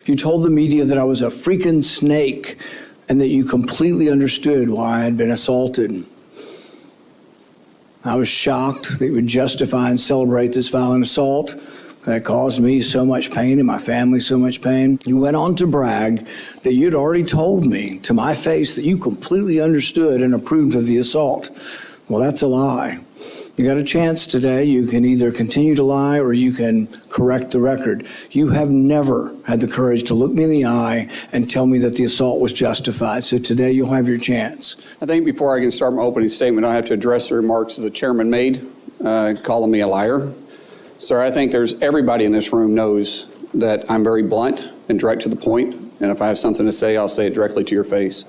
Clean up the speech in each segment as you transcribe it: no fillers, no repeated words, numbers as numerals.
You told the media that I was a freaking snake and that you completely understood why I had been assaulted. I was shocked that you would justify and celebrate this violent assault that caused me so much pain and my family so much pain. You went on to brag that you'd already told me to my face that you completely understood and approved of the assault. Well, that's a lie. You got a chance today. You can either continue to lie or you can correct the record. You have never had the courage to look me in the eye and tell me that the assault was justified. So today you'll have your chance. I think before I can start my opening statement, I have to address the remarks the chairman made, calling me a liar. Sir, I think everybody in this room knows that I'm very blunt and direct to the point, and if I have something to say, I'll say it directly to your face.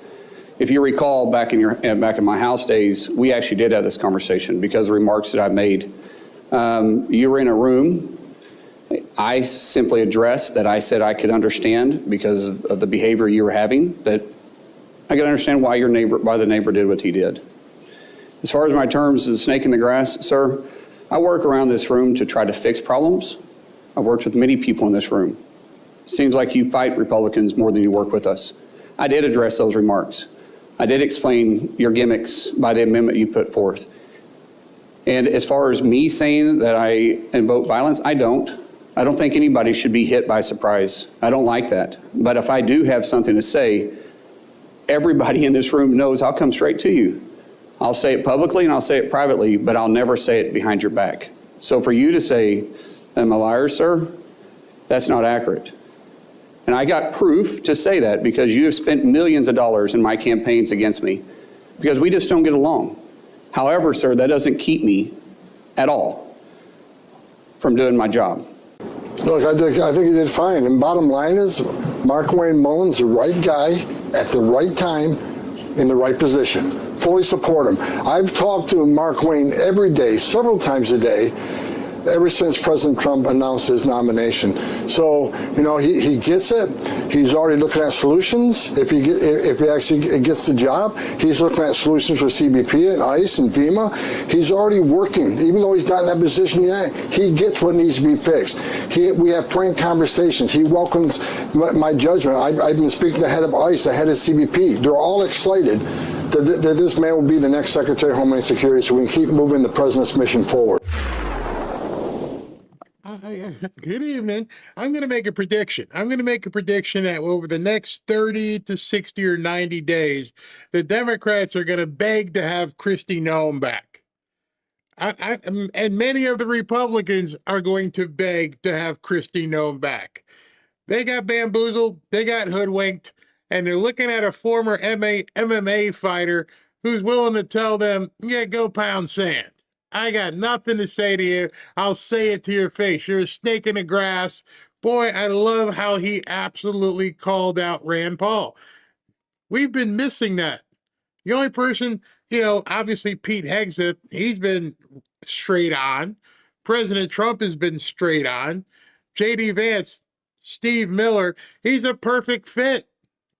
If you recall, back in my House days, we actually did have this conversation because of the remarks that I made. You were in a room. I simply addressed that I said I could understand because of the behavior you were having, that I could understand why the neighbor did what he did. As far as my terms of the snake in the grass, sir, I work around this room to try to fix problems. I've worked with many people in this room. Seems like you fight Republicans more than you work with us. I did address those remarks. I did explain your gimmicks by the amendment you put forth. And as far as me saying that I invoke violence, I don't. I don't think anybody should be hit by surprise. I don't like that. But if I do have something to say, everybody in this room knows I'll come straight to you. I'll say it publicly and I'll say it privately, but I'll never say it behind your back. So for you to say I'm a liar, sir, that's not accurate. And I got proof to say that because you have spent millions of dollars in my campaigns against me because we just don't get along. However, sir, that doesn't keep me at all from doing my job. Look, I think he did fine. And bottom line is, Mark Wayne Mullen's the right guy at the right time in the right position. Fully support him. I've talked to Mark Wayne every day, several times a day, ever since President Trump announced his nomination. So, you know, he gets it. He's already looking at solutions. If he actually gets the job, he's looking at solutions for CBP and ICE and FEMA. He's already working. Even though he's not in that position yet, he gets what needs to be fixed. We have frank conversations. He welcomes my judgment. I've been speaking to the head of ICE, the head of CBP. They're all excited that this man will be the next Secretary of Homeland Security so we can keep moving the president's mission forward. Good evening. I'm going to make a prediction. I'm going to make a prediction that over the next 30 to 60 or 90 days, the Democrats are going to beg to have Kristi Noem back. And many of the Republicans are going to beg to have Kristi Noem back. They got bamboozled, they got hoodwinked, and they're looking at a former MMA fighter who's willing to tell them, yeah, go pound sand. I got nothing to say to you. I'll say it to your face. You're a snake in the grass. Boy, I love how he absolutely called out Rand Paul. We've been missing that. The only person, you know, obviously Pete Hegseth, he's been straight on. President Trump has been straight on. J.D. Vance, Steve Miller, he's a perfect fit.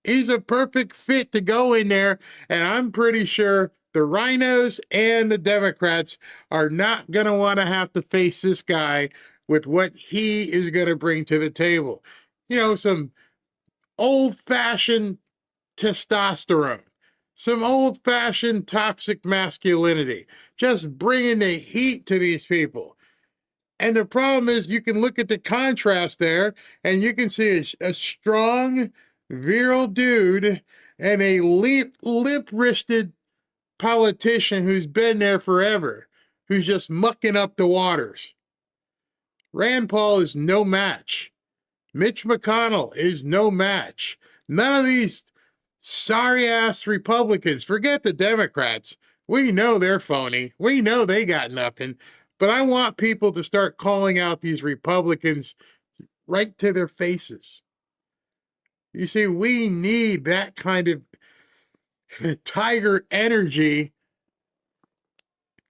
He's a perfect fit to go in there, and I'm pretty sure the rhinos and the Democrats are not going to want to have to face this guy with what he is going to bring to the table. You know, some old-fashioned testosterone, some old-fashioned toxic masculinity, just bringing the heat to these people. And the problem is you can look at the contrast there, and you can see a strong, virile dude and a limp-wristed politician who's been there forever, who's just mucking up the waters. Rand Paul is no match. Mitch McConnell is no match. None of these sorry-ass Republicans, forget the Democrats. We know they're phony. We know they got nothing. But I want people to start calling out these Republicans right to their faces. You see, we need that kind of tiger energy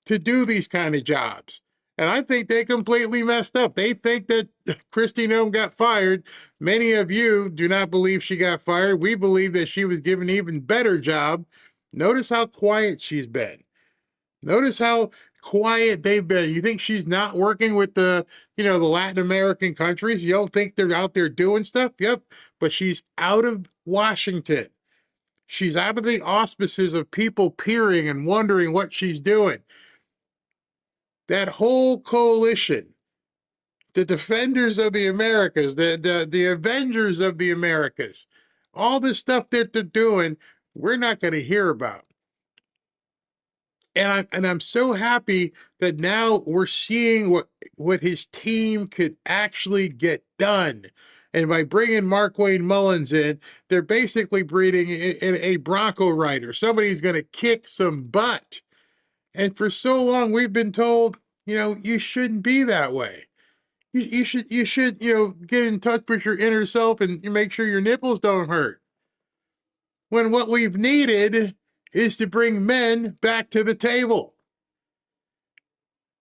to do these kind of jobs. And I think they completely messed up. They think that Kristi Noem got fired. Many of you do not believe she got fired. We believe that she was given an even better job. Notice how quiet she's been. Notice how quiet they've been. You think she's not working with the Latin American countries? You don't think they're out there doing stuff? Yep. But she's out of Washington. She's out of the auspices of people peering and wondering what she's doing. That whole coalition, the defenders of the Americas, the avengers of the Americas, all this stuff that they're doing, we're not going to hear about. And I'm so happy that now we're seeing what his team could actually get done. And by bringing Markwayne Mullins in, they're basically breeding a Bronco rider. Somebody's going to kick some butt. And for so long, we've been told, you shouldn't be that way. You should, get in touch with your inner self and you make sure your nipples don't hurt. When what we've needed is to bring men back to the table.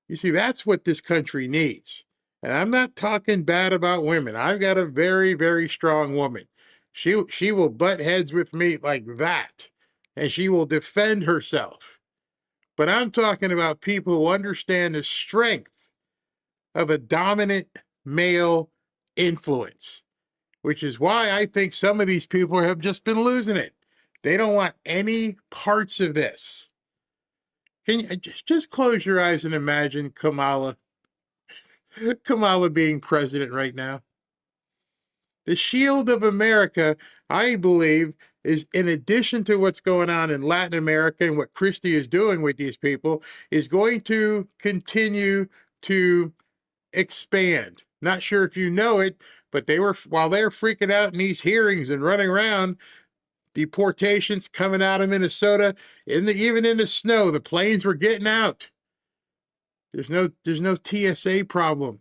You see, that's what this country needs. And I'm not talking bad about women. I've got a very, very strong woman. She will butt heads with me like that, and she will defend herself. But I'm talking about people who understand the strength of a dominant male influence, which is why I think some of these people have just been losing it. They don't want any parts of this. Can you just close your eyes and imagine Kamala being president right now? The shield of America, I believe, is in addition to what's going on in Latin America and what Christie is doing with these people, is going to continue to expand. Not sure if you know it, but while they're freaking out in these hearings and running around, deportations coming out of Minnesota, even in the snow, the planes were getting out. There's no TSA problem.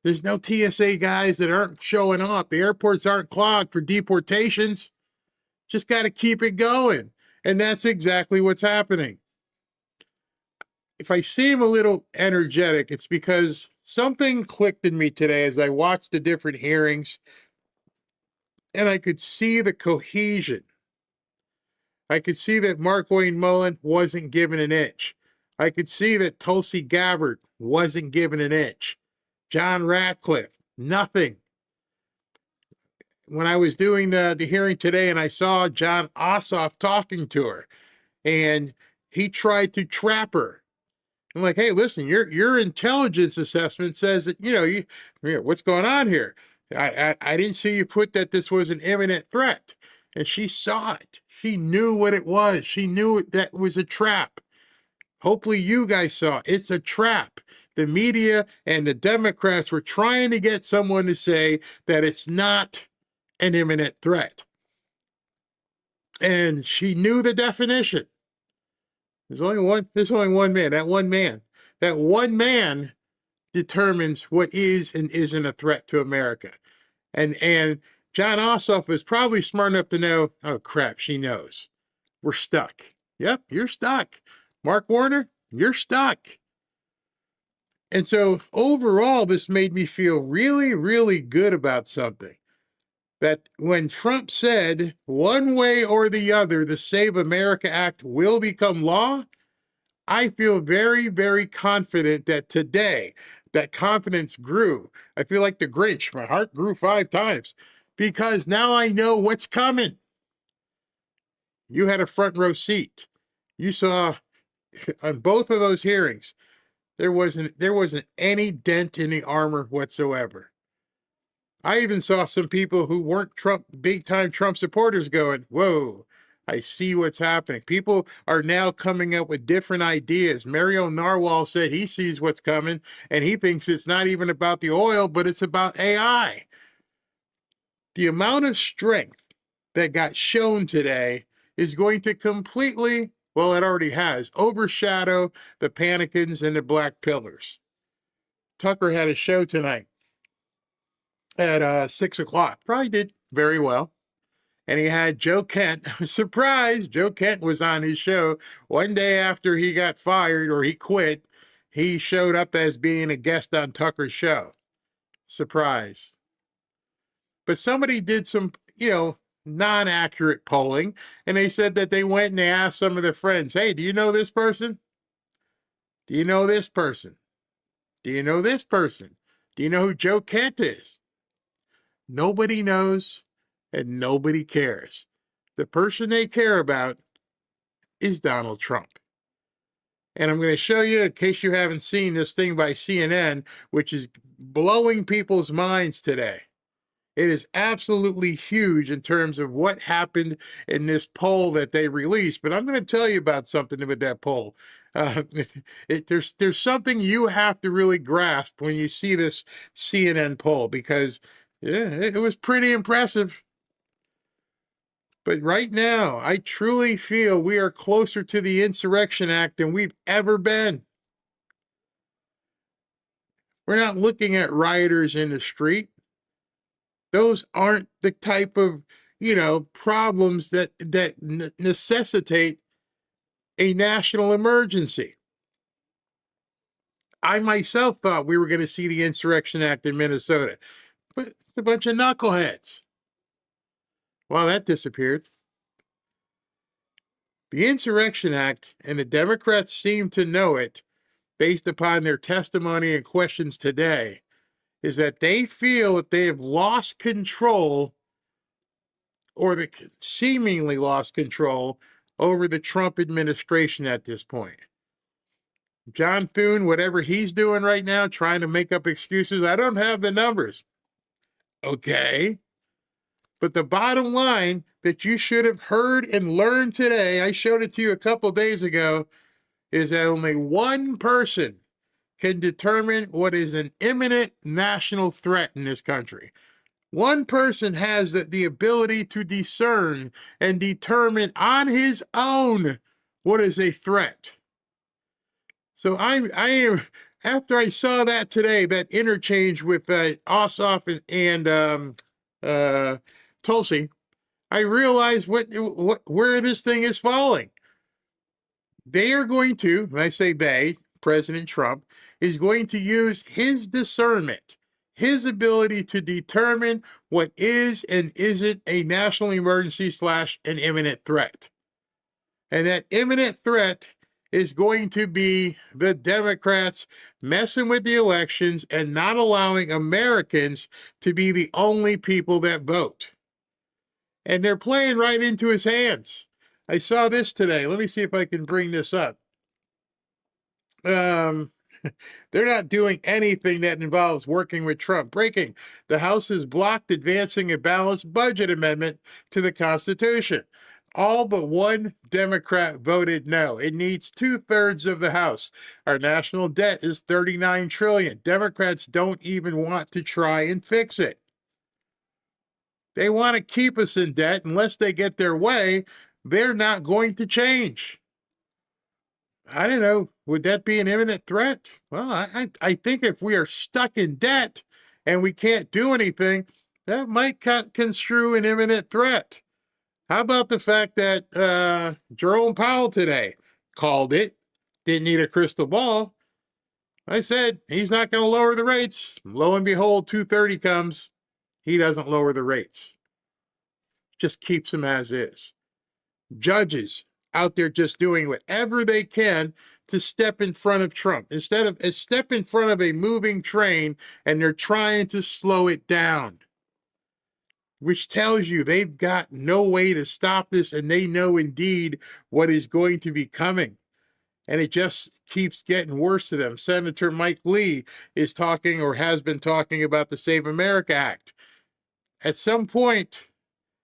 There's no TSA guys that aren't showing up. The airports aren't clogged for deportations. Just got to keep it going. And that's exactly what's happening. If I seem a little energetic, it's because something clicked in me today as I watched the different hearings, and I could see the cohesion. I could see that Markwayne Mullins wasn't given an inch. I could see that Tulsi Gabbard wasn't given an inch. John Ratcliffe, nothing. When I was doing the hearing today and I saw John Ossoff talking to her, and he tried to trap her. I'm like, hey, listen, your intelligence assessment says that, what's going on here? I didn't see you put that this was an imminent threat. And she saw it. She knew what it was. She knew that was a trap. Hopefully you guys saw it. It's a trap. The media and the Democrats were trying to get someone to say that it's not an imminent threat. And she knew the definition. There's only one man. That one man determines what is and isn't a threat to America. And John Ossoff is probably smart enough to know, oh crap, she knows. We're stuck. Yep, you're stuck. Mark Warner, you're stuck. And so overall, this made me feel really, really good about something. That when Trump said one way or the other, the Save America Act will become law, I feel very, very confident that today that confidence grew. I feel like the Grinch. My heart grew 5 times because now I know what's coming. You had a front row seat. You saw on both of those hearings, there wasn't any dent in the armor whatsoever. I even saw some people who weren't big-time Trump supporters going, whoa, I see what's happening. People are now coming up with different ideas. Mario Narwhal said he sees what's coming, and he thinks it's not even about the oil, but it's about AI. The amount of strength that got shown today is going to completely, well, it already has, overshadow the Panicans and the Black Pillars. Tucker had a show tonight at 6 o'clock. Probably did very well. And he had Joe Kent. Surprise! Joe Kent was on his show. One day after he got fired or he quit, he showed up as being a guest on Tucker's show. Surprise. But somebody did some, non-accurate polling, and they said that they went and they asked some of their friends, hey, do you know this person? Do you know this person? Do you know this person? Do you know who Joe Kent is? Nobody knows and nobody cares. The person they care about is Donald Trump. And I'm going to show you, in case you haven't seen this thing by CNN, which is blowing people's minds today. It is absolutely huge in terms of what happened in this poll that they released. But I'm going to tell you about something with that poll. There's something you have to really grasp when you see this CNN poll, because it was pretty impressive. But right now, I truly feel we are closer to the Insurrection Act than we've ever been. We're not looking at rioters in the street. Those aren't the type of, problems that necessitate a national emergency. I myself thought we were going to see the Insurrection Act in Minnesota, but it's a bunch of knuckleheads. Well, that disappeared. The Insurrection Act, and the Democrats seem to know it based upon their testimony and questions today, is that they feel that they have lost control, or the seemingly lost control, over the Trump administration at this point. John Thune, whatever he's doing right now, trying to make up excuses, I don't have the numbers. Okay. But the bottom line that you should have heard and learned today, I showed it to you a couple days ago, is that only one person can determine what is an imminent national threat in this country. One person has the ability to discern and determine on his own what is a threat. So I am, after I saw that today, that interchange with Ossoff and Tulsi, I realized where this thing is falling. They are going to, when I say they, President Trump, is going to use his discernment, his ability to determine what is and isn't a national emergency / an imminent threat. And that imminent threat is going to be the Democrats messing with the elections and not allowing Americans to be the only people that vote. And they're playing right into his hands. I saw this today. Let me see if I can bring this up. They're not doing anything that involves working with Trump. Breaking. The House has blocked advancing a balanced budget amendment to the Constitution. All but one Democrat voted no. It needs 2/3 of the House. Our national debt is $39 trillion. Democrats don't even want to try and fix it. They want to keep us in debt. Unless they get their way, they're not going to change. I don't know. Would that be an imminent threat? Well, I think if we are stuck in debt and we can't do anything, that might construe an imminent threat. How about the fact that Jerome Powell today called it, didn't need a crystal ball. I said he's not going to lower the rates. Lo and behold, 230 comes. He doesn't lower the rates. Just keeps them as is. Judges out there just doing whatever they can to step in front of Trump. Instead of step in front of a moving train, and they're trying to slow it down. Which tells you they've got no way to stop this, and they know indeed what is going to be coming. And it just keeps getting worse to them. Senator Mike Lee is talking, or has been talking, about the Save America Act. At some point,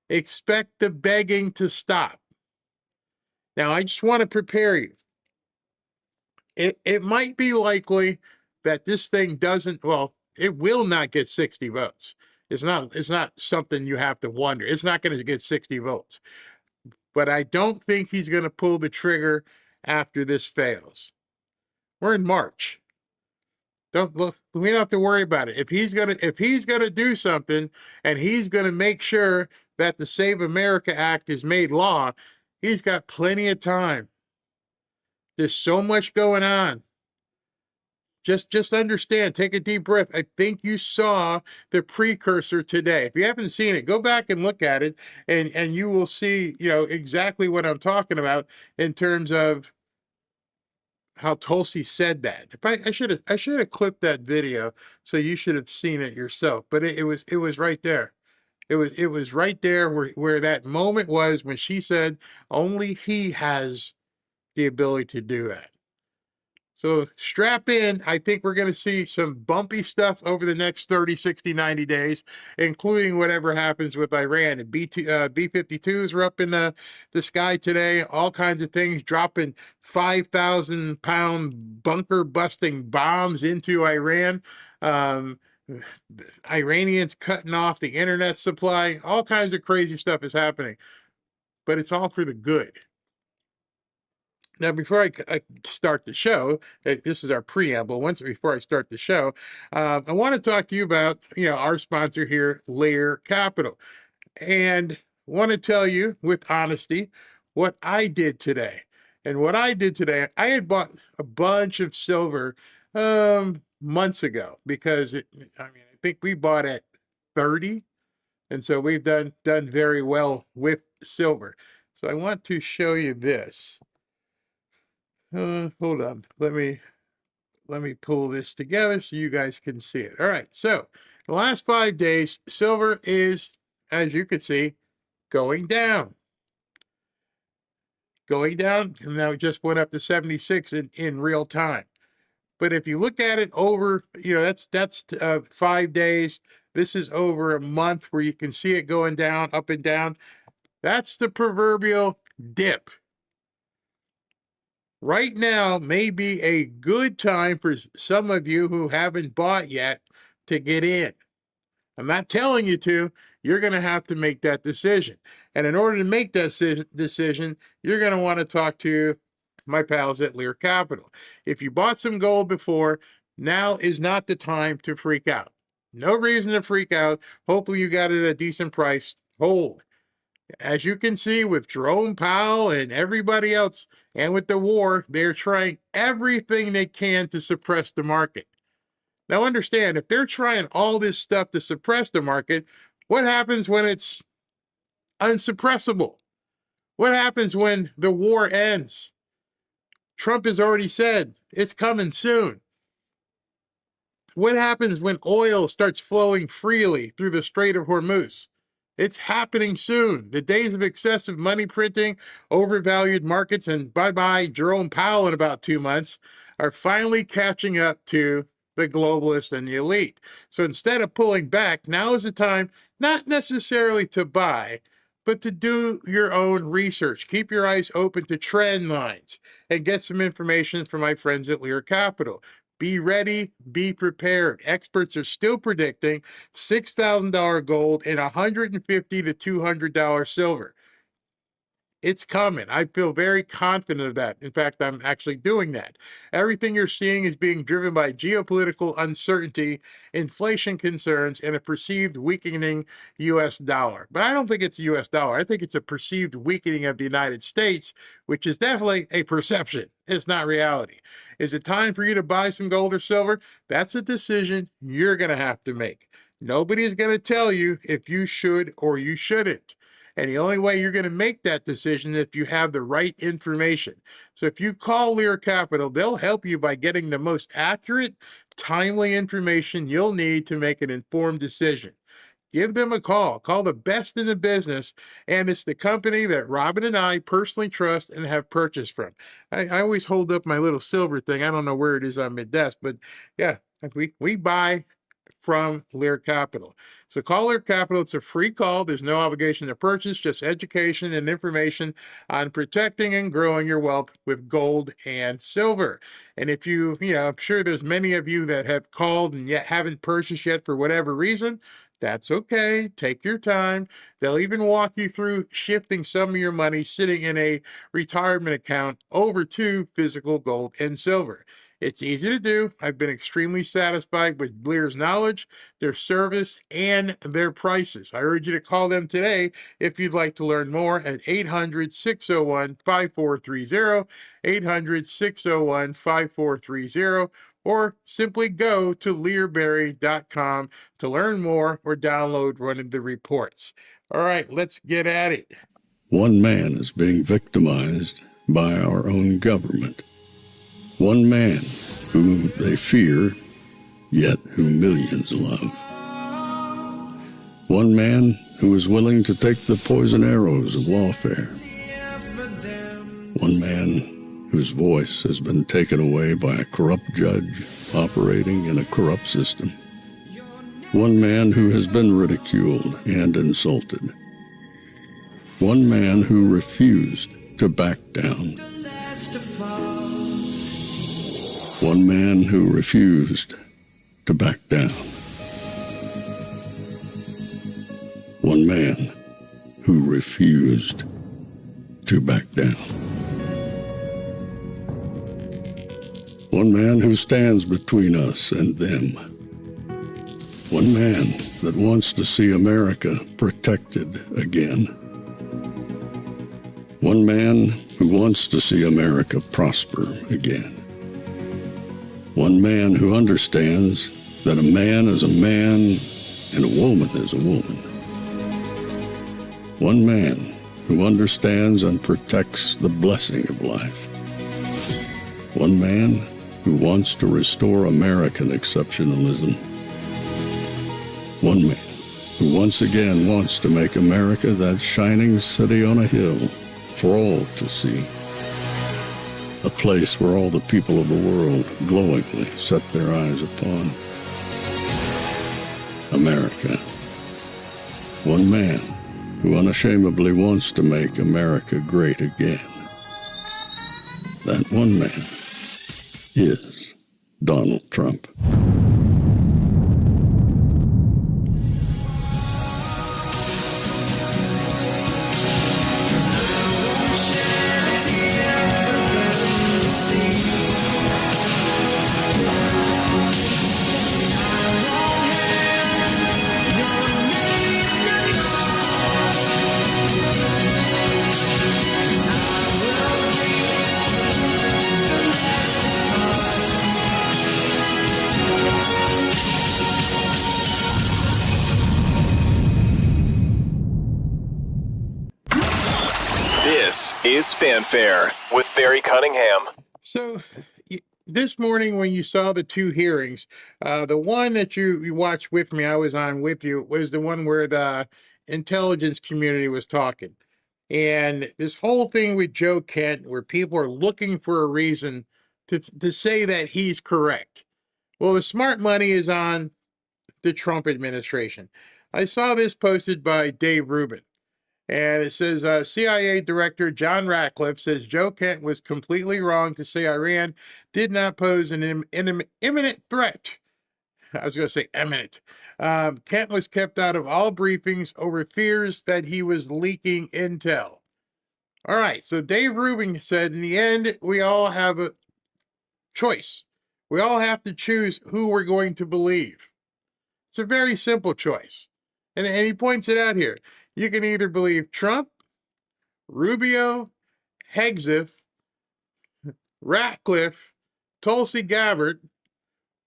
expect the begging to stop. Now, I just want to prepare you. It might be likely that this thing doesn't, well, it will not get 60 votes. It's not something you have to wonder. It's not going to get 60 votes. But I don't think he's going to pull the trigger after this fails. We're in March. We don't have to worry about it. If he's gonna do something, and he's gonna make sure that the Save America Act is made law, he's got plenty of time. There's so much going on. Just understand, take a deep breath. I think you saw the precursor today. If you haven't seen it, go back and look at it, and you will see, exactly what I'm talking about in terms of how Tulsi said that. If I should have clipped that video so you should have seen it yourself. But it was right there. It was right there where that moment was when she said only he has the ability to do that. So strap in. I think we're going to see some bumpy stuff over the next 30, 60, 90 days, including whatever happens with Iran. And B-52s were up in the sky today. All kinds of things, dropping 5,000-pound bunker-busting bombs into Iran. Iranians cutting off the internet supply. All kinds of crazy stuff is happening. But it's all for the good. Now, before I start the show, this is our preamble. Before I start the show, I want to talk to you about, our sponsor here, Lear Capital, and want to tell you with honesty what I did today. And what I did today, I had bought a bunch of silver months ago because I think we bought at 30, and so we've done very well with silver. So I want to show you this. Hold on. Let me pull this together so you guys can see it. All right. So the last 5 days, silver is, as you can see, going down. Going down, and now it just went up to 76 in real time. But if you look at it over, that's 5 days. This is over a month where you can see it going down, up and down. That's the proverbial dip. Right now may be a good time for some of you who haven't bought yet to get in. I'm not telling you to. You're going to have to make that decision. And in order to make that decision, you're going to want to talk to my pals at Lear Capital. If you bought some gold before, now is not the time to freak out. No reason to freak out. Hopefully you got it at a decent price. Hold. As you can see with Jerome Powell and everybody else, and with the war, they're trying everything they can to suppress the market. Now understand, if they're trying all this stuff to suppress the market, what happens when it's unsuppressible? What happens when the war ends? Trump has already said it's coming soon. What happens when oil starts flowing freely through the Strait of Hormuz? It's happening soon. The days of excessive money printing, overvalued markets, and bye-bye Jerome Powell in about 2 months are finally catching up to the globalists and the elite. So instead of pulling back, now is the time not necessarily to buy, but to do your own research. Keep your eyes open to trend lines and get some information from my friends at Lear Capital. Be ready, be prepared. Experts are still predicting $6,000 gold and $150 to $200 silver. It's coming. I feel very confident of that. In fact, I'm actually doing that. Everything you're seeing is being driven by geopolitical uncertainty, inflation concerns, and a perceived weakening U.S. dollar. But I don't think it's a U.S. dollar. I think it's a perceived weakening of the United States, which is definitely a perception. It's not reality. Is it time for you to buy some gold or silver? That's a decision you're going to have to make. Nobody's going to tell you if you should or you shouldn't. And the only way you're going to make that decision is if you have the right information. So if you call Lear Capital, they'll help you by getting the most accurate, timely information you'll need to make an informed decision. Give them a call. Call the best in the business, and it's the company that Robin and I personally trust and have purchased from. I always hold up my little silver thing. I don't know where it is on my desk, but yeah, we buy from Lear Capital. So call Lear Capital. It's a free call. There's no obligation to purchase, just education and information on protecting and growing your wealth with gold and silver. And if I'm sure there's many of you that have called and yet haven't purchased yet for whatever reason. That's okay. Take your time. They'll even walk you through shifting some of your money sitting in a retirement account over to physical gold and silver. It's easy to do. I've been extremely satisfied with Lear's knowledge, their service, and their prices. I urge you to call them today if you'd like to learn more at 800-601-5430, 800-601-5430, or simply go to learberry.com to learn more or download one of the reports. All right, let's get at it. One man is being victimized by our own government. One man whom they fear, yet whom millions love. One man who is willing to take the poison arrows of lawfare. One man whose voice has been taken away by a corrupt judge operating in a corrupt system. One man who has been ridiculed and insulted. One man who refused to back down. One man who refused to back down. One man who refused to back down. One man who stands between us and them. One man that wants to see America protected again. One man who wants to see America prosper again. One man who understands that a man is a man and a woman is a woman. One man who understands and protects the blessing of life. One man who wants to restore American exceptionalism. One man who once again wants to make America that shining city on a hill for all to see. A place where all the people of the world glowingly set their eyes upon. America. One man who unashamedly wants to make America great again. That one man is Donald Trump. This is Fanfare with Barry Cunningham. So this morning when you saw the two hearings, the one that you watched with me, I was on with you, was the one where the intelligence community was talking. And this whole thing with Joe Kent, where people are looking for a reason to say that he's correct. Well, the smart money is on the Trump administration. I saw this posted by Dave Rubin. And it says, CIA Director John Ratcliffe says Joe Kent was completely wrong to say Iran did not pose an imminent threat. I was going to say eminent. Kent was kept out of all briefings over fears that he was leaking intel. All right, so Dave Rubin said, in the end, we all have a choice. We all have to choose who we're going to believe. It's a very simple choice. And he points it out here. You can either believe Trump, Rubio, Hegseth, Ratcliffe, Tulsi Gabbard,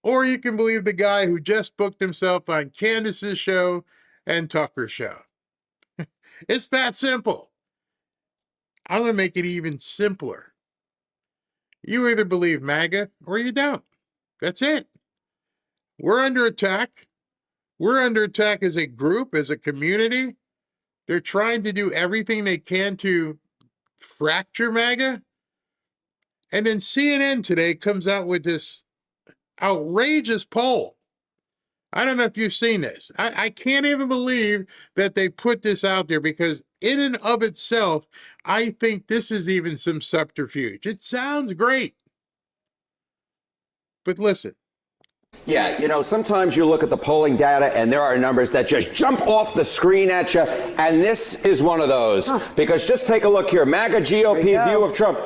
or you can believe the guy who just booked himself on Candace's show and Tucker's show. It's that simple. I'm going to make it even simpler. You either believe MAGA or you don't. That's it. We're under attack. We're under attack as a group, as a community. They're trying to do everything they can to fracture MAGA. And then CNN today comes out with this outrageous poll. I don't know if you've seen this. I can't even believe that they put this out there, because in and of itself, I think this is even some subterfuge. It sounds great. But listen. Yeah, you know, sometimes you look at the polling data and there are numbers that just jump off the screen at you, and this is one of those. Because just take a look here. MAGA GOP view of Trump.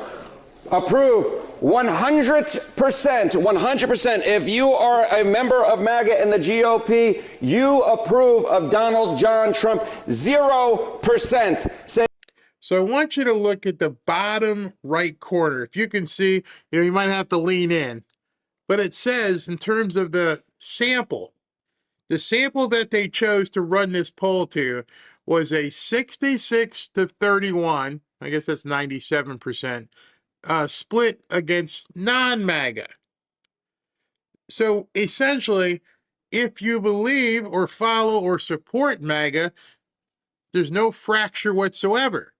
Approve 100%. 100%. If you are a member of MAGA and the GOP, you approve of Donald John Trump. 0%. So I want you to look at the bottom right corner. If you can see, you might have to lean in. But it says, in terms of the sample that they chose to run this poll to was a 66 to 31, I guess that's 97%, split against non-MAGA. So essentially, if you believe or follow or support MAGA, there's no fracture whatsoever.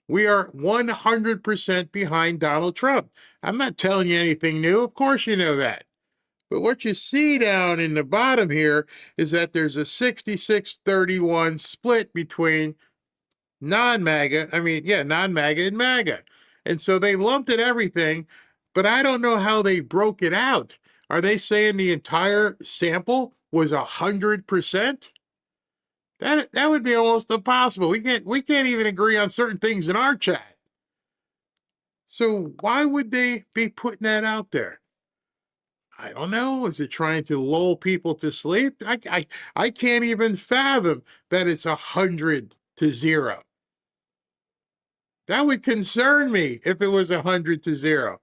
We are 100% behind Donald Trump. I'm not telling you anything new. Of course you know that. But what you see down in the bottom here is that there's a 66-31 split between non-MAGA and MAGA. And so they lumped in everything, but I don't know how they broke it out. Are they saying the entire sample was 100%? That would be almost impossible. We can't even agree on certain things in our chat. So why would they be putting that out there? I don't know. Is it trying to lull people to sleep? I can't even fathom that it's 100-0. That would concern me if it was 100-0.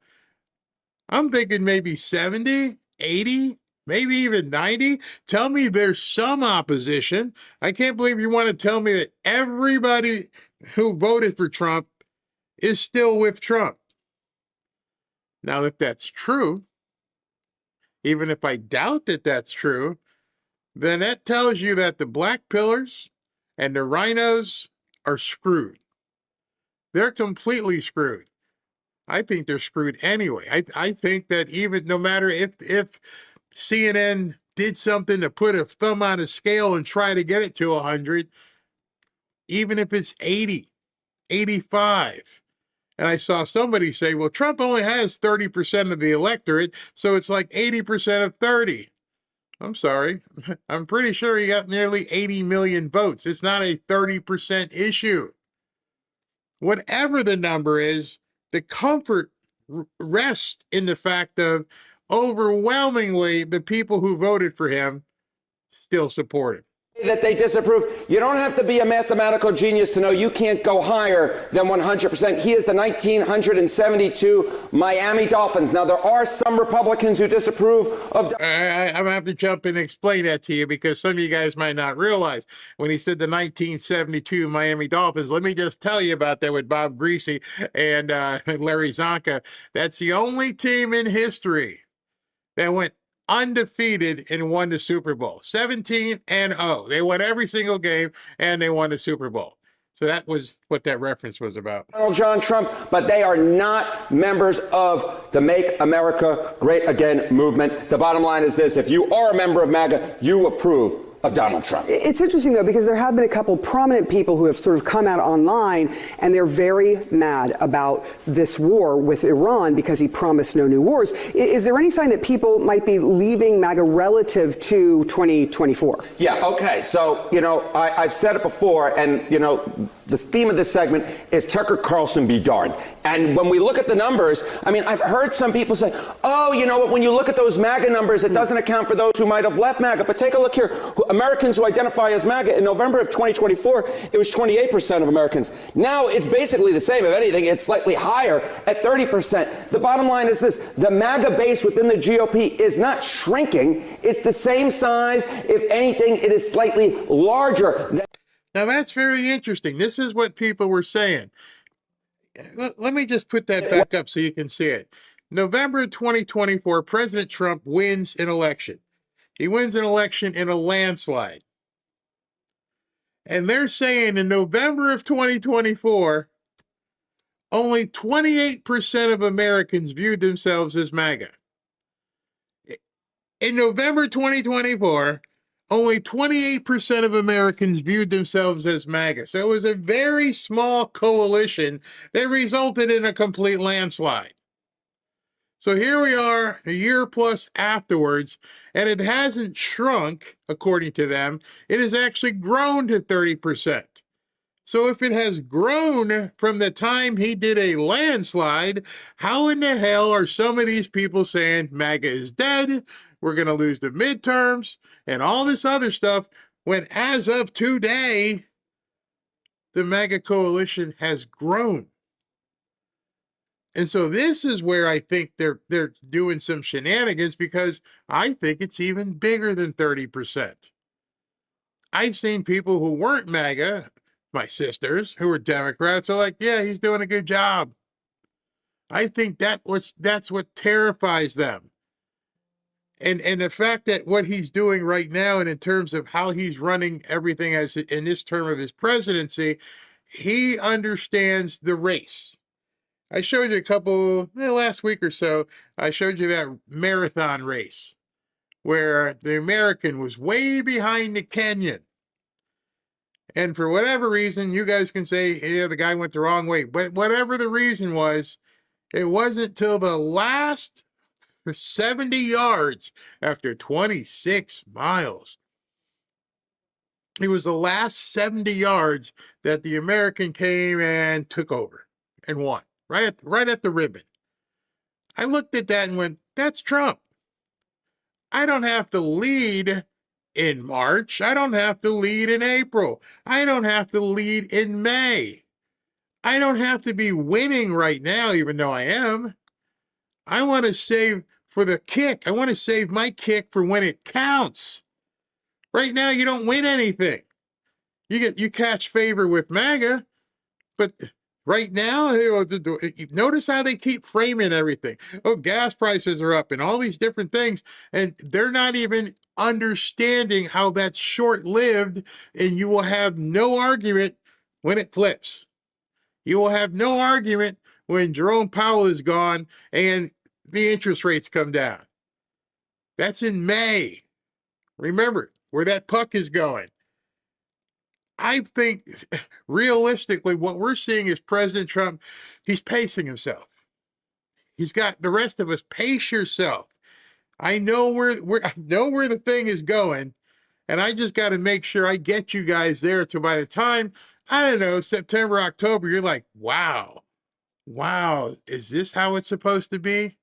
I'm thinking maybe 70, 80, maybe even 90. Tell me there's some opposition. I can't believe you want to tell me that everybody who voted for Trump is still with Trump. Now, if that's true, even if I doubt that that's true, then that tells you that the black pillars and the rhinos are screwed. They're completely screwed. I think they're screwed anyway. I think that even no matter if CNN did something to put a thumb on a scale and try to get it to 100, even if it's 80, 85, and I saw somebody say, well, Trump only has 30% of the electorate, so it's like 80% of 30. I'm sorry. I'm pretty sure he got nearly 80 million votes. It's not a 30% issue. Whatever the number is, the comfort rests in the fact of overwhelmingly the people who voted for him still support him. That they disapprove. You don't have to be a mathematical genius to know you can't go higher than 100%. He is the 1972 Miami Dolphins. Now, there are some Republicans who disapprove of... I'm going to have to jump in and explain that to you because some of you guys might not realize when he said the 1972 Miami Dolphins. Let me just tell you about that with Bob Greasy and Larry Zonka. That's the only team in history that went undefeated and won the Super Bowl. 17-0. They won every single game and they won the Super Bowl. So that was what that reference was about. Donald John Trump, but they are not members of the Make America Great Again movement. The bottom line is this: if you are a member of MAGA, you approve of Donald Trump. It's interesting, though, because there have been a couple prominent people who have sort of come out online, and they're very mad about this war with Iran because he promised no new wars. Is there any sign that people might be leaving MAGA relative to 2024? Yeah, okay. So, I've said it before, and, the theme of this segment is Tucker Carlson be darned. And when we look at the numbers, I've heard some people say, oh, you know what, when you look at those MAGA numbers, it doesn't account for those who might have left MAGA. But take a look here. Americans who identify as MAGA, in November of 2024, it was 28% of Americans. Now it's basically the same. If anything, it's slightly higher at 30%. The bottom line is this: the MAGA base within the GOP is not shrinking. It's the same size. If anything, it is slightly larger. Now that's very interesting. This is what people were saying. Let me just put that back up so you can see it. November 2024, President Trump wins an election. He wins an election in a landslide. And they're saying in November of 2024, only 28% of Americans viewed themselves as MAGA. In November 2024, only 28% of Americans viewed themselves as MAGA. So it was a very small coalition that resulted in a complete landslide. So here we are a year plus afterwards, and it hasn't shrunk, according to them. It has actually grown to 30%. So if it has grown from the time he did a landslide, how in the hell are some of these people saying MAGA is dead, we're going to lose the midterms, and all this other stuff, when as of today, the MAGA coalition has grown? And so this is where I think they're doing some shenanigans, because I think it's even bigger than 30%. I've seen people who weren't MAGA, my sisters, who were Democrats, are like, yeah, he's doing a good job. I think that's what terrifies them. And the fact that what he's doing right now, and in terms of how he's running everything as in this term of his presidency, he understands the race. I showed you last week or so, I showed you that marathon race where the American was way behind the Kenyan. And for whatever reason, you guys can say, yeah, the guy went the wrong way. But whatever the reason was, it wasn't till the last 70 yards after 26 miles. It was the last 70 yards that the American came and took over and won, right at the ribbon. I looked at that and went, that's Trump. I don't have to lead in March. I don't have to lead in April. I don't have to lead in May. I don't have to be winning right now, even though I am. I want to save for the kick. I want to save my kick for when it counts. Right now, you don't win anything. You catch favor with MAGA, but right now, notice how they keep framing everything. Oh, gas prices are up and all these different things, and they're not even understanding how that's short-lived, and you will have no argument when it flips. You will have no argument when Jerome Powell is gone and the interest rates come down. That's in May. Remember where that puck is going. I think realistically, what we're seeing is President Trump, he's pacing himself. He's got the rest of us, pace yourself. I know where the thing is going, and I just got to make sure I get you guys there to by the time, I don't know, September, October, you're like, wow, is this how it's supposed to be?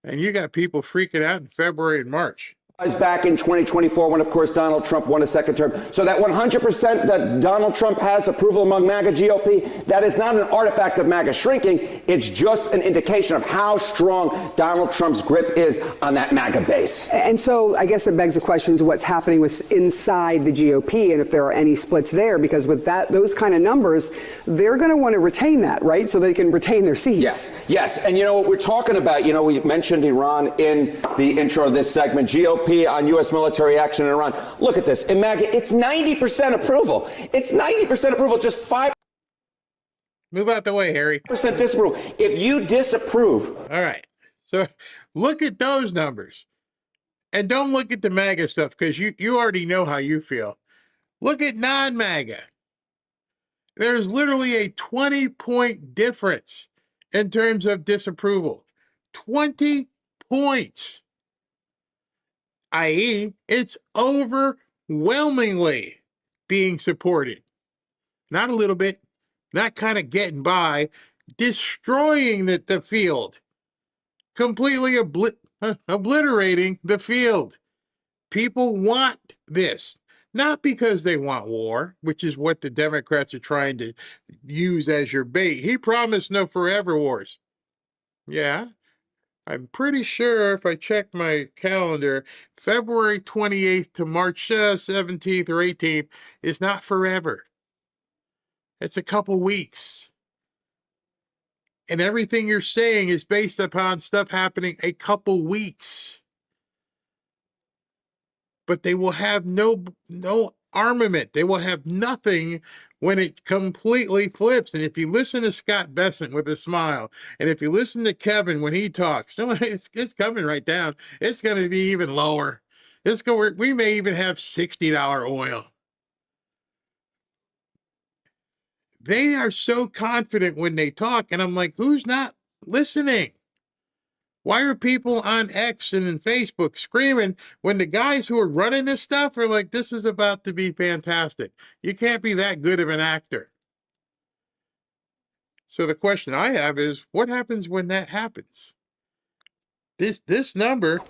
And you got people freaking out in February and March. Back in 2024 when, of course, Donald Trump won a second term. So that 100% that Donald Trump has approval among MAGA GOP, that is not an artifact of MAGA shrinking. It's just an indication of how strong Donald Trump's grip is on that MAGA base. And so I guess it begs the question of what's happening with inside the GOP and if there are any splits there, because with those kind of numbers, they're going to want to retain that, right? So they can retain their seats. Yes. And you know what we're talking about, we mentioned Iran in the intro of this segment, GOP on U.S. military action in Iran. Look at this. In MAGA, it's 90% approval. It's 90% approval, just 5%. Move out the way, Harry. Disapproval. If you disapprove. All right. So look at those numbers. And don't look at the MAGA stuff because you already know how you feel. Look at non-MAGA. There's literally a 20-point difference in terms of disapproval. 20 points. I.e., it's overwhelmingly being supported. Not a little bit, not kind of getting by, destroying the field, completely obliterating the field. People want this, not because they want war, which is what the Democrats are trying to use as your bait. He promised no forever wars. Yeah. I'm pretty sure if I check my calendar, February 28th to March 17th or 18th is not forever. It's a couple weeks. And everything you're saying is based upon stuff happening a couple weeks. But they will have no armament. They will have nothing when it completely flips. And if you listen to Scott Bessent with a smile, and if you listen to Kevin when he talks, it's coming right down. It's going to be even lower. We may even have $60 oil. They are so confident when they talk, and I'm like, who's not listening? Why are people on X and in Facebook screaming when the guys who are running this stuff are like, this is about to be fantastic? You can't be that good of an actor. So the question I have is, what happens when that happens? This number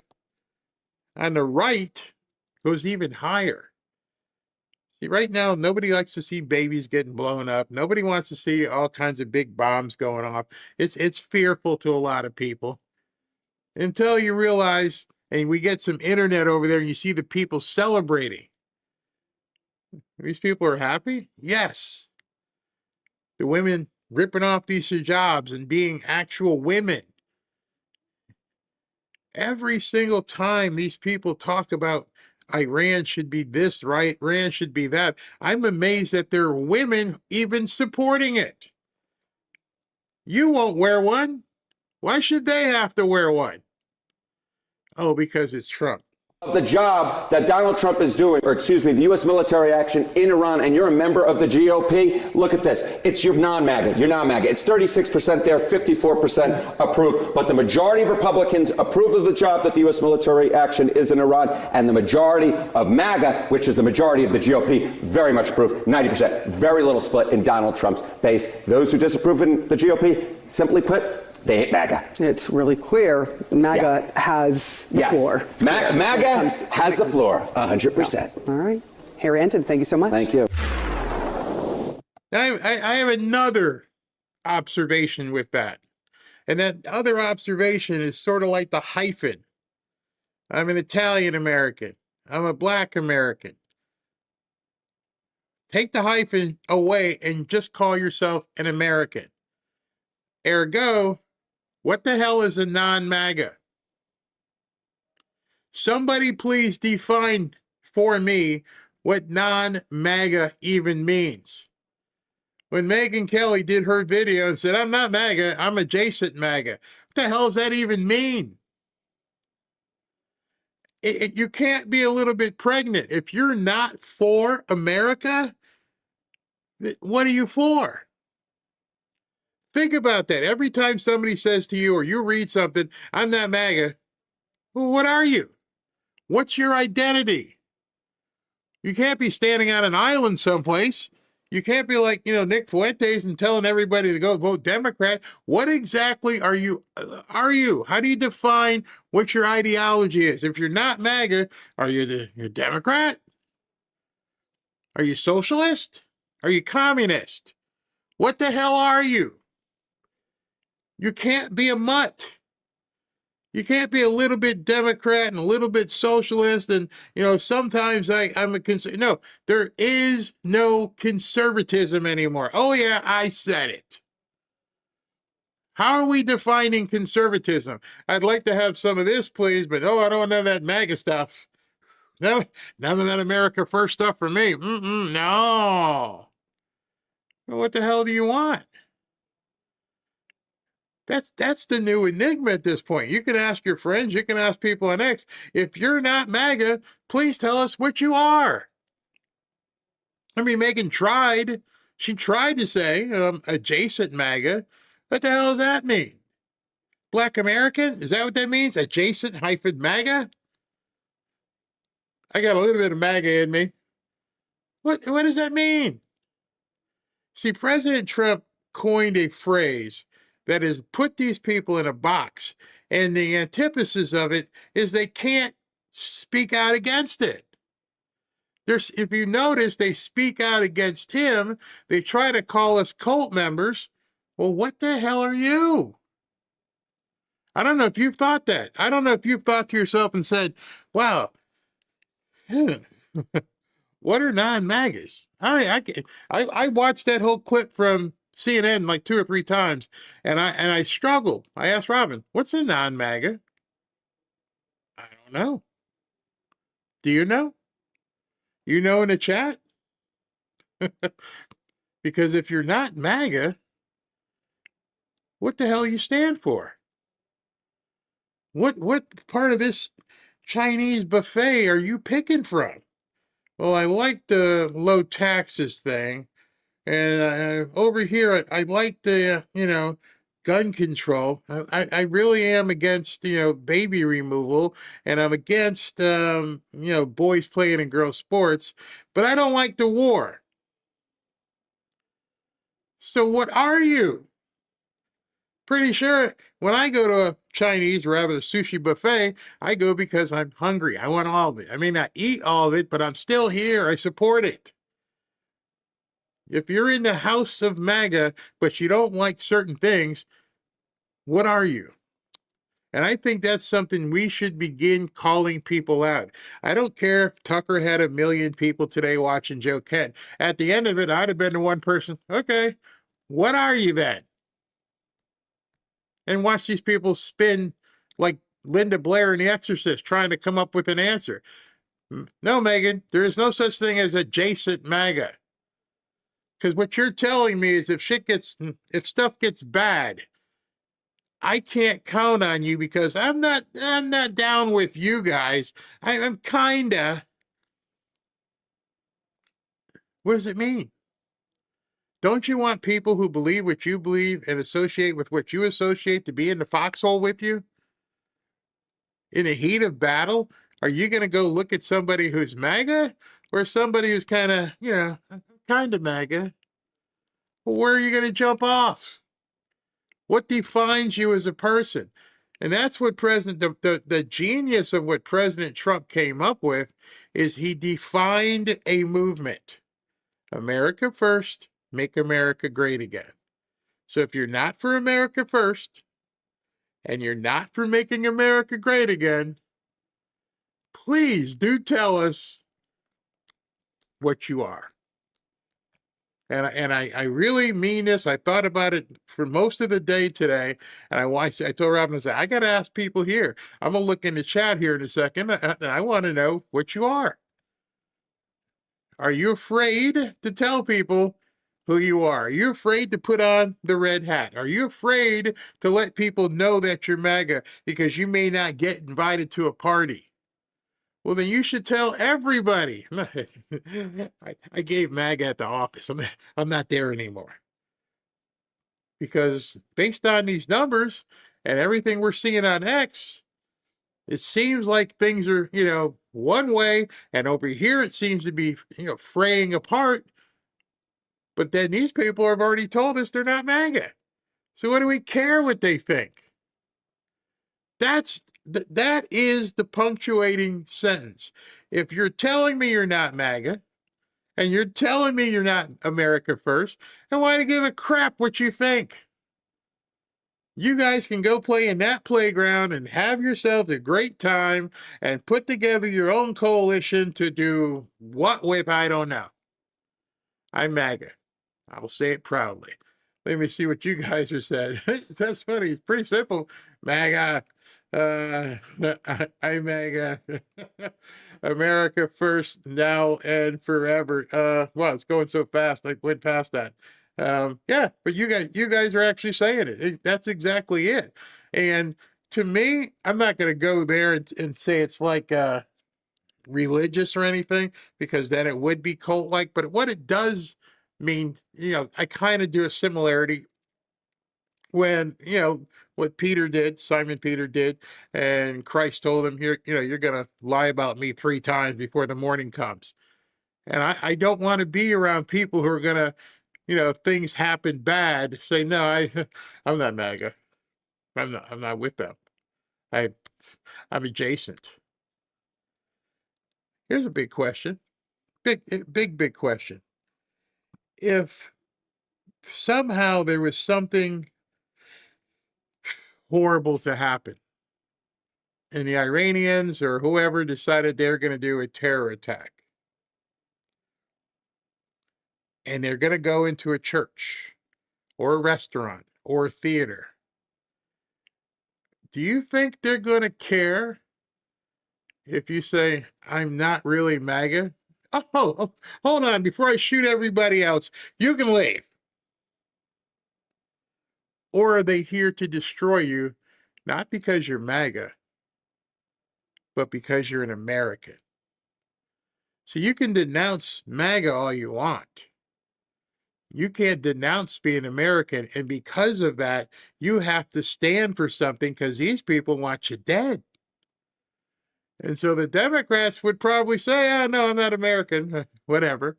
on the right goes even higher. See, right now, nobody likes to see babies getting blown up. Nobody wants to see all kinds of big bombs going off. It's fearful to a lot of people. Until you realize, and we get some internet over there, and you see the people celebrating. These people are happy? Yes. The women ripping off these hijabs and being actual women. Every single time these people talk about Iran should be this, right? Iran should be that. I'm amazed that there are women even supporting it. You won't wear one. Why should they have to wear one? Oh, because it's Trump. The job that Donald Trump is doing, or excuse me, the U.S. military action in Iran, and you're a member of the GOP, look at this. It's your non-MAGA. You're non-MAGA. It's 36% there, 54% approve. But the majority of Republicans approve of the job that the U.S. military action is in Iran, and the majority of MAGA, which is the majority of the GOP, very much approve, 90%. Very little split in Donald Trump's base. Those who disapprove in the GOP, simply put, they hate MAGA. It's really clear MAGA has the floor. MAGA has the floor, 100%. Yeah. All right. Harry Anton, thank you so much. Thank you. I have another observation with that. And that other observation is sort of like the hyphen. I'm an Italian American. I'm a Black American. Take the hyphen away and just call yourself an American. Ergo, what the hell is a non-MAGA? Somebody please define for me what non-MAGA even means. When Megyn Kelly did her video and said, I'm not MAGA, I'm adjacent MAGA. What the hell does that even mean? You can't be a little bit pregnant. If you're not for America, what are you for? Think about that. Every time somebody says to you or you read something, I'm not MAGA, well, what are you? What's your identity? You can't be standing on an island someplace. You can't be like, Nick Fuentes and telling everybody to go vote Democrat. What exactly are you? How do you define what your ideology is? If you're not MAGA, are you a Democrat? Are you socialist? Are you communist? What the hell are you? You can't be a mutt. You can't be a little bit Democrat and a little bit socialist. And, sometimes I'm a conservative. No, there is no conservatism anymore. Oh, yeah, I said it. How are we defining conservatism? I'd like to have some of this, please, but I don't want none of that MAGA stuff. No, none of that America First stuff for me. No. What the hell do you want? That's the new enigma at this point. You can ask your friends, you can ask people on X. If you're not MAGA, please tell us what you are. I mean, Megyn tried. She tried to say adjacent MAGA. What the hell does that mean? Black American? Is that what that means? Adjacent hyphen MAGA? I got a little bit of MAGA in me. What does that mean? See, President Trump coined a phrase that is put these people in a box. And the antithesis of it is they can't speak out against it. If you notice, they speak out against him. They try to call us cult members. Well, what the hell are you? I don't know if you've thought that. I don't know if you've thought to yourself and said, wow, what are non-MAGAs? I watched that whole clip from CNN like 2 or 3 times, and I struggled. I asked Robin, what's a non-MAGA? I don't know. Do you know? You know in the chat? Because if you're not MAGA, what the hell you stand for? What part of this Chinese buffet are you picking from? Well, I like the low taxes thing. And over here, I like the, gun control. I really am against, baby removal. And I'm against, boys playing in girls' sports. But I don't like the war. So what are you? Pretty sure when I go to a Chinese, rather sushi buffet, I go because I'm hungry. I want all of it. I may not eat all of it, but I'm still here. I support it. If you're in the house of MAGA, but you don't like certain things, what are you? And I think that's something we should begin calling people out. I don't care if Tucker had 1 million people today watching Joe Kent. At the end of it, I'd have been the one person, okay, What are you then? And watch these people spin like Linda Blair in The Exorcist trying to come up with an answer. No, Megan, there is no such thing as adjacent MAGA. Because what you're telling me is if stuff gets bad, I can't count on you because I'm not down with you guys. I'm kinda. What does it mean? Don't you want people who believe what you believe and associate with what you associate to be in the foxhole with you? In the heat of battle, are you going to go look at somebody who's MAGA or somebody who's kind of MAGA? Well, where are you going to jump off? What defines you as a person? And that's what the genius of what President Trump came up with is he defined a movement. America first, make America great again. So if you're not for America first, and you're not for making America great again, please do tell us what you are. And I really mean this. I thought about it for most of the day today, and I told Robin, I said, I got to ask people here. I'm going to look in the chat here in a second, and I want to know what you are. Are you afraid to tell people who you are? Are you afraid to put on the red hat? Are you afraid to let people know that you're MAGA because you may not get invited to a party? Well, then you should tell everybody. I gave MAGA at the office. I'm not there anymore. Because based on these numbers and everything we're seeing on X, it seems like things are, one way, and over here it seems to be, fraying apart. But then these people have already told us they're not MAGA. So what do we care what they think? That is the punctuating sentence. If you're telling me you're not MAGA, and you're telling me you're not America first, then why do you give a crap what you think? You guys can go play in that playground and have yourselves a great time and put together your own coalition to do what with, I don't know. I'm MAGA. I will say it proudly. Let me see what you guys are saying. That's funny. It's pretty simple. MAGA. I'm MAGA. America first, now and forever. Wow, it's going so fast. I went past that. Yeah, but you guys are actually saying it. That's exactly it. And to me, I'm not going to go there and say it's like religious or anything, because then it would be cult-like. But what it does mean, I kind of do a similarity when, what Simon Peter did, and Christ told him, you're going to lie about me 3 times before the morning comes. And I don't want to be around people who are going to, if things happen bad, say, no, I'm not MAGA. I'm not with them. I'm adjacent. Here's a big question. Big question. If somehow there was something horrible to happen, and the Iranians or whoever decided they're going to do a terror attack, and they're going to go into a church or a restaurant or a theater, do you think they're going to care if you say, I'm not really MAGA? Oh, hold on. Before I shoot everybody else, you can leave. Or are they here to destroy you, not because you're MAGA, but because you're an American? So you can denounce MAGA all you want. You can't denounce being American, and because of that, you have to stand for something because these people want you dead. And so the Democrats would probably say, oh, no, I'm not American, whatever.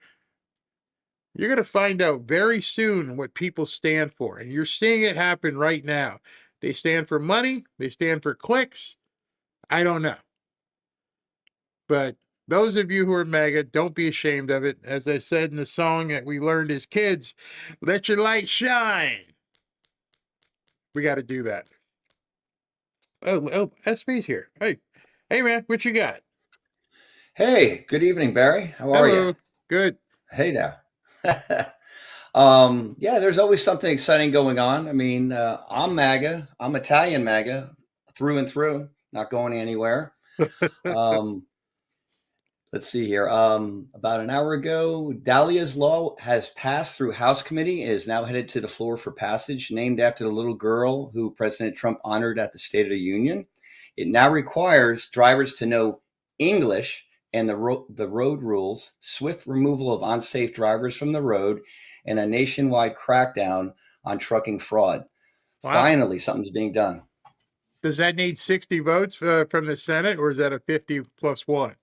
You're going to find out very soon what people stand for, and you're seeing it happen right now. They stand for money. They stand for clicks. I don't know. But those of you who are MAGA, don't be ashamed of it. As I said in the song that we learned as kids, let your light shine. We got to do that. Oh, SB's here. Hey, man, what you got? Hey, good evening, Barry. How are you? Good. Hey now. Yeah, there's always something exciting going on. I mean, I'm MAGA. I'm Italian MAGA through and through, not going anywhere. Let's see here. About an hour ago, Dahlia's law has passed through House committee, is now headed to the floor for passage, named after the little girl who President Trump honored at the State of the Union. It now requires drivers to know English and the road rules, swift removal of unsafe drivers from the road, and a nationwide crackdown on trucking fraud. Wow. Finally, something's being done. Does that need 60 votes from the Senate, or is that a 50 plus one?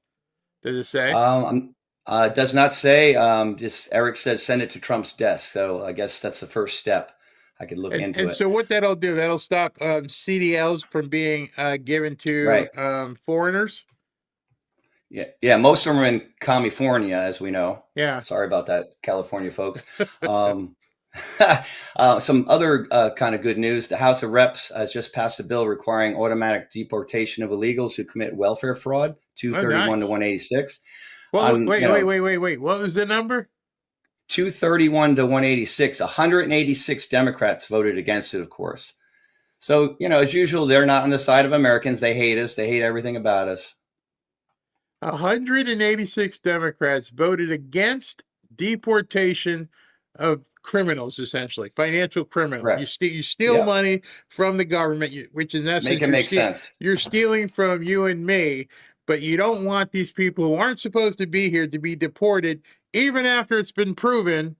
Does it say? It does not say. Just Eric says send it to Trump's desk. So I guess that's the first step. I could look into it. And so what that'll do, that'll stop CDLs from being given to Right. Foreigners? Yeah. Most of them are in California, as we know. Yeah. Sorry about that, California folks. Some other kind of good news. The House of Reps has just passed a bill requiring automatic deportation of illegals who commit welfare fraud, 231 to 186. Well, wait. What was the number? 231 to 186. 186 Democrats voted against it, of course. So, as usual, they're not on the side of Americans. They hate us. They hate everything about us. 186 Democrats voted against deportation of criminals, essentially financial criminals. Right. You steal money from the government, which in essence make sense. You're stealing from you and me, but you don't want these people who aren't supposed to be here to be deported, even after it's been proven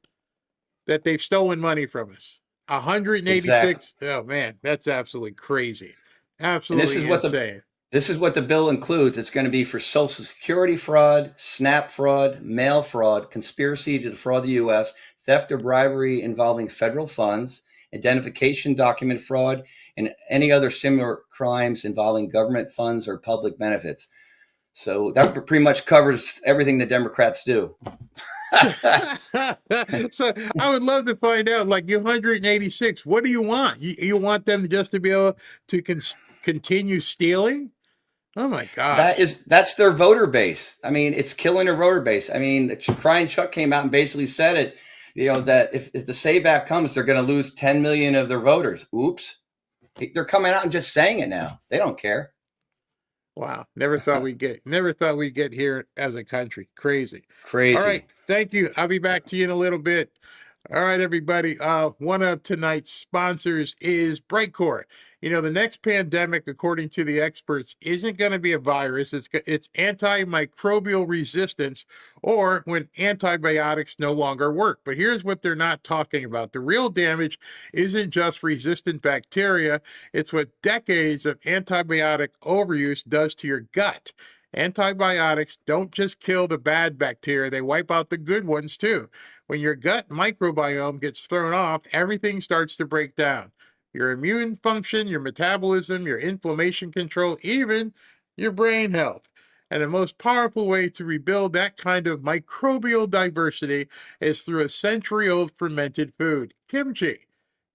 that they've stolen money from us. 186. Exactly. Oh man, that's absolutely crazy. Absolutely insane. This is what the bill includes. It's going to be for Social Security fraud, SNAP fraud, mail fraud, conspiracy to defraud the U.S., theft or bribery involving federal funds, identification document fraud, and any other similar crimes involving government funds or public benefits. So that pretty much covers everything the Democrats do. So I would love to find out, like, you 186, what do you want? You want them just to be able to continue stealing? Oh my God. That's their voter base. I mean, it's killing their voter base. I mean, Crying Chuck came out and basically said it, that if the SAVE Act comes, they're going to lose 10 million of their voters. Oops. They're coming out and just saying it now. They don't care. Wow. Never thought we'd get here as a country. Crazy. All right. Thank you. I'll be back to you in a little bit. All right, everybody. One of tonight's sponsors is Brightcore. The next pandemic, according to the experts, isn't going to be a virus. It's antimicrobial resistance, or when antibiotics no longer work. But here's what they're not talking about. The real damage isn't just resistant bacteria. It's what decades of antibiotic overuse does to your gut. Antibiotics don't just kill the bad bacteria, they wipe out the good ones too. When your gut microbiome gets thrown off, everything starts to break down. Your immune function, your metabolism, your inflammation control, even your brain health. And the most powerful way to rebuild that kind of microbial diversity is through a century-old fermented food, kimchi.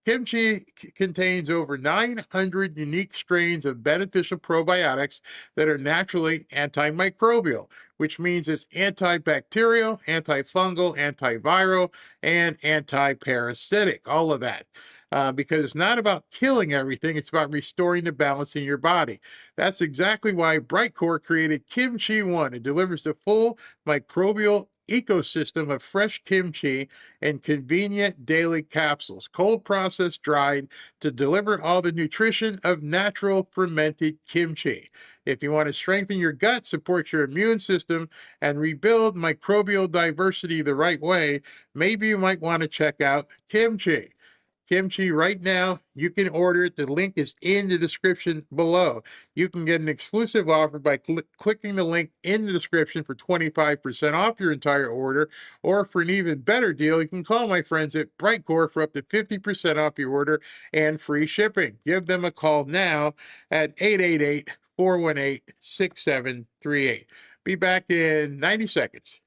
Kimchi contains over 900 unique strains of beneficial probiotics that are naturally antimicrobial, which means it's antibacterial, antifungal, antiviral, and antiparasitic, all of that. Because it's not about killing everything, it's about restoring the balance in your body. That's exactly why Brightcore created Kimchi One. It delivers the full microbial ecosystem of fresh kimchi in convenient daily capsules, cold processed, dried, to deliver all the nutrition of natural fermented kimchi. If you want to strengthen your gut, support your immune system, and rebuild microbial diversity the right way, maybe you might want to check out kimchi. Kimchi right now, you can order it. The link is in the description below. You can get an exclusive offer by clicking the link in the description for 25% off your entire order. Or for an even better deal, you can call my friends at Brightcore for up to 50% off your order and free shipping. Give them a call now at 888-418-6738. Be back in 90 seconds.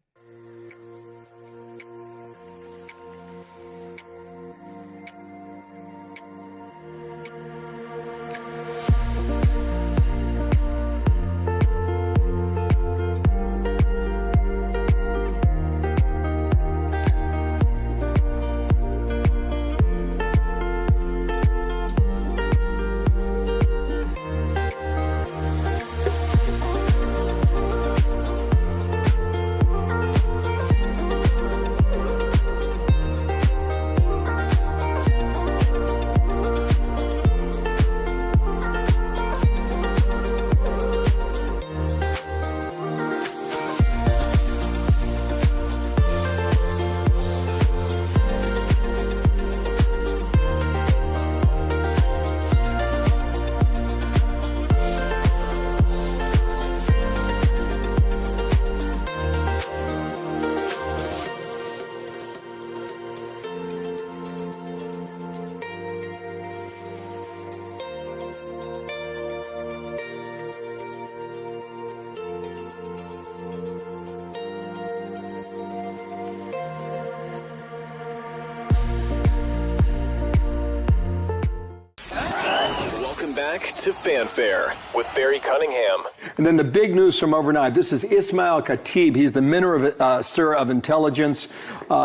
back to Fanfare with Barry Cunningham. And then the big news from overnight. This is Ismail Khatib. He's the Minister of Intelligence.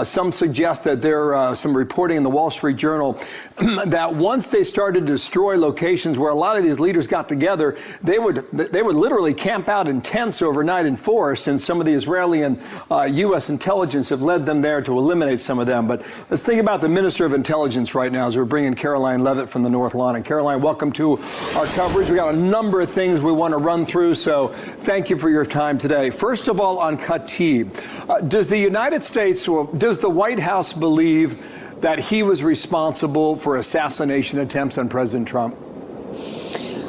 Some suggest that there some reporting in the Wall Street Journal that once they started to destroy locations where a lot of these leaders got together, they would literally camp out in tents overnight in force. And some of the Israeli and U.S. intelligence have led them there to eliminate some of them. But let's think about the Minister of Intelligence right now as we're bringing Karoline Leavitt from the North Lawn. And Karoline, welcome to our coverage. We got a number of things we want to run through, so thank you for your time today. First of all, on Khatib, does the United States, or does the White House believe that he was responsible for assassination attempts on President Trump?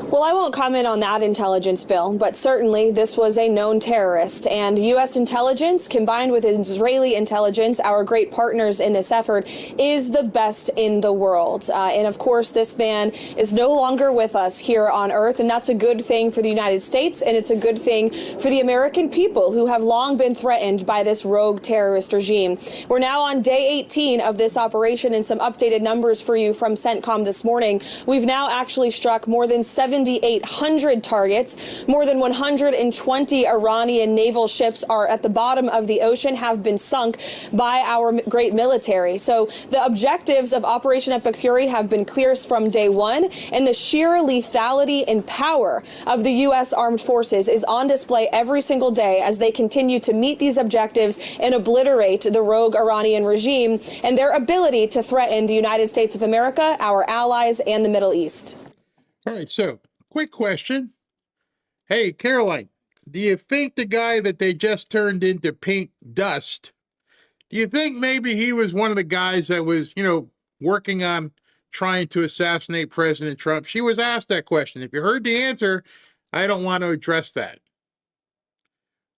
Well, I won't comment on that intelligence, Bill, but certainly this was a known terrorist. And U.S. intelligence, combined with Israeli intelligence, our great partners in this effort, is the best in the world. And of course, this man is no longer with us here on Earth, and that's a good thing for the United States, and it's a good thing for the American people who have long been threatened by this rogue terrorist regime. We're now on day 18 of this operation, and some updated numbers for you from CENTCOM this morning. We've now actually struck more than 7,800 targets. More than 120 Iranian naval ships are at the bottom of the ocean, have been sunk by our great military. So the objectives of Operation Epic Fury have been clear from day one, and the sheer lethality and power of the U.S. Armed Forces is on display every single day as they continue to meet these objectives and obliterate the rogue Iranian regime and their ability to threaten the United States of America, our allies, and the Middle East. All right, so quick question. Hey, Karoline, do you think the guy that they just turned into pink dust, do you think maybe he was one of the guys that was, working on trying to assassinate President Trump? She was asked that question. If you heard the answer, I don't want to address that.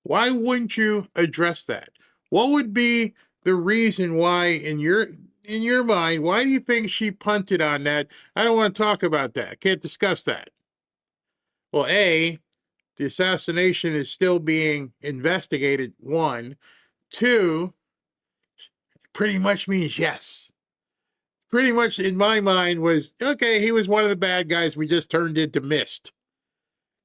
Why wouldn't you address that? What would be the reason why, in your mind, why do you think she punted on that? I don't want to talk about that. I can't discuss that. Well, A, the assassination is still being investigated, 1. 2, pretty much means yes. Pretty much in my mind was, okay, he was one of the bad guys we just turned into mist.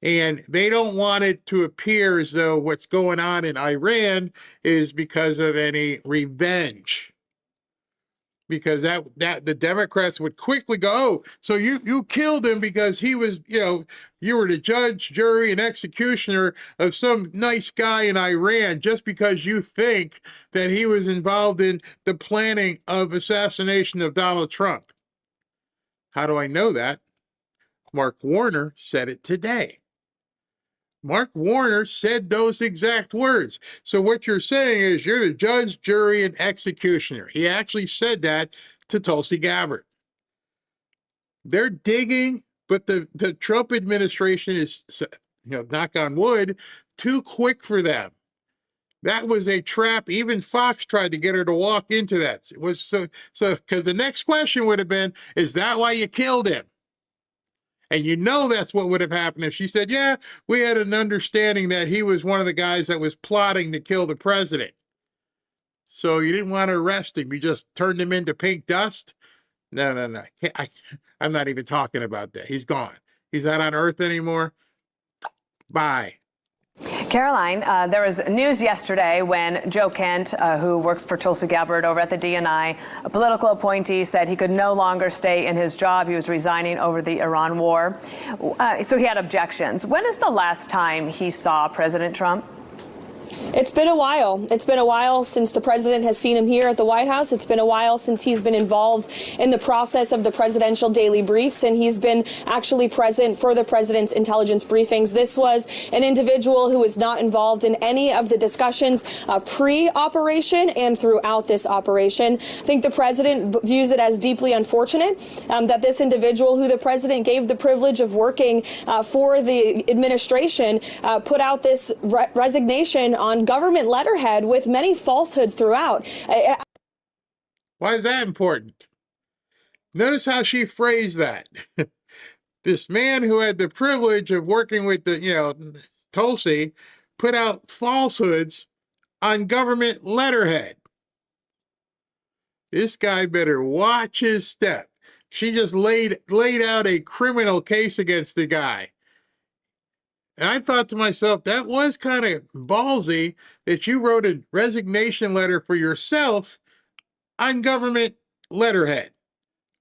And they don't want it to appear as though what's going on in Iran is because of any revenge. Because that the Democrats would quickly go, oh, so you killed him because he was, you were the judge, jury, and executioner of some nice guy in Iran just because you think that he was involved in the planning of assassination of Donald Trump. How do I know that? Mark Warner said it today. Mark Warner said those exact words. So what you're saying is you're the judge, jury, and executioner. He actually said that to Tulsi Gabbard. They're digging, but the Trump administration is, knock on wood, too quick for them. That was a trap. Even Fox tried to get her to walk into that. It was so because the next question would have been, is that why you killed him? And that's what would have happened if she said, yeah, we had an understanding that he was one of the guys that was plotting to kill the president. So you didn't want to arrest him. You just turned him into pink dust? No. I'm not even talking about that. He's gone. He's not on Earth anymore. Bye. Karoline, there was news yesterday when Joe Kent, who works for Tulsi Gabbard over at the DNI, a political appointee, said he could no longer stay in his job. He was resigning over the Iran war. So he had objections. When is the last time he saw President Trump? It's been a while. It's been a while since the president has seen him here at the White House. It's been a while since he's been involved in the process of the presidential daily briefs, and he's been actually present for the president's intelligence briefings. This was an individual who was not involved in any of the discussions pre-operation and throughout this operation. I think the president views it as deeply unfortunate that this individual, who the president gave the privilege of working for the administration, put out this resignation on government letterhead with many falsehoods throughout. Why is that important? Notice how she phrased that. This man who had the privilege of working with Tulsi put out falsehoods on government letterhead. This guy better watch his step. She just laid out a criminal case against the guy. And I thought to myself, that was kind of ballsy that you wrote a resignation letter for yourself on government letterhead.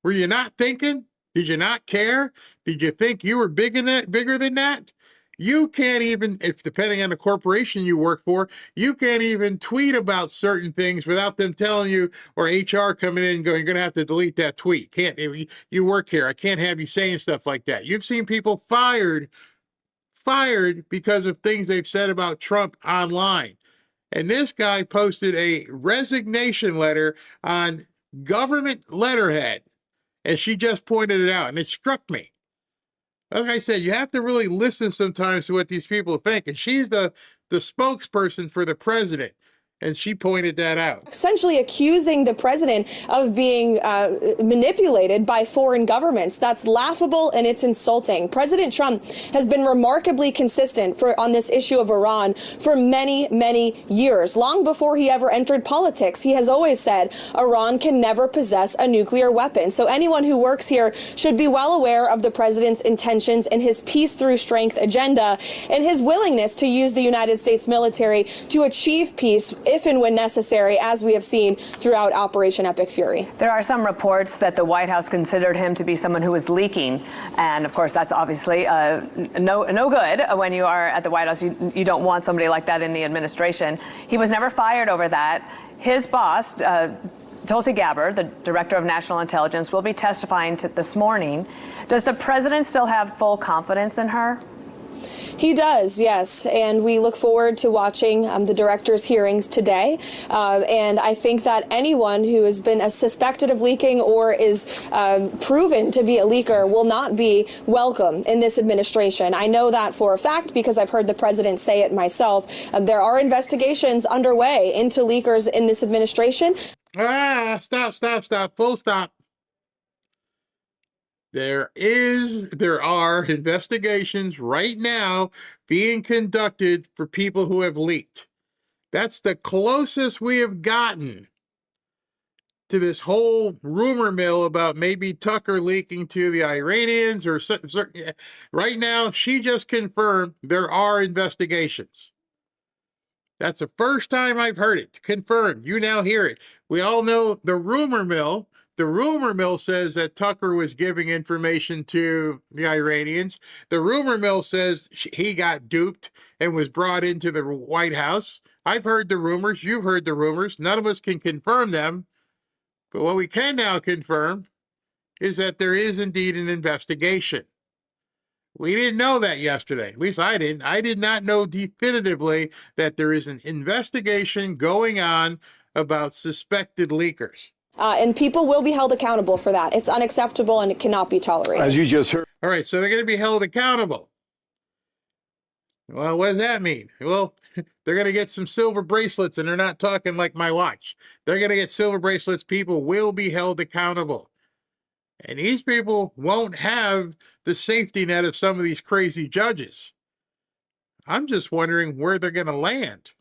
Were you not thinking? Did you not care? Did you think you were bigger than that? You can't even, if depending on the corporation you work for, you can't even tweet about certain things without them telling you, or HR coming in and going, you're going to have to delete that tweet. Can't, you work here. I can't have you saying stuff like that. You've seen people fired because of things they've said about Trump online. And this guy posted a resignation letter on government letterhead, and she just pointed it out, and it struck me. Like I said, you have to really listen sometimes to what these people think, and she's the spokesperson for the president. And she pointed that out. Essentially accusing the president of being manipulated by foreign governments. That's laughable and it's insulting. President Trump has been remarkably consistent on this issue of Iran for many, many years. Long before he ever entered politics, he has always said Iran can never possess a nuclear weapon. So anyone who works here should be well aware of the president's intentions and his peace through strength agenda and his willingness to use the United States military to achieve peace if and when necessary, as we have seen throughout Operation Epic Fury. There are some reports that the White House considered him to be someone who was leaking. And of course, that's obviously no good. When you are at the White House, you don't want somebody like that in the administration. He was never fired over that. His boss, Tulsi Gabbard, the director of national intelligence, will be testifying this morning. Does the president still have full confidence in her? He does, yes, and we look forward to watching the director's hearings today. And I think that anyone who has been suspected of leaking or is proven to be a leaker will not be welcome in this administration. I know that for a fact because I've heard the president say it myself. There are investigations underway into leakers in this administration. Stop, full stop. There are investigations right now being conducted for people who have leaked. That's the closest we have gotten to this whole rumor mill about maybe Tucker leaking to the Iranians or certain. Right now, she just confirmed there are investigations. That's the first time I've heard it. Confirmed. You now hear it. We all know the rumor mill. The rumor mill says that Tucker was giving information to the Iranians. The rumor mill says he got duped and was brought into the White House. I've heard the rumors. You've heard the rumors. None of us can confirm them. But what we can now confirm is that there is indeed an investigation. We didn't know that yesterday. At least I didn't. I did not know definitively that there is an investigation going on about suspected leakers. And people will be held accountable for that. It's unacceptable and it cannot be tolerated. As you just heard. All right, so they're going to be held accountable. Well, what does that mean? Well, they're going to get some silver bracelets, and they're not talking like my watch. They're going to get silver bracelets. People will be held accountable. And these people won't have the safety net of some of these crazy judges. I'm just wondering where they're going to land.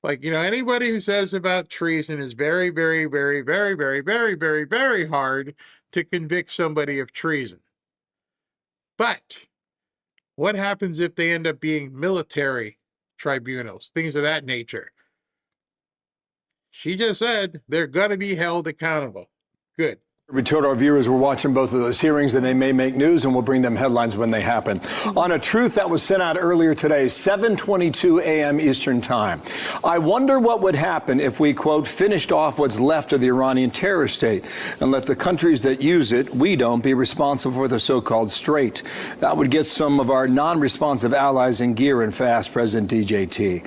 Like, anybody who says about treason is very, very, very, very, very, very, very, very hard to convict somebody of treason. But what happens if they end up being military tribunals, things of that nature? She just said they're going to be held accountable. Good. We told our viewers we're watching both of those hearings and they may make news, and we'll bring them headlines when they happen. On a truth that was sent out earlier today, 7:22 a.m. Eastern Time. I wonder what would happen if we, quote, finished off what's left of the Iranian terror state and let the countries that use it, we don't, be responsible for the so-called strait. That would get some of our non-responsive allies in gear and fast, President DJT.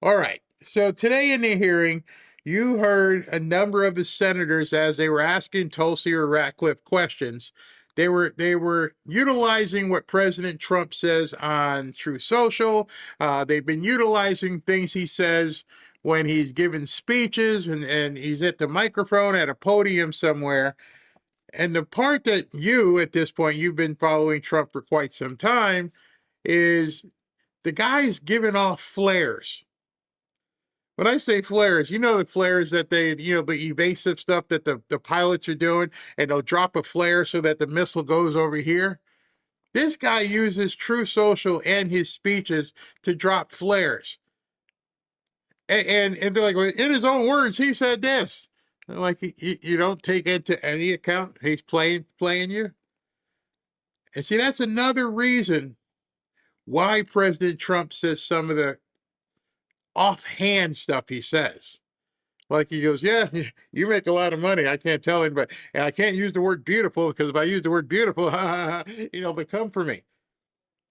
All right. So today in the hearing, you heard a number of the senators as they were asking Tulsi or Ratcliffe questions. They were utilizing what President Trump says on Truth Social. They've been utilizing things he says when he's giving speeches and he's at the microphone at a podium somewhere. And the part that at this point, you've been following Trump for quite some time, is the guy's giving off flares. When I say flares, you know the flares that they, the evasive stuff that the pilots are doing, and they'll drop a flare so that the missile goes over here. This guy uses True Social and his speeches to drop flares. And they're like, well, in his own words, he said this. Like, you don't take into any account he's playing you. And see, that's another reason why President Trump says some of the offhand stuff he says. Like he goes, yeah, you make a lot of money. I can't tell anybody. And I can't use the word beautiful, because if I use the word beautiful, they'll come for me.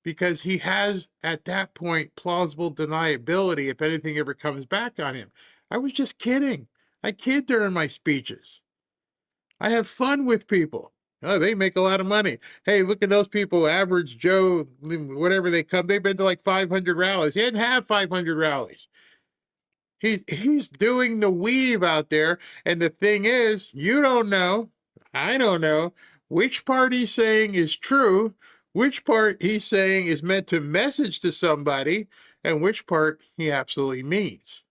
Because he has, at that point, plausible deniability if anything ever comes back on him. I was just kidding. I kid during my speeches. I have fun with people. Oh, they make a lot of money. Hey, look at those people, average Joe, whatever they come. They've been to like 500 rallies. He didn't have 500 rallies. He's doing the weave out there. And the thing is, you don't know, I don't know, which part he's saying is true, which part he's saying is meant to message to somebody, and which part he absolutely means.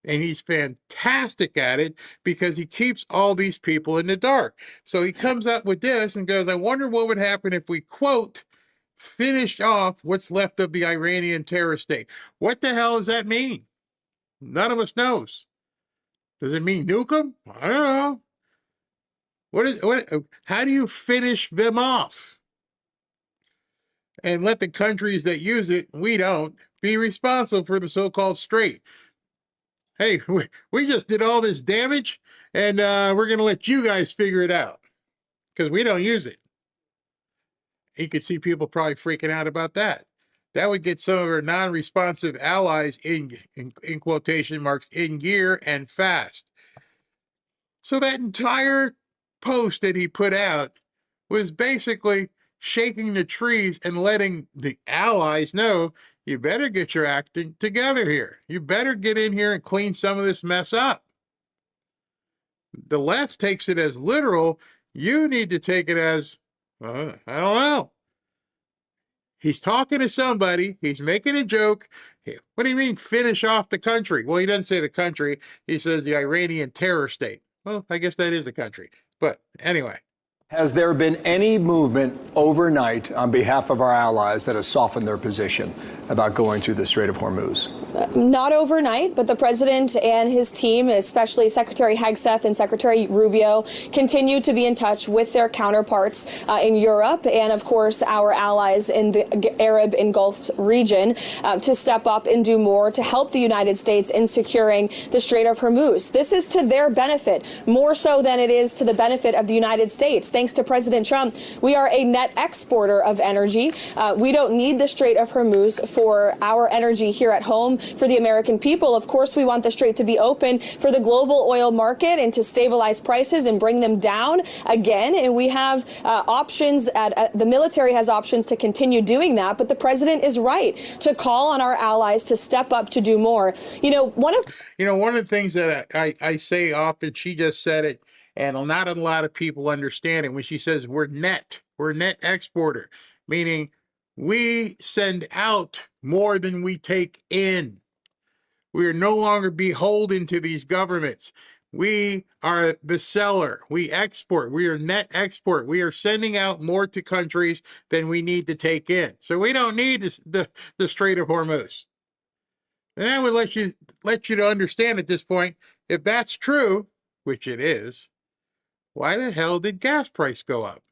And he's fantastic at it because he keeps all these people in the dark. So he comes up with this and goes, I wonder what would happen if we, quote, finished off what's left of the Iranian terror state. What the hell does that mean? None of us knows. Does it mean nuke them? I don't know. How do you finish them off? And let the countries that use it, we don't, be responsible for the so-called strait. Hey, we just did all this damage, and we're going to let you guys figure it out because we don't use it. You could see people probably freaking out about that. That would get some of our non-responsive allies, in quotation marks, in gear and fast. So that entire post that he put out was basically shaking the trees and letting the allies know, you better get your acting together here. You better get in here and clean some of this mess up. The left takes it as literal. You need to take it as, I don't know. He's talking to somebody. He's making a joke. What do you mean finish off the country? Well, he doesn't say the country. He says the Iranian terror state. Well, I guess that is the country. But anyway. Has there been any movement overnight on behalf of our allies that has softened their position about going through the Strait of Hormuz? Not overnight, but the president and his team, especially Secretary Hegseth and Secretary Rubio, continue to be in touch with their counterparts in Europe and, of course, our allies in the Arab engulfed region to step up and do more to help the United States in securing the Strait of Hormuz. This is to their benefit, more so than it is to the benefit of the United States. Thanks to President Trump, we are a net exporter of energy. We don't need the Strait of Hormuz for our energy here at home. For the American people, of course, we want the strait to be open for the global oil market and to stabilize prices and bring them down again. And we have options the military has options to continue doing that. But the president is right to call on our allies to step up to do more. One of the things that I say often, she just said it, and not a lot of people understand it when she says we're net exporter, meaning we send out more than we take in. We are no longer beholden to these governments. We are the seller. We export. We are net export. We are sending out more to countries than we need to take in. So we don't need the Strait of Hormuz. And I would let you to understand at this point, if that's true, which it is, why the hell did gas price go up?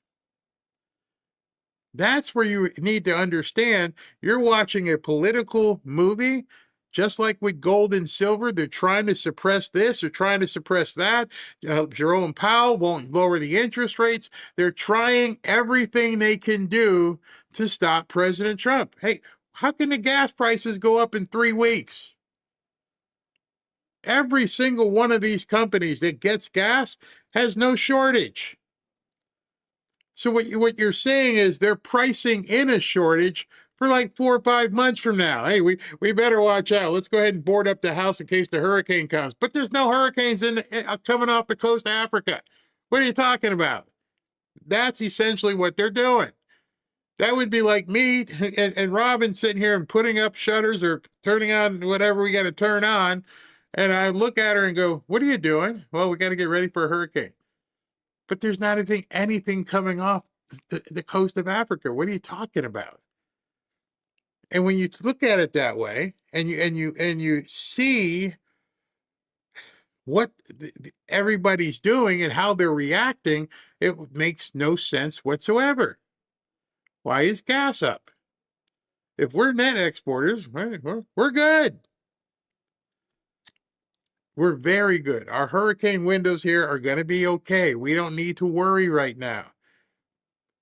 That's where you need to understand you're watching a political movie, just like with gold and silver. They're trying to suppress this, they're trying to suppress that. Jerome Powell won't lower the interest rates. They're trying everything they can do to stop President Trump. Hey, how can the gas prices go up in 3 weeks? Every single one of these companies that gets gas has no shortage. So what you're saying is they're pricing in a shortage for like 4 or 5 months from now. Hey, we better watch out. Let's go ahead and board up the house in case the hurricane comes. But there's no hurricanes coming off the coast of Africa. What are you talking about? That's essentially what they're doing. That would be like me and Robin sitting here and putting up shutters or turning on whatever we got to turn on. And I look at her and go, what are you doing? Well, we got to get ready for a hurricane. But there's not anything coming off the coast of Africa. What are you talking about? And when you look at it that way, and you see what everybody's doing and how they're reacting, it makes no sense whatsoever. Why is gas up? If we're net exporters, we're good. We're very good. Our hurricane windows here are going to be okay. We don't need to worry right now.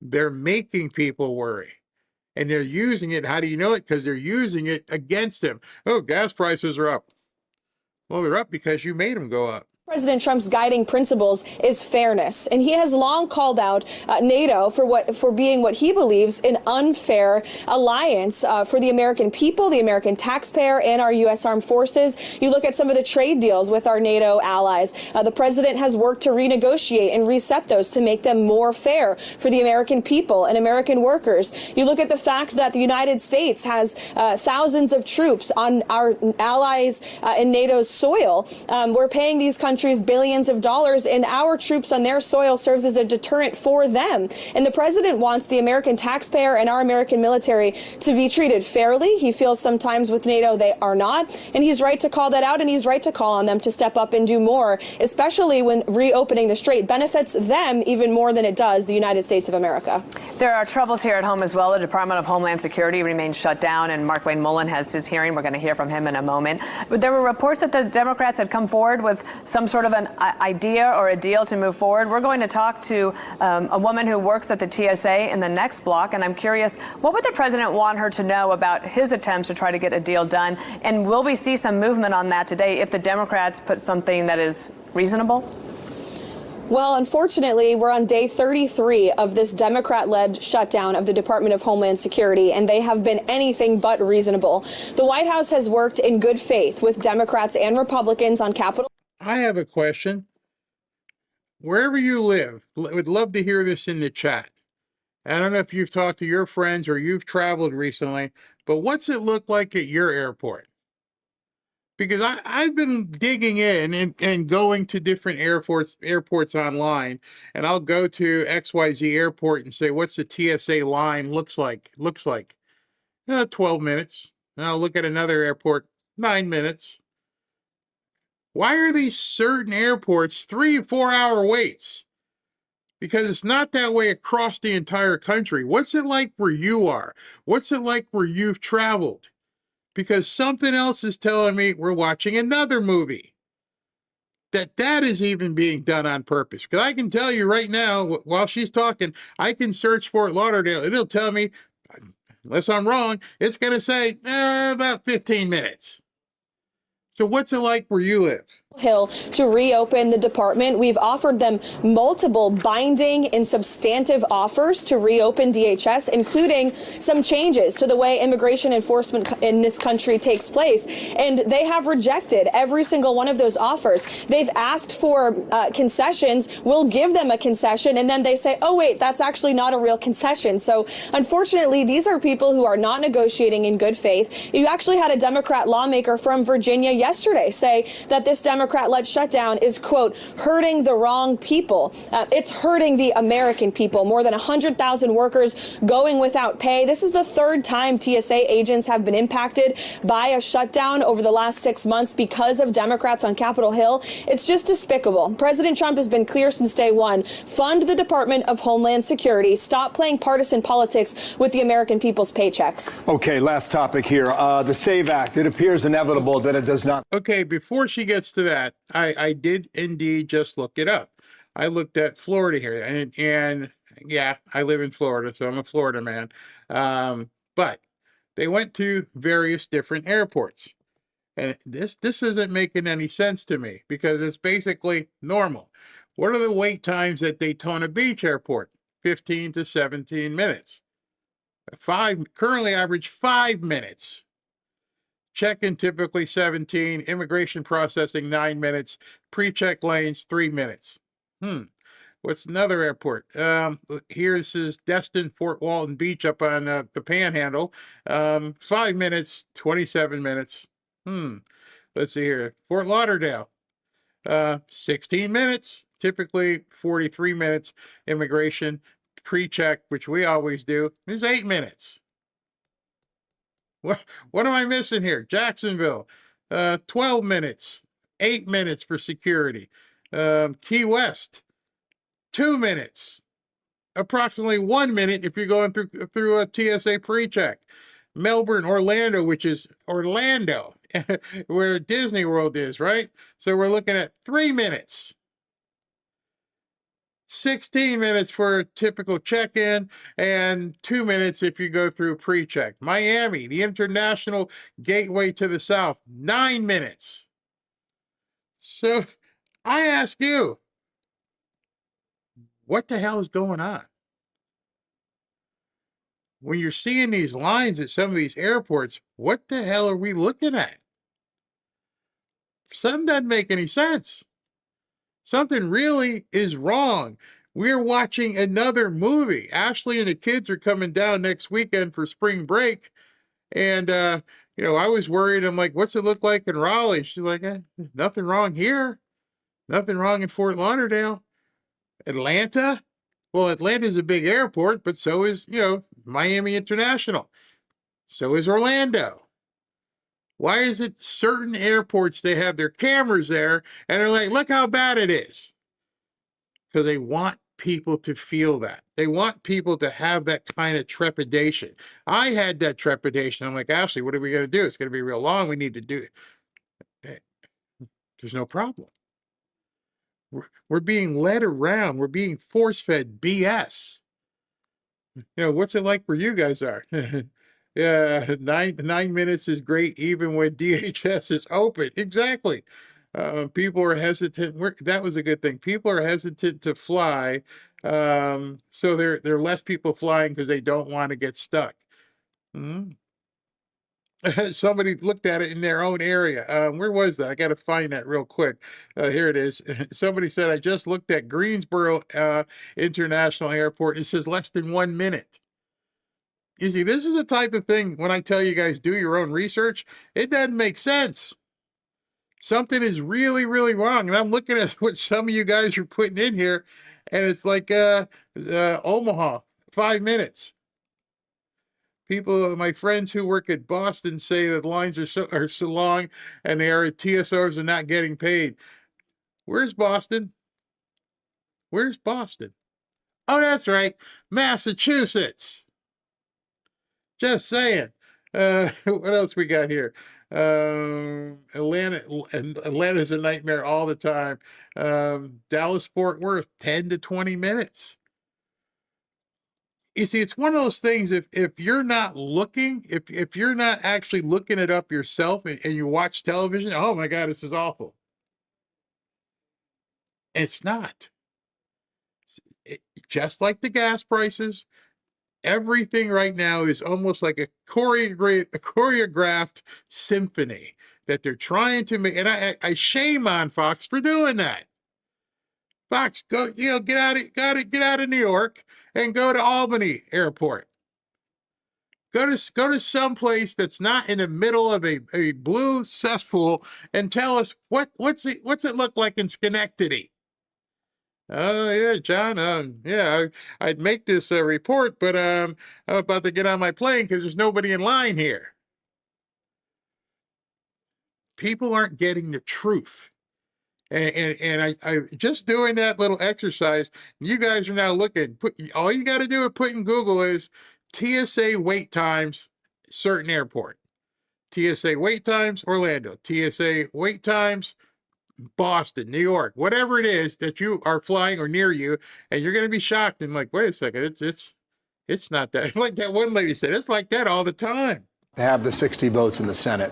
They're making people worry. And they're using it. How do you know it? Because they're using it against them. Oh, gas prices are up. Well, they're up because you made them go up. President Trump's guiding principles is fairness, and he has long called out NATO for being what he believes an unfair alliance for the American people, the American taxpayer, and our U.S. armed forces. You look at some of the trade deals with our NATO allies. The president has worked to renegotiate and reset those to make them more fair for the American people and American workers. You look at the fact that the United States has thousands of troops on our allies in NATO's soil. We're paying these countries billions of dollars, and our troops on their soil serves as a deterrent for them. And the president wants the American taxpayer and our American military to be treated fairly. He feels sometimes with NATO they are not, and he's right to call that out, and he's right to call on them to step up and do more, especially when reopening the strait benefits them even more than it does the United States of America. There are troubles here at home as well. The Department of Homeland Security remains shut down, and Mark Wayne Mullen has his hearing. We're going to hear from him in a moment. But there were reports that the Democrats had come forward with some sort of an idea or a deal to move forward. We're going to talk to a woman who works at the TSA in the next block, and I'm curious, what would the president want her to know about his attempts to try to get a deal done? And will we see some movement on that today if the Democrats put something that is reasonable? Well, unfortunately, we're on day 33 of this Democrat-led shutdown of the Department of Homeland Security, and they have been anything but reasonable. The White House has worked in good faith with Democrats and Republicans on Capitol. I have a question. Wherever you live, would love to hear this in the chat. I don't know if you've talked to your friends or you've traveled recently, but what's it look like at your airport? Because I've been digging in and going to different airports online, and I'll go to XYZ airport and say, what's the TSA line looks like? 12 minutes. And I'll look at another airport, 9 minutes. Why are these certain airports 3-4 hour waits? Because it's not that way across the entire country. What's it like where you are? What's it like where you've traveled? Because something else is telling me we're watching another movie. That is even being done on purpose. Because I can tell you right now, while she's talking, I can search Fort Lauderdale. It'll tell me, unless I'm wrong, it's going to say about 15 minutes. So what's it like where you live? Hill to reopen the department. We've offered them multiple binding and substantive offers to reopen DHS, including some changes to the way immigration enforcement in this country takes place. And they have rejected every single one of those offers. They've asked for concessions. We'll give them a concession. And then they say, oh, wait, that's actually not a real concession. So unfortunately, these are people who are not negotiating in good faith. You actually had a Democrat lawmaker from Virginia yesterday say that this Democrat-led shutdown is, quote, hurting the wrong people. It's hurting the American people. More than 100,000 workers going without pay. This is the third time TSA agents have been impacted by a shutdown over the last 6 months because of Democrats on Capitol Hill. It's just despicable. President Trump has been clear since day one. Fund the Department of Homeland Security. Stop playing partisan politics with the American people's paychecks. Okay, last topic here. The SAVE Act. It appears inevitable that it does not. Okay, before she gets to that, I did indeed just look it up. I looked at Florida here, and yeah, I live in Florida, so I'm a Florida man. But they went to various different airports, and this isn't making any sense to me because it's basically normal. What are the wait times at Daytona Beach Airport? 15 to 17 minutes. Currently average 5 minutes. Check-in typically 17, immigration processing 9 minutes, pre-check lanes 3 minutes. What's another airport? Here's is Destin, Fort Walton Beach up on the Panhandle. 5 minutes, 27 minutes. Let's see here. Fort Lauderdale, 16 minutes. Typically 43 minutes. Immigration pre-check, which we always do, is 8 minutes. What am I missing here? Jacksonville, 12 minutes. 8 minutes for security. Key West, 2 minutes. Approximately 1 minute if you're going through a TSA pre-check. Melbourne, Orlando, which is Orlando, where Disney World is, right? So we're looking at 3 minutes. 16 minutes for a typical check-in, and 2 minutes if you go through pre-check. Miami, the international gateway to the south, 9 minutes. So I ask you, what the hell is going on? When you're seeing these lines at some of these airports, what the hell are we looking at? Something doesn't make any sense. Something really is wrong. We're watching another movie. Ashley and the kids are coming down next weekend for spring break. And, I was worried. I'm like, what's it look like in Raleigh? She's like, nothing wrong here. Nothing wrong in Fort Lauderdale. Atlanta? Well, Atlanta's a big airport, but so is, Miami International. So is Orlando. Why is it certain airports, they have their cameras there and they're like, look how bad it is? Because they want people to feel that. They want people to have that kind of trepidation. I had that trepidation. I'm like, Ashley, what are we going to do? It's going to be real long. We need to do it. There's no problem. We're being led around. We're being force-fed BS. What's it like where you guys are? Yeah, 9 minutes is great even when DHS is open. Exactly. People are hesitant. That was a good thing. People are hesitant to fly, so there are less people flying because they don't want to get stuck. Somebody looked at it in their own area. Where was that? I got to find that real quick. Here it is. Somebody said, I just looked at Greensboro International Airport. It says less than 1 minute. You see, this is the type of thing, when I tell you guys do your own research, it doesn't make sense. Something is really, really wrong. And I'm looking at what some of you guys are putting in here, and it's like Omaha, 5 minutes. People, my friends who work at Boston say that lines are so long and TSOs are not getting paid. Where's Boston? Where's Boston? Oh, that's right, Massachusetts. Just saying. What else we got here? Atlanta's a nightmare all the time. Dallas, Fort Worth, 10 to 20 minutes. You see, it's one of those things, if you're not looking, if you're not actually looking it up yourself and you watch television, oh my God, this is awful. It's not. Just like the gas prices, everything right now is almost like a choreographed symphony that they're trying to make. And I shame on Fox for doing that. Fox, go, get out of New York and go to Albany Airport. Go to some place that's not in the middle of a blue cesspool and tell us what's it look like in Schenectady. Oh yeah, John. I'd make this report, but I'm about to get on my plane because there's nobody in line here. People aren't getting the truth. And I just doing that little exercise, you guys are now looking, all you got to do is put in Google is TSA wait times, certain airport. TSA wait times, Orlando. TSA wait times, Boston, New York, whatever it is that you are flying or near you, and you're going to be shocked and like, wait a second, it's not that. Like that one lady said, it's like that all the time. Have the 60 votes in the Senate.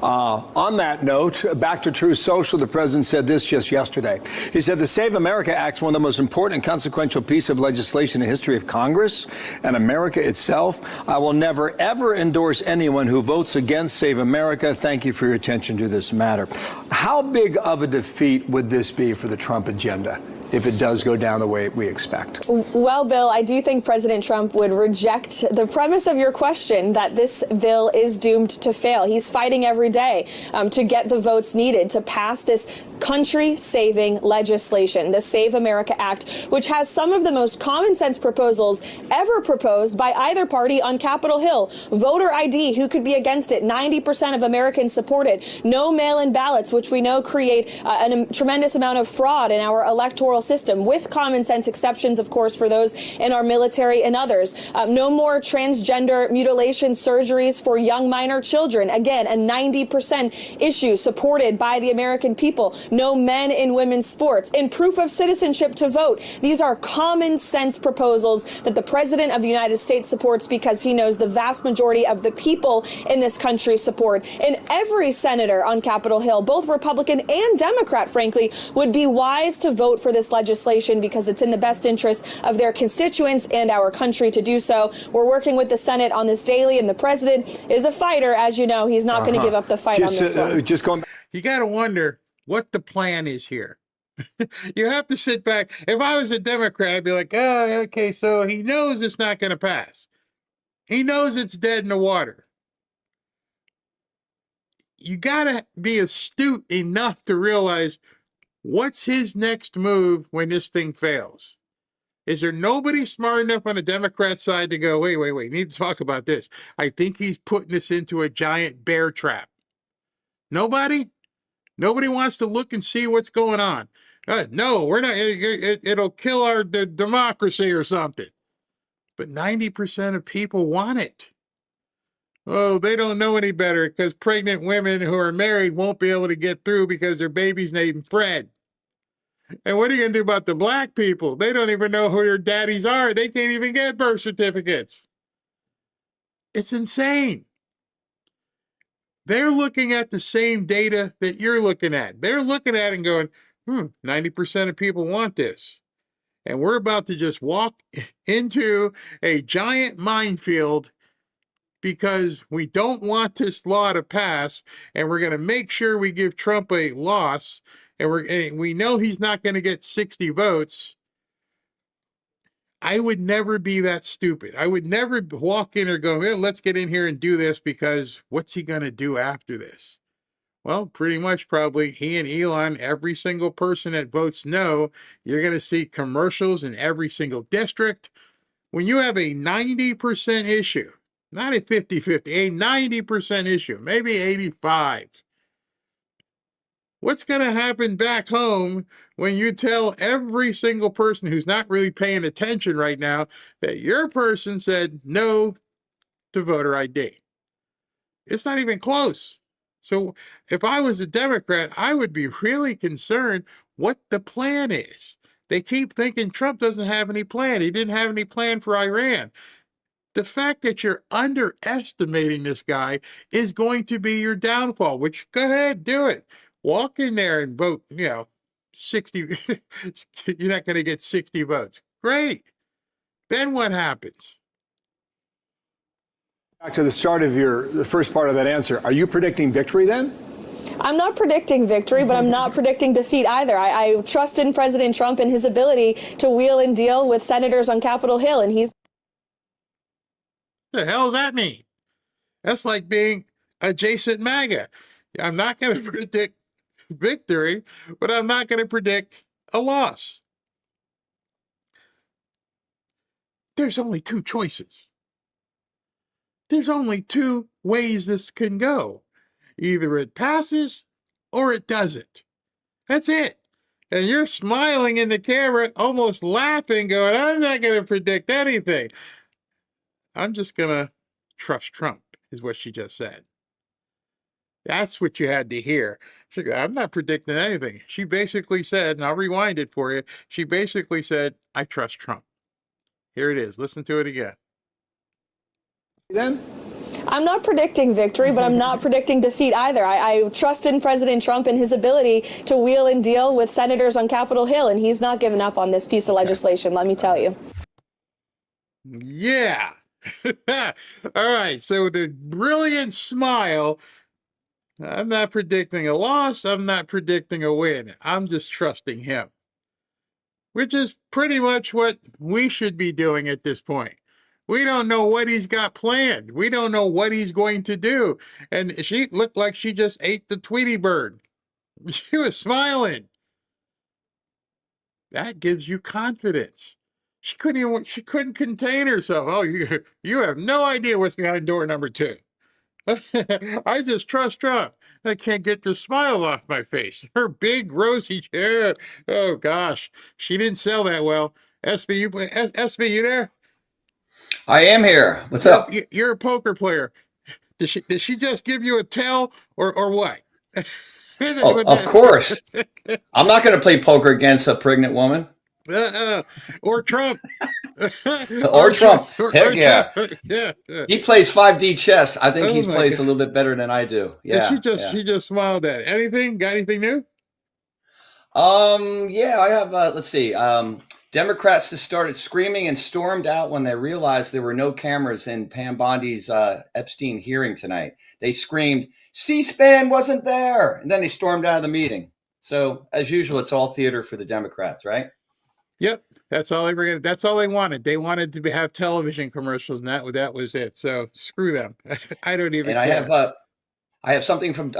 On that note, back to Truth Social, the president said this just yesterday. He said the Save America Act is one of the most important and consequential pieces of legislation in the history of Congress and America itself. I will never, ever endorse anyone who votes against Save America. Thank you for your attention to this matter. How big of a defeat would this be for the Trump agenda? if it does go down the way we expect? Well, Bill, I do think President Trump would reject the premise of your question that this bill is doomed to fail. He's fighting every day to get the votes needed to pass this country-saving legislation, the Save America Act, which has some of the most common sense proposals ever proposed by either party on Capitol Hill. Voter ID, who could be against it? 90% of Americans support it. No mail-in ballots, which we know create a tremendous amount of fraud in our electoral system, with common sense exceptions, of course, for those in our military and others. No more transgender mutilation surgeries for young minor children. Again, a 90% issue supported by the American people. No men in women's sports. And proof of citizenship to vote. These are common sense proposals that the President of the United States supports because he knows the vast majority of the people in this country support. And every senator on Capitol Hill, both Republican and Democrat, frankly, would be wise to vote for this legislation because it's in the best interest of their constituents and our country to do so. We're working with the Senate on this daily, and the president is a fighter. As you know, he's not going to give up the fight on this one. Just going back. You got to wonder what the plan is here. You have to sit back. If I was a Democrat, I'd be like, oh, okay, so he knows it's not going to pass. He knows it's dead in the water. You got to be astute enough to realize what's his next move when this thing fails. Is there nobody smart enough on the Democrat side to go, wait, need to talk about this. I think he's putting us into a giant bear trap. Nobody? Nobody wants to look and see what's going on. No, we're not. It'll kill our democracy or something. But 90% of people want it. Oh, they don't know any better because pregnant women who are married won't be able to get through because their baby's named Fred. And what are you going to do about the black people? They don't even know who their daddies are. They can't even get birth certificates. It's insane. They're looking at the same data that you're looking at. They're looking at it and going, 90% of people want this. And we're about to just walk into a giant minefield because we don't want this law to pass, and we're going to make sure we give Trump a loss, and we know he's not going to get 60 votes. I would never be that stupid. I would never walk in or go, let's get in here and do this because what's he going to do after this? Well, pretty much probably he and Elon, every single person that votes no, you're going to see commercials in every single district. When you have a 90% issue, not a 50-50, a 90% issue, maybe 85. What's going to happen back home when you tell every single person who's not really paying attention right now that your person said no to voter ID? It's not even close. So if I was a Democrat, I would be really concerned what the plan is. They keep thinking Trump doesn't have any plan. He didn't have any plan for Iran. The fact that you're underestimating this guy is going to be your downfall, which go ahead, do it. Walk in there and vote, 60. You're not going to get 60 votes. Great. Then what happens? Back to the start of the first part of that answer. Are you predicting victory then? I'm not predicting victory, but I'm not predicting defeat either. I trust in President Trump and his ability to wheel and deal with senators on Capitol Hill, and he's... The hell does that mean? That's like being adjacent MAGA. I'm not going to predict victory, but I'm not going to predict a loss. There's only two choices. There's only two ways this can go. Either it passes or it doesn't. That's it. And you're smiling in the camera, almost laughing, going, I'm not going to predict anything. I'm just going to trust Trump, is what she just said. That's what you had to hear. She goes, I'm not predicting anything. She basically said, and I'll rewind it for you. She basically said, I trust Trump. Here it is. Listen to it again. Then? I'm not predicting victory, but I'm not predicting defeat either. I trust in President Trump and his ability to wheel and deal with senators on Capitol Hill, and he's not given up on this piece of legislation, let me tell you. Yeah. All right. So with a brilliant smile, I'm not predicting a loss. I'm not predicting a win. I'm just trusting him. which is pretty much what we should be doing at this point. We don't know what he's got planned. We don't know what he's going to do. And she looked like she just ate the Tweety bird. She was smiling. That gives you confidence. She couldn't contain herself. Oh, you have no idea what's behind door number 2. I just trust Trump. I can't get the smile off my face. Her big rosy chair. Oh gosh, she didn't sell that well. SB, you there? I am here. What's up? You're a poker player. Did she just give you a tell or what? Oh, of course. I'm not going to play poker against a pregnant woman. Or Trump. Or Trump. Heck yeah. Trump. Yeah. He plays 5D chess. I think he plays a little bit better than I do. Yeah. She just smiled at it. Anything? Got anything new? Yeah, I have, let's see. Democrats just started screaming and stormed out when they realized there were no cameras in Pam Bondi's Epstein hearing tonight. They screamed, C-SPAN wasn't there. And then they stormed out of the meeting. So as usual, it's all theater for the Democrats, right? Yep. That's all they wanted. They wanted to have television commercials, and that was it. So screw them. I don't even care. I have something from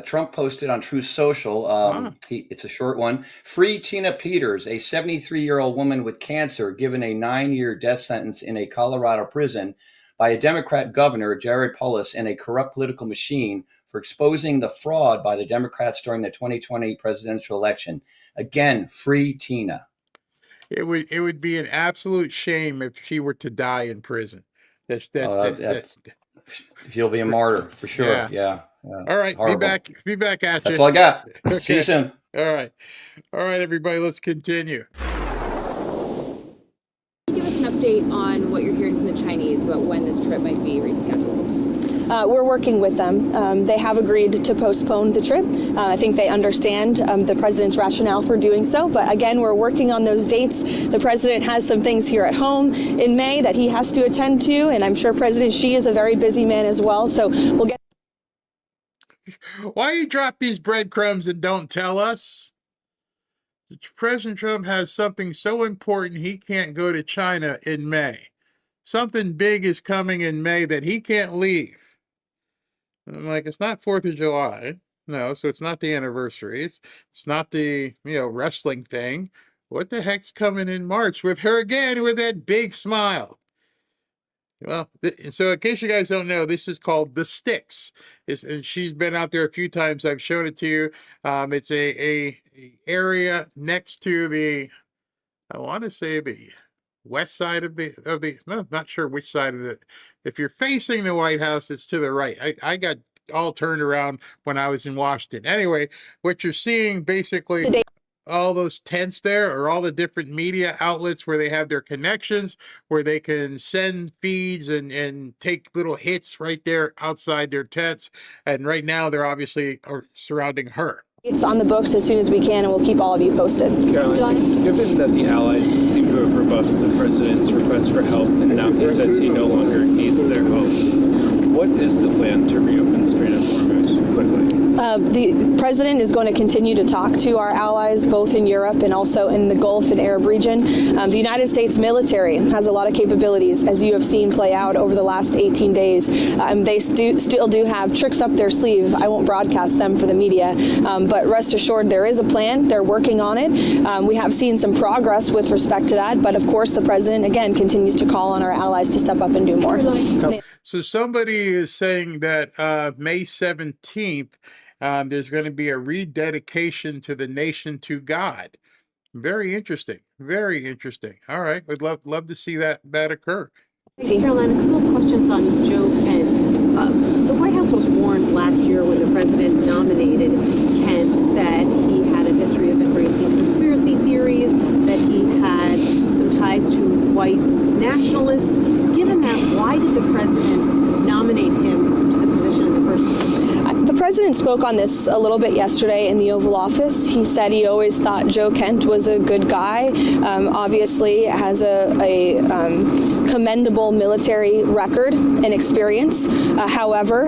Trump posted on Truth Social. It's a short one. Free Tina Peters, a 73-year-old woman with cancer, given a 9-year death sentence in a Colorado prison by a Democrat governor, Jared Polis, and a corrupt political machine for exposing the fraud by the Democrats during the 2020 presidential election. Again, free Tina. It would be an absolute shame if she were to die in prison. He'll be a martyr for sure. Yeah. All right. Horrible. Be back at you. That's all I got. Okay. See you soon. All right, everybody. Let's continue. Can you give us an update on what you're hearing from the Chinese about when this trip might be rescheduled? We're working with them. They have agreed to postpone the trip. I think they understand the president's rationale for doing so. But again, we're working on those dates. The president has some things here at home in May that he has to attend to. And I'm sure President Xi is a very busy man as well. So we'll get. Why you drop these breadcrumbs and don't tell us? President Trump has something so important he can't go to China in May. Something big is coming in May that he can't leave. And I'm like, it's not 4th of July. No, so it's not the anniversary. It's not the, wrestling thing. What the heck's coming in March with her again with that big smile? Well, so in case you guys don't know, this is called The Sticks. And she's been out there a few times. I've shown it to you. It's a area next to the, I want to say the west side of the no, not sure which side of the, if you're facing the White House, it's to the right. I got all turned around when I was in Washington. Anyway, what you're seeing basically, all those tents there are all the different media outlets where they have their connections, where they can send feeds and take little hits right there outside their tents. And right now they're obviously surrounding her. It's on the books as soon as we can, and we'll keep all of you posted. Karoline, given that the allies seem to have rebuffed the president's request for help, and now he says he no longer needs their help, what is the plan to reopen the Strait of Hormuz quickly? The president is going to continue to talk to our allies, both in Europe and also in the Gulf and Arab region. The United States military has a lot of capabilities, as you have seen play out over the last 18 days. They still do have tricks up their sleeve. I won't broadcast them for the media, but rest assured there is a plan. They're working on it. We have seen some progress with respect to that, but of course the president, again, continues to call on our allies to step up and do more. So somebody is saying that May 17th, there's going to be a rededication to the nation to God. Very interesting. Very interesting. All right. We'd love to see that occur. Karoline, a couple of questions on Joe Kent. The White House was warned last year when the president nominated Kent that he had a history of embracing conspiracy theories, that he had some ties to white nationalists. Given that, why did the president nominate him to the position in the first place? The president President spoke on this a little bit yesterday in the Oval Office. He said he always thought Joe Kent was a good guy. Obviously has a commendable military record and experience. However,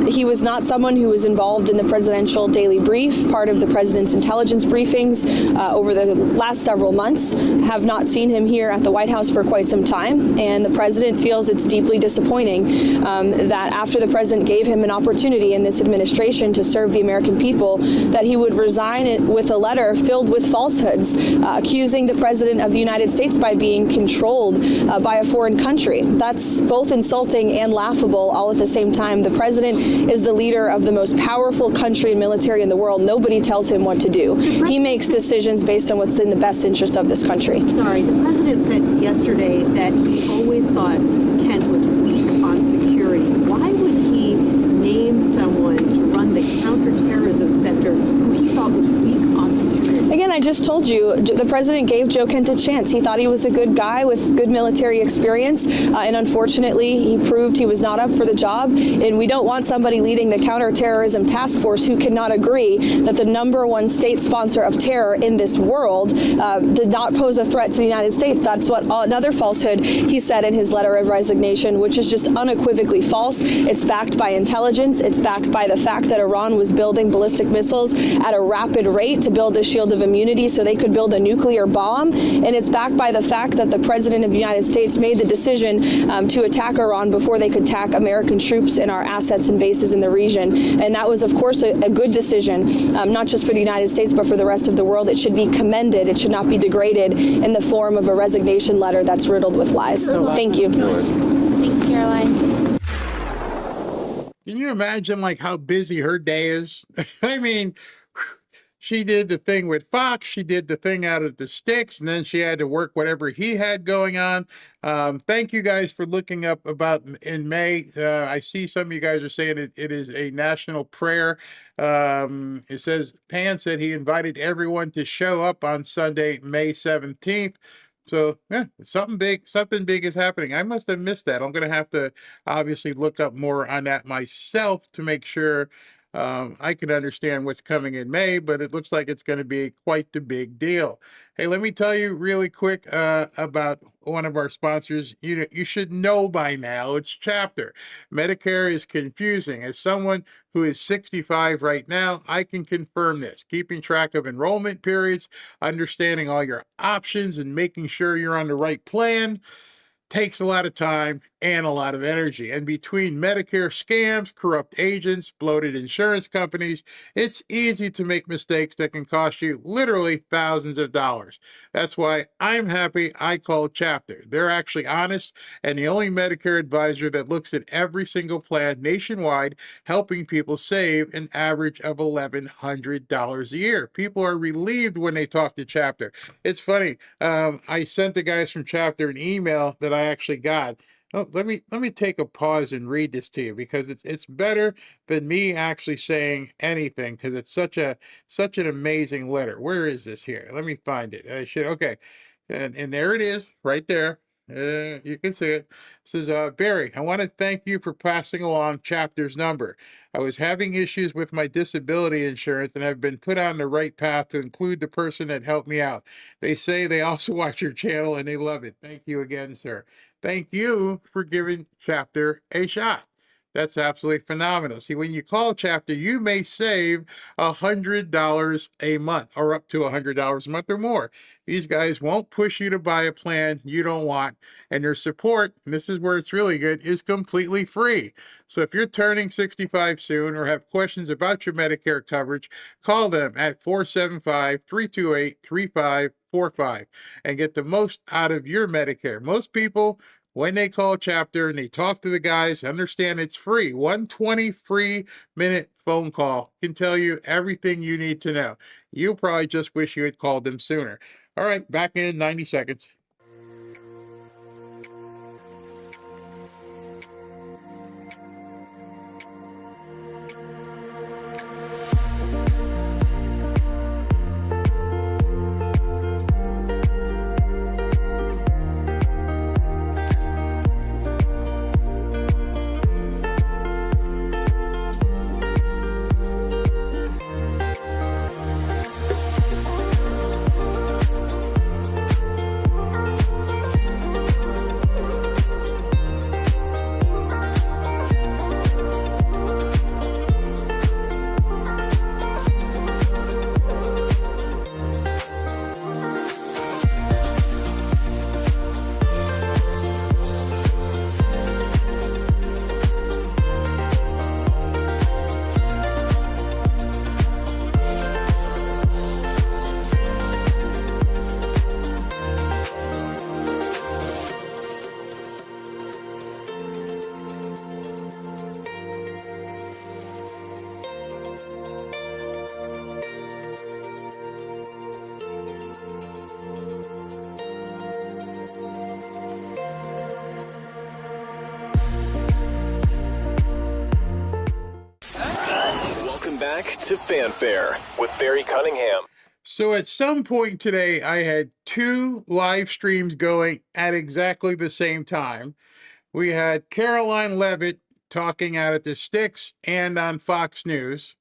he was not someone who was involved in the presidential daily brief, part of the president's intelligence briefings over the last several months. Have not seen him here at the White House for quite some time, and the president feels it's deeply disappointing that after the president gave him an opportunity in this administration to serve the American people, that he would resign with a letter filled with falsehoods, accusing the president of the United States by being controlled by a foreign country. That's both insulting and laughable all at the same time. The president is the leader of the most powerful country and military in the world. Nobody tells him what to do. He makes decisions based on what's in the best interest of this country. Sorry, the president said yesterday that he always thought Kent was weak on security. Why would he name someone to run the counterterrorism center who he thought was weak on security? Again, I just told you, the president gave Joe Kent a chance. He thought he was a good guy with good military experience, and unfortunately, he proved he was not up for the job. And we don't want somebody leading the counterterrorism task force who cannot agree that the #1 state sponsor of terror in this world did not pose a threat to the United States. That's what another falsehood he said in his letter of resignation, which is just unequivocally false. It's backed by intelligence. It's backed by the fact that Iran was building ballistic missiles at a rapid rate to build a shield of immunity so they could build a nuclear bomb. And it's backed by the fact that the president of the United States made the decision to attack Iran before they could attack American troops and our assets and bases in the region. And that was, of course, a good decision, not just for the United States, but for the rest of the world. It should be commended. It should not be degraded in the form of a resignation letter that's riddled with lies. Thank you. Thanks, Caroline. Can you imagine like how busy her day is? I mean, she did the thing with Fox, she did the thing out at the sticks, and then she had to work whatever he had going on. Thank you guys for looking up about in May. I see some of you guys are saying it is a national prayer. It says, Pan said he invited everyone to show up on Sunday, May 17th. So yeah, something big is happening. I must have missed that. I'm going to have to obviously look up more on that myself to make sure I can understand what's coming in May, but it looks like it's going to be quite the big deal. Hey, let me tell you really quick about one of our sponsors. You should know by now, it's Chapter. Medicare is confusing. As someone who is 65 right now, I can confirm this. Keeping track of enrollment periods, understanding all your options, and making sure you're on the right plan takes a lot of time and a lot of energy. And between Medicare scams, corrupt agents, bloated insurance companies, it's easy to make mistakes that can cost you literally thousands of dollars. That's why I'm happy I called Chapter. They're actually honest and the only Medicare advisor that looks at every single plan nationwide, helping people save an average of $1,100 a year. People are relieved when they talk to Chapter. It's funny. I sent the guys from Chapter an email that I actually got. Oh, let me take a pause and read this to you because it's better than me actually saying anything because it's such an amazing letter. Where is this here? Let me find it. Okay, and there it is right there. You can see it. It says, Barry, I want to thank you for passing along Chapter's number. I was having issues with my disability insurance and have been put on the right path to include the person that helped me out. They say they also watch your channel and they love it. Thank you again, sir. Thank you for giving Chapter a shot. That's absolutely phenomenal. See, when you call Chapter, you may save $100 a month or up to $100 a month or more. These guys won't push you to buy a plan you don't want, and their support, and this is where it's really good, is completely free. So if you're turning 65 soon or have questions about your Medicare coverage, call them at 475-328-3545 and get the most out of your Medicare. Most people, when they call Chapter and they talk to the guys, understand it's free. 120 free minute phone call can tell you everything you need to know. You probably just wish you had called them sooner. All right, back in 90 seconds. to Fanfare with Barry Cunningham. So at some point today, I had two live streams going at exactly the same time. We had Karoline Leavitt talking out at the Sticks and on Fox News.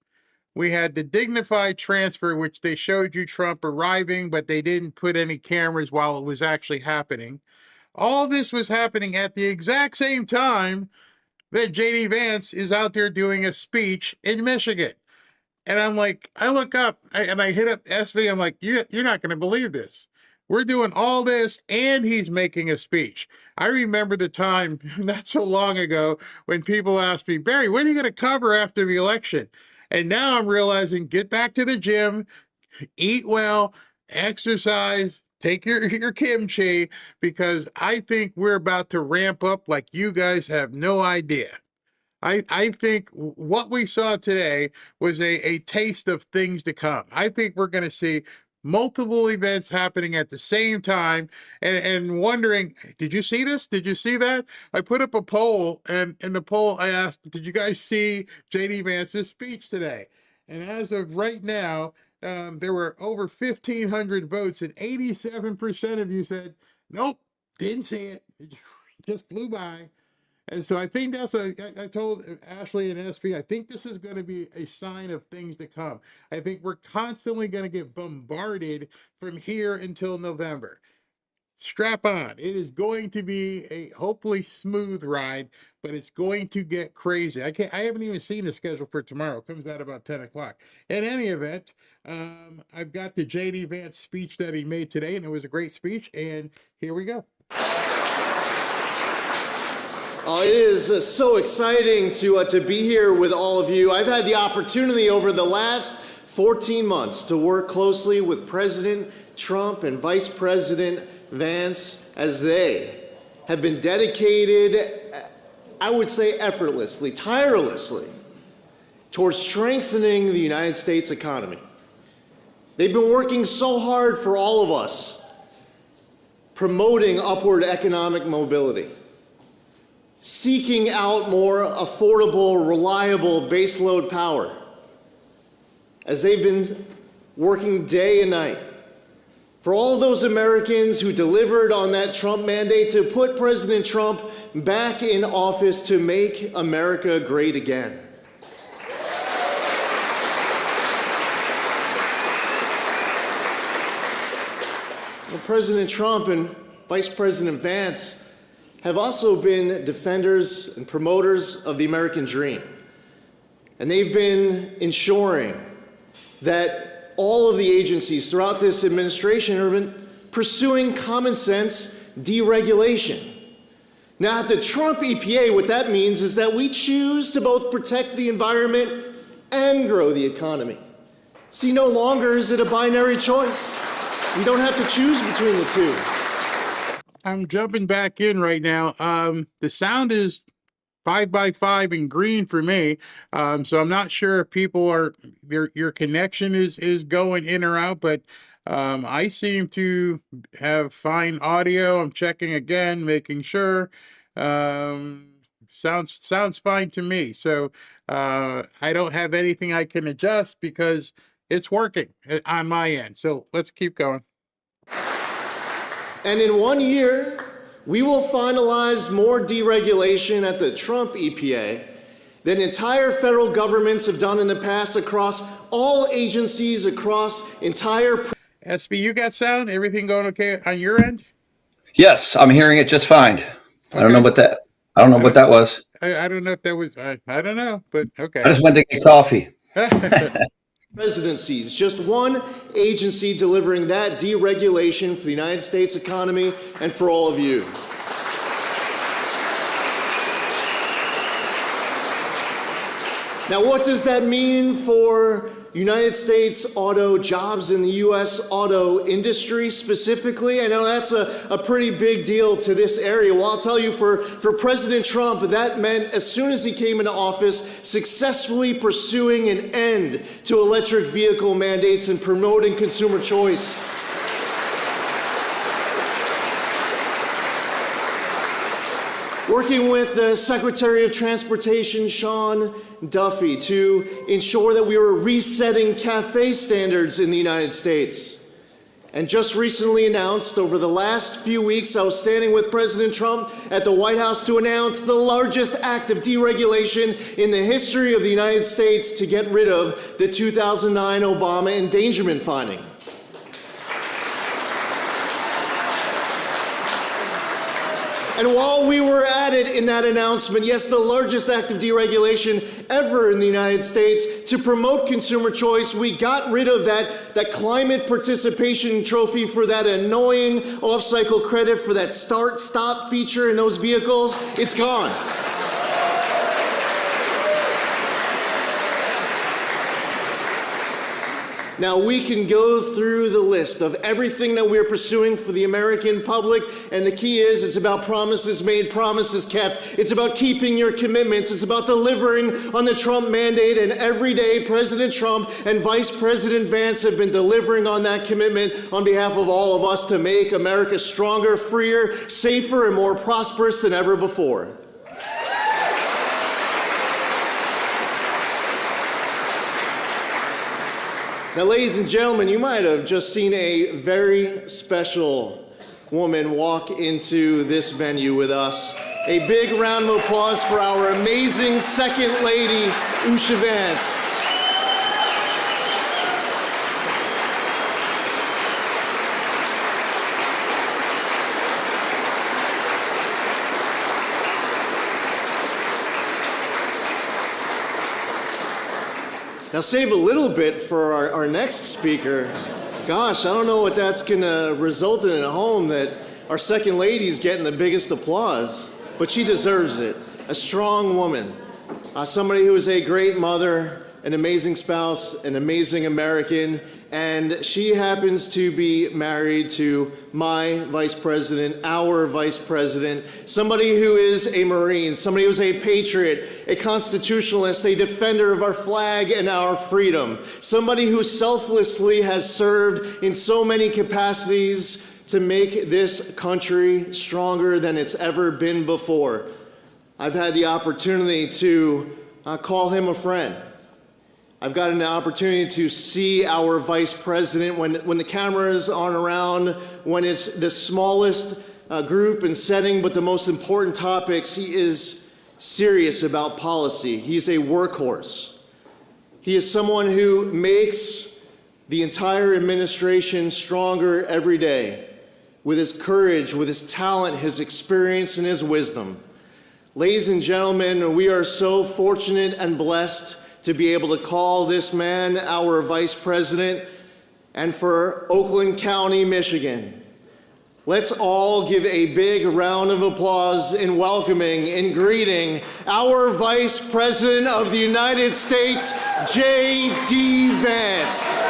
We had the dignified transfer, which they showed you Trump arriving, but they didn't put any cameras while it was actually happening. All this was happening at the exact same time that J.D. Vance is out there doing a speech in Michigan. And I'm like, I look up and I hit up SV. I'm like, you're not going to believe this. We're doing all this and he's making a speech. I remember the time not so long ago when people asked me, Barry, what are you going to cover after the election? And now I'm realizing, get back to the gym, eat well, exercise, take your kimchi, because I think we're about to ramp up like you guys have no idea. I think what we saw today was a taste of things to come. I think we're going to see multiple events happening at the same time and wondering, did you see this? Did you see that? I put up a poll, and in the poll I asked, did you guys see J.D. Vance's speech today? And as of right now, there were over 1,500 votes, and 87% of you said, nope, didn't see it. It just flew by. And so I think I told Ashley and SV, I think this is going to be a sign of things to come. I think we're constantly going to get bombarded from here until November. Strap on. It is going to be a hopefully smooth ride, but it's going to get crazy. I haven't even seen the schedule for tomorrow. It comes out about 10 o'clock. In any event, I've got the J.D. Vance speech that he made today, and it was a great speech, and here we go. It is so exciting to be here with all of you. I've had the opportunity over the last 14 months to work closely with President Trump and Vice President Vance as they have been dedicated, I would say effortlessly, tirelessly, towards strengthening the United States economy. They've been working so hard for all of us, promoting upward economic mobility, seeking out more affordable, reliable baseload power, as they've been working day and night for all those Americans who delivered on that Trump mandate to put President Trump back in office to make America great again. Well, President Trump and Vice President Vance have also been defenders and promoters of the American dream. And they've been ensuring that all of the agencies throughout this administration have been pursuing common sense deregulation. Now, at the Trump EPA, what that means is that we choose to both protect the environment and grow the economy. See, no longer is it a binary choice. We don't have to choose between the two. I'm jumping back in right now. The sound is 5x5 and green for me. So I'm not sure if people are, your connection is going in or out, but I seem to have fine audio. I'm checking again, making sure. Sounds fine to me. So I don't have anything I can adjust because it's working on my end. So let's keep going. And in 1 year, we will finalize more deregulation at the Trump EPA than entire federal governments have done in the past across all agencies across entire. SB, you got sound? Everything going okay on your end? Yes, I'm hearing it just fine. Okay. I don't know what that was. I don't know if that was, I don't know, but okay. I just went to get coffee. Presidencies, just one agency delivering that deregulation for the United States economy and for all of you. Now, what does that mean for United States auto jobs in the U.S. auto industry specifically? I know that's a pretty big deal to this area. Well, I'll tell you, for President Trump, that meant as soon as he came into office, successfully pursuing an end to electric vehicle mandates and promoting consumer choice. working with the Secretary of Transportation, Sean Duffy, to ensure that we were resetting cafe standards in the United States. And just recently announced, over the last few weeks, I was standing with President Trump at the White House to announce the largest act of deregulation in the history of the United States to get rid of the 2009 Obama endangerment finding. And while we were at it in that announcement, yes, the largest act of deregulation ever in the United States to promote consumer choice, we got rid of that climate participation trophy for that annoying off-cycle credit for that start-stop feature in those vehicles. It's gone. Now, we can go through the list of everything that we're pursuing for the American public, and the key is it's about promises made, promises kept. It's about keeping your commitments. It's about delivering on the Trump mandate, and every day President Trump and Vice President Vance have been delivering on that commitment on behalf of all of us to make America stronger, freer, safer, and more prosperous than ever before. Now, ladies and gentlemen, you might have just seen a very special woman walk into this venue with us. A big round of applause for our amazing Second Lady, Usha Vance. Now save a little bit for our next speaker. Gosh, I don't know what that's going to result in at home, that our Second Lady's getting the biggest applause, but she deserves it. A strong woman, somebody who is a great mother, an amazing spouse, an amazing American, and she happens to be married to my vice president, our vice president, somebody who is a Marine, somebody who is a patriot, a constitutionalist, a defender of our flag and our freedom, somebody who selflessly has served in so many capacities to make this country stronger than it's ever been before. I've had the opportunity to call him a friend. I've got an opportunity to see our vice president when the cameras aren't around, when it's the smallest group and setting, but the most important topics. He is serious about policy. He's a workhorse. He is someone who makes the entire administration stronger every day with his courage, with his talent, his experience, and his wisdom. Ladies and gentlemen, we are so fortunate and blessed to be able to call this man our vice president, and for Oakland County, Michigan. Let's all give a big round of applause in welcoming and greeting our Vice President of the United States, J.D. Vance.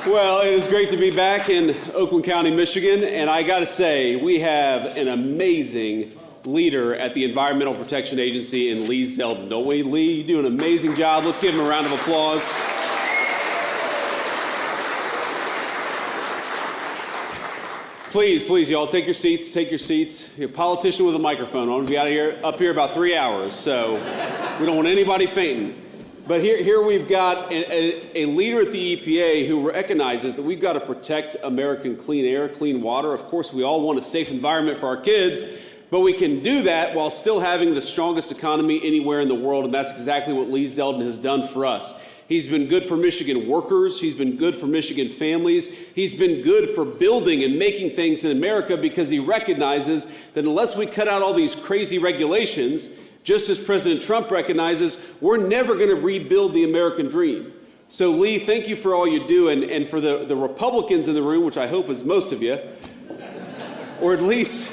Well, it is great to be back in Oakland County, Michigan, and I got to say, we have an amazing leader at the Environmental Protection Agency in Lee Zeldin, don't we? Lee, you do an amazing job. Let's give him a round of applause. Please, y'all, take your seats, take your seats. You're a politician with a microphone. I want to be up here about 3 hours, so we don't want anybody fainting. But here we've got a leader at the EPA who recognizes that we've got to protect American clean air, clean water. Of course, we all want a safe environment for our kids, but we can do that while still having the strongest economy anywhere in the world, and that's exactly what Lee Zeldin has done for us. He's been good for Michigan workers. He's been good for Michigan families. He's been good for building and making things in America because he recognizes that unless we cut out all these crazy regulations, just as President Trump recognizes, we're never going to rebuild the American dream. So, Lee, thank you for all you do. And for the Republicans in the room, which I hope is most of you, or at least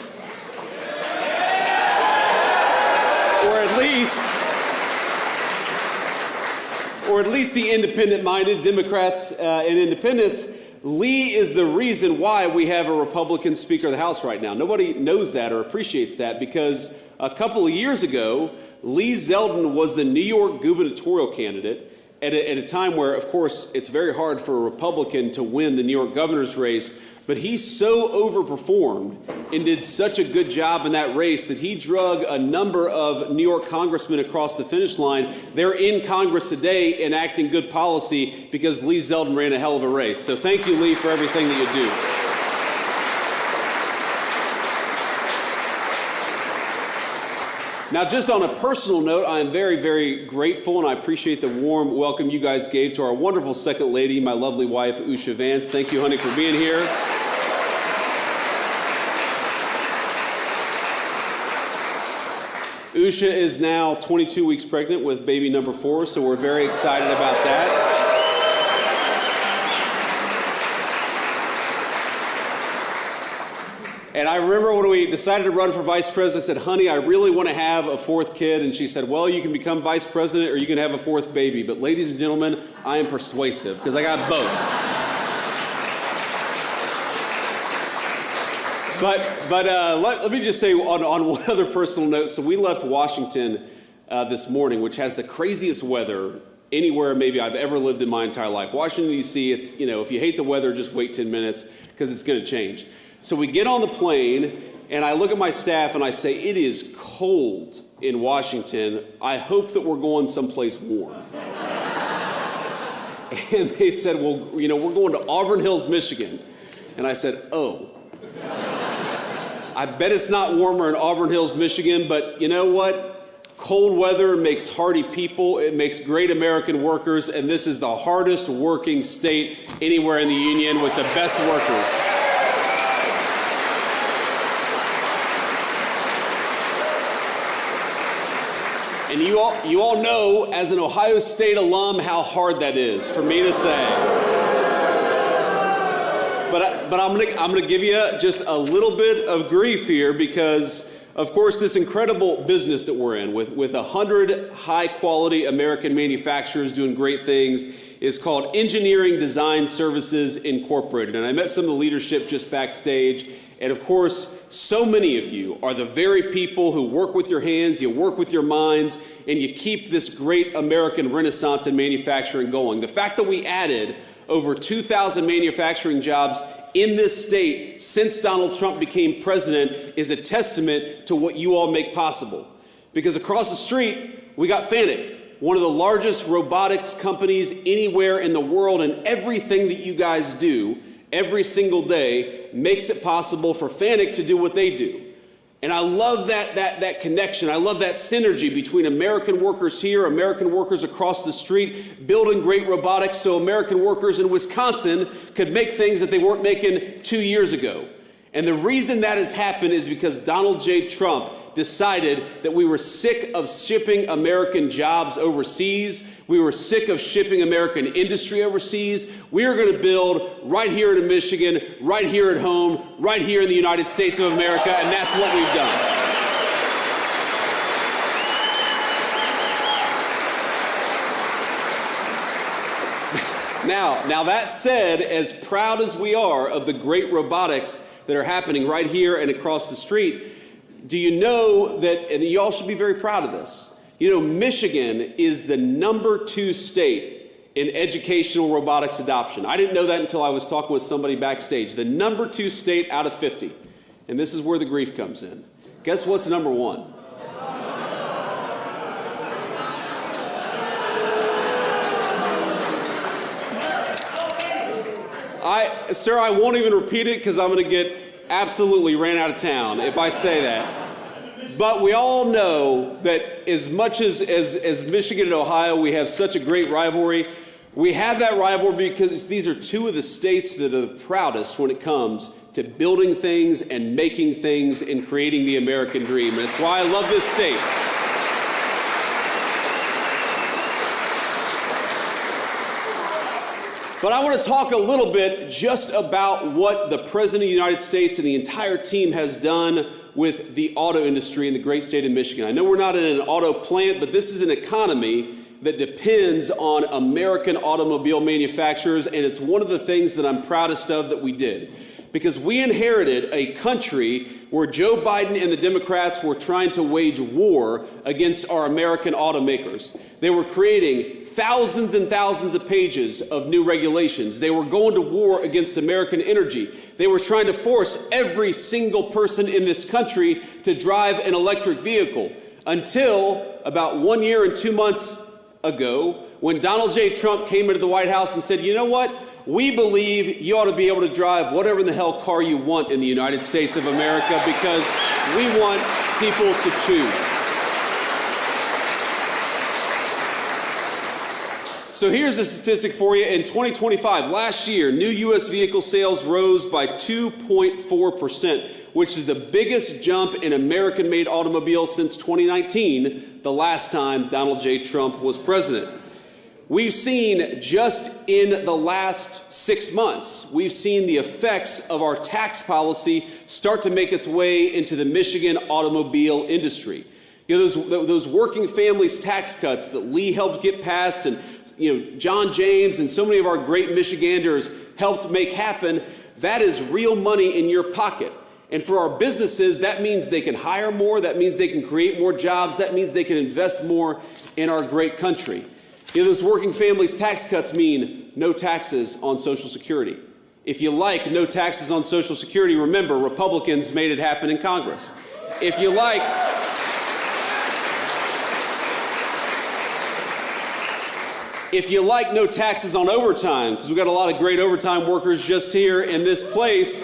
the independent-minded Democrats and independents, Lee is the reason why we have a Republican Speaker of the House right now. Nobody knows that or appreciates that because a couple of years ago, Lee Zeldin was the New York gubernatorial candidate at a time where, of course, it's very hard for a Republican to win the New York governor's race, but he so overperformed and did such a good job in that race that he drug a number of New York congressmen across the finish line. They're in Congress today enacting good policy because Lee Zeldin ran a hell of a race. So thank you, Lee, for everything that you do. Now, just on a personal note, I am very, very grateful, and I appreciate the warm welcome you guys gave to our wonderful second lady, my lovely wife, Usha Vance. Thank you, honey, for being here. Usha is now 22 weeks pregnant with baby number 4, so we're very excited about that. And I remember when we decided to run for vice president, I said, honey, I really want to have a 4th kid. And she said, well, you can become vice president or you can have a 4th baby. But ladies and gentlemen, I am persuasive because I got both. But let me just say on one other personal note. So we left Washington this morning, which has the craziest weather anywhere maybe I've ever lived in my entire life. Washington, D.C., it's, if you hate the weather, just wait 10 minutes because it's going to change. So we get on the plane, and I look at my staff, and I say, it is cold in Washington. I hope that we're going someplace warm. And they said, well, we're going to Auburn Hills, Michigan. And I said, oh. I bet it's not warmer in Auburn Hills, Michigan, but you know what? Cold weather makes hardy people. It makes great American workers, and this is the hardest working state anywhere in the union with the best workers. And you all know, as an Ohio State alum, how hard that is for me to say. But I'm gonna give you just a little bit of grief here because, of course, this incredible business that we're in with 100 high-quality American manufacturers doing great things is called Engineering Design Services Incorporated. And I met some of the leadership just backstage. And of course, so many of you are the very people who work with your hands, you work with your minds, and you keep this great American renaissance in manufacturing going. The fact that we added over 2,000 manufacturing jobs in this state since Donald Trump became president is a testament to what you all make possible. Because across the street, we got Fanuc, one of the largest robotics companies anywhere in the world, and everything that you guys do every single day makes it possible for Fanuc to do what they do. And I love that connection. I love that synergy between American workers here, American workers across the street, building great robotics so American workers in Wisconsin could make things that they weren't making 2 years ago. And the reason that has happened is because Donald J. Trump decided that we were sick of shipping American jobs overseas. We were sick of shipping American industry overseas. We are going to build right here in Michigan, right here at home, right here in the United States of America, and that's what we've done. Now that said, as proud as we are of the great robotics that are happening right here and across the street, do you know that, and you all should be very proud of this, Michigan is the #2 state in educational robotics adoption. I didn't know that until I was talking with somebody backstage. The #2 state out of 50. And this is where the grief comes in. Guess what's #1? Sir, I won't even repeat it because I'm going to get absolutely ran out of town if I say that. But we all know that as much as Michigan and Ohio, we have such a great rivalry. We have that rivalry because these are two of the states that are the proudest when it comes to building things and making things and creating the American dream. And it's why I love this state. But I want to talk a little bit just about what the President of the United States and the entire team has done with the auto industry in the great state of Michigan. I know we're not in an auto plant, but this is an economy that depends on American automobile manufacturers, and it's one of the things that I'm proudest of that we did. Because we inherited a country where Joe Biden and the Democrats were trying to wage war against our American automakers. They were creating thousands and thousands of pages of new regulations. They were going to war against American energy. They were trying to force every single person in this country to drive an electric vehicle until about 1 year and 2 months ago, when Donald J. Trump came into the White House and said, you know what? We believe you ought to be able to drive whatever in the hell car you want in the United States of America because we want people to choose. So here's a statistic for you. In 2025, last year, new U.S. vehicle sales rose by 2.4%, which is the biggest jump in American-made automobiles since 2019, the last time Donald J. Trump was president. We've seen just in the last 6 months, we've seen the effects of our tax policy start to make its way into the Michigan automobile industry. You know, those working families tax cuts that Lee helped get passed and John James and so many of our great Michiganders helped make happen, that is real money in your pocket. And for our businesses, that means they can hire more, that means they can create more jobs, that means they can invest more in our great country. You know, those working families tax cuts mean no taxes on Social Security. If you like no taxes on Social Security, remember, Republicans made it happen in Congress. If you like no taxes on overtime, because we've got a lot of great overtime workers just here in this place,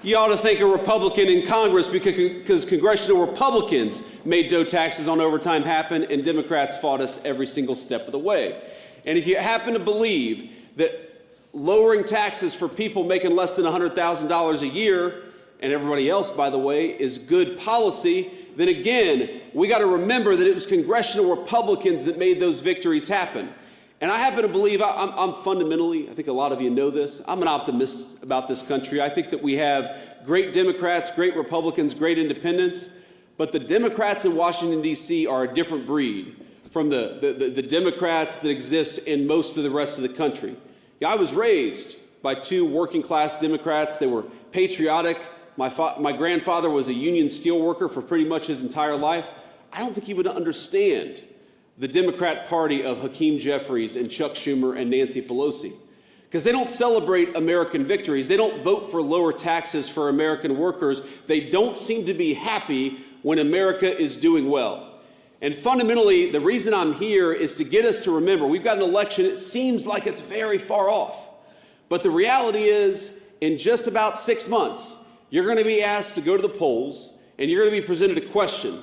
you ought to thank a Republican in Congress because congressional Republicans made no taxes on overtime happen, and Democrats fought us every single step of the way. And if you happen to believe that lowering taxes for people making less than $100,000 a year, and everybody else, by the way, is good policy, then again, we got to remember that it was congressional Republicans that made those victories happen. And I happen to believe, I'm fundamentally, I think a lot of you know this, I'm an optimist about this country. I think that we have great Democrats, great Republicans, great independents, but the Democrats in Washington, D.C. are a different breed from the Democrats that exist in most of the rest of the country. Yeah, I was raised by two working class Democrats. They were patriotic. My grandfather was a union steelworker for pretty much his entire life. I don't think he would understand the Democrat Party of Hakeem Jeffries and Chuck Schumer and Nancy Pelosi, because they don't celebrate American victories. They don't vote for lower taxes for American workers. They don't seem to be happy when America is doing well. And fundamentally, the reason I'm here is to get us to remember, we've got an election, it seems like it's very far off. But the reality is, in just about 6 months, you're going to be asked to go to the polls, and you're going to be presented a question.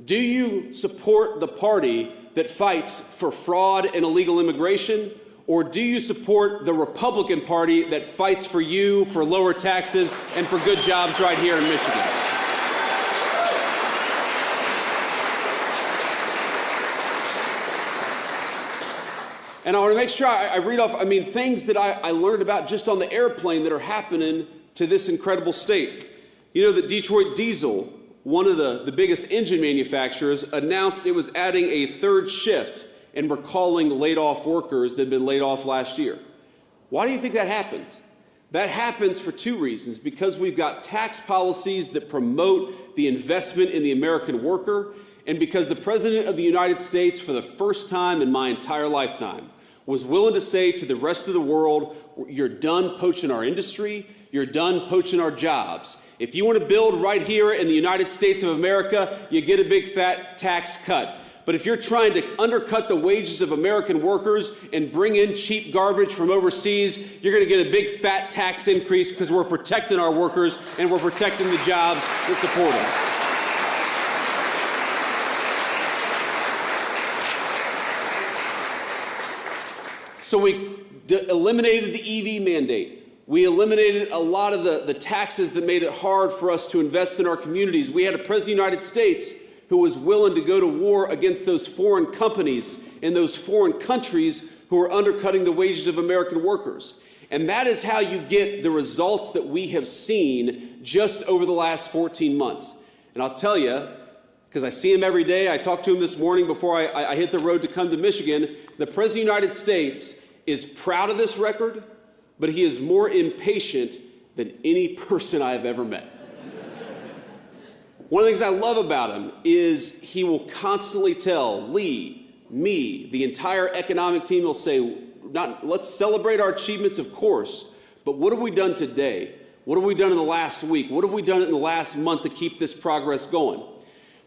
Do you support the party that fights for fraud and illegal immigration, or do you support the Republican Party that fights for you, for lower taxes, and for good jobs right here in Michigan? And I want to make sure I read off, things that I learned about just on the airplane that are happening to this incredible state. You know that Detroit Diesel, one of the biggest engine manufacturers, announced it was adding a third shift and recalling laid-off workers that had been laid off last year. Why do you think that happened? That happens for two reasons. Because we've got tax policies that promote the investment in the American worker, and because the President of the United States, for the first time in my entire lifetime, was willing to say to the rest of the world, you're done poaching our industry, you're done poaching our jobs. If you want to build right here in the United States of America, you get a big fat tax cut. But if you're trying to undercut the wages of American workers and bring in cheap garbage from overseas, you're going to get a big fat tax increase because we're protecting our workers and we're protecting the jobs that support them. So we eliminated the EV mandate. We eliminated a lot of the taxes that made it hard for us to invest in our communities. We had a president of the United States who was willing to go to war against those foreign companies in those foreign countries who are undercutting the wages of American workers. And that is how you get the results that we have seen just over the last 14 months. And I'll tell you, because I see him every day. I talked to him this morning before I hit the road to come to Michigan. The President of the United States is proud of this record, but he is more impatient than any person I have ever met. One of the things I love about him is he will constantly tell Lee, me, the entire economic team, will say, let's celebrate our achievements, of course, but what have we done today? What have we done in the last week? What have we done in the last month to keep this progress going?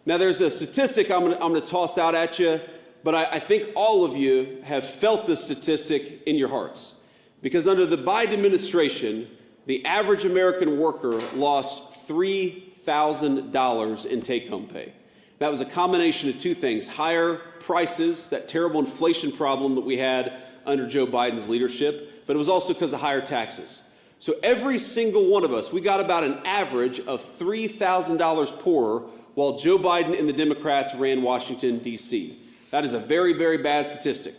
Now, there's a statistic I'm going to toss out at you, but I think all of you have felt this statistic in your hearts. Because under the Biden administration, the average American worker lost $3,000 in take-home pay. That was a combination of two things: higher prices, that terrible inflation problem that we had under Joe Biden's leadership, but it was also because of higher taxes. So every single one of us, we got about an average of $3,000 poorer while Joe Biden and the Democrats ran Washington, D.C. That is a very, very bad statistic.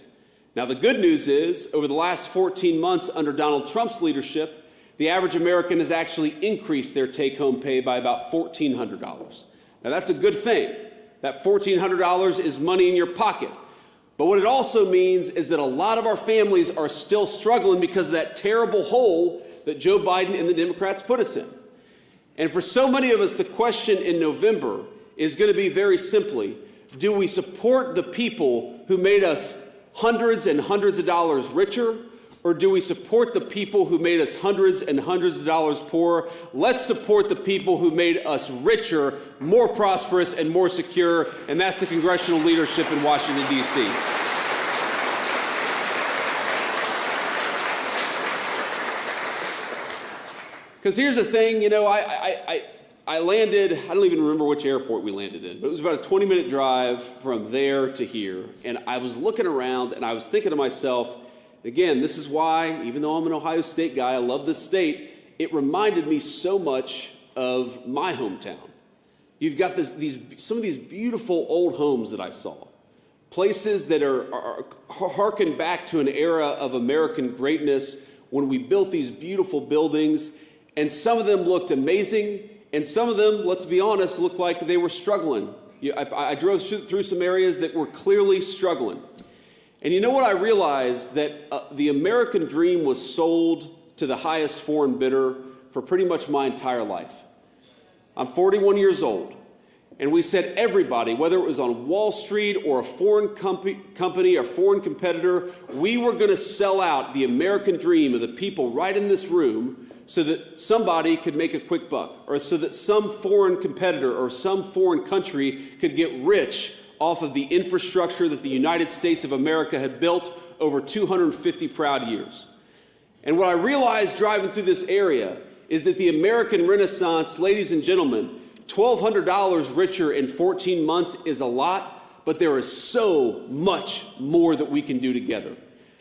Now, the good news is, over the last 14 months under Donald Trump's leadership, the average American has actually increased their take-home pay by about $1,400. Now, that's a good thing. That $1,400 is money in your pocket. But what it also means is that a lot of our families are still struggling because of that terrible hole that Joe Biden and the Democrats put us in. And for so many of us, the question in November is going to be very simply, do we support the people who made us hundreds and hundreds of dollars richer, or do we support the people who made us hundreds and hundreds of dollars poorer? Let's support the people who made us richer, more prosperous, and more secure, and that's the congressional leadership in Washington, D.C. Because here's the thing, I landed, I don't even remember which airport we landed in, but it was about a 20-minute drive from there to here, and I was looking around and I was thinking to myself, again, this is why, even though I'm an Ohio State guy, I love this state, it reminded me so much of my hometown. You've got some of these beautiful old homes that I saw, places that are harken back to an era of American greatness when we built these beautiful buildings, and some of them looked amazing, and some of them, let's be honest, looked like they were struggling. I drove through some areas that were clearly struggling. And you know what I realized? That the American dream was sold to the highest foreign bidder for pretty much my entire life. I'm 41 years old, and we said everybody, whether it was on Wall Street or a foreign company or foreign competitor, we were going to sell out the American dream of the people right in this room so that somebody could make a quick buck, or so that some foreign competitor or some foreign country could get rich off of the infrastructure that the United States of America had built over 250 proud years. And what I realized driving through this area is that the American Renaissance, ladies and gentlemen, $1,200 richer in 14 months is a lot, but there is so much more that we can do together.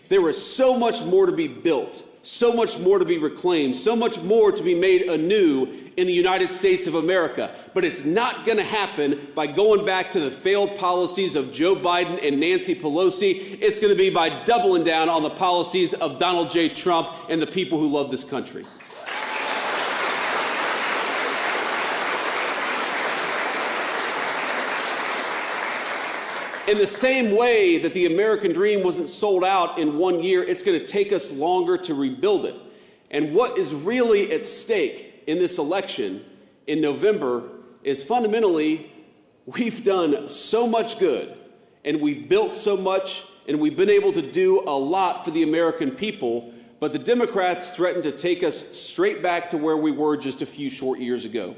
There is so much more to be built, so much more to be reclaimed, so much more to be made anew in the United States of America. But it's not going to happen by going back to the failed policies of Joe Biden and Nancy Pelosi. It's going to be by doubling down on the policies of Donald J. Trump and the people who love this country. In the same way that the American dream wasn't sold out in 1 year, it's going to take us longer to rebuild it. And what is really at stake in this election in November is fundamentally, we've done so much good, and we've built so much, and we've been able to do a lot for the American people, but the Democrats threatened to take us straight back to where we were just a few short years ago.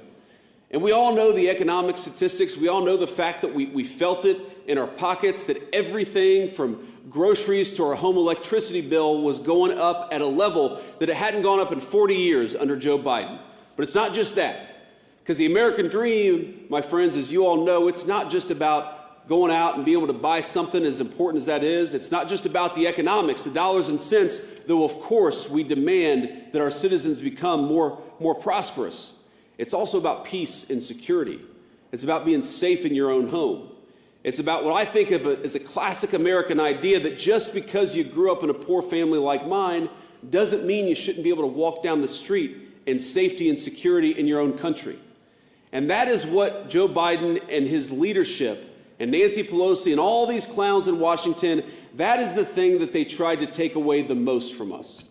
And we all know the economic statistics. We all know the fact that we felt it in our pockets, that everything from groceries to our home electricity bill was going up at a level that it hadn't gone up in 40 years under Joe Biden. But it's not just that. Because the American dream, my friends, as you all know, it's not just about going out and being able to buy something, as important as that is. It's not just about the economics, the dollars and cents, though of course we demand that our citizens become more prosperous. It's also about peace and security. It's about being safe in your own home. It's about what I think of as a classic American idea that just because you grew up in a poor family like mine doesn't mean you shouldn't be able to walk down the street in safety and security in your own country. And that is what Joe Biden and his leadership and Nancy Pelosi and all these clowns in Washington, that is the thing that they tried to take away the most from us.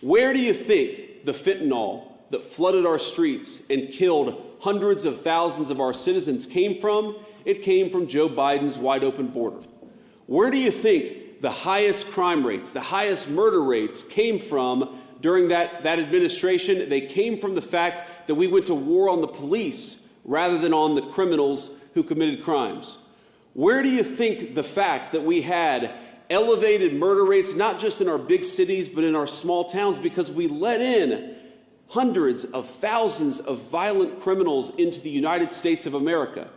Where do you think the fentanyl that flooded our streets and killed hundreds of thousands of our citizens came from? It came from Joe Biden's wide open border. Where do you think the highest crime rates, the highest murder rates came from during that administration? They came from the fact that we went to war on the police rather than on the criminals who committed crimes. Where do you think the fact that we had elevated murder rates, not just in our big cities, but in our small towns, because we let in hundreds of thousands of violent criminals into the United States of America?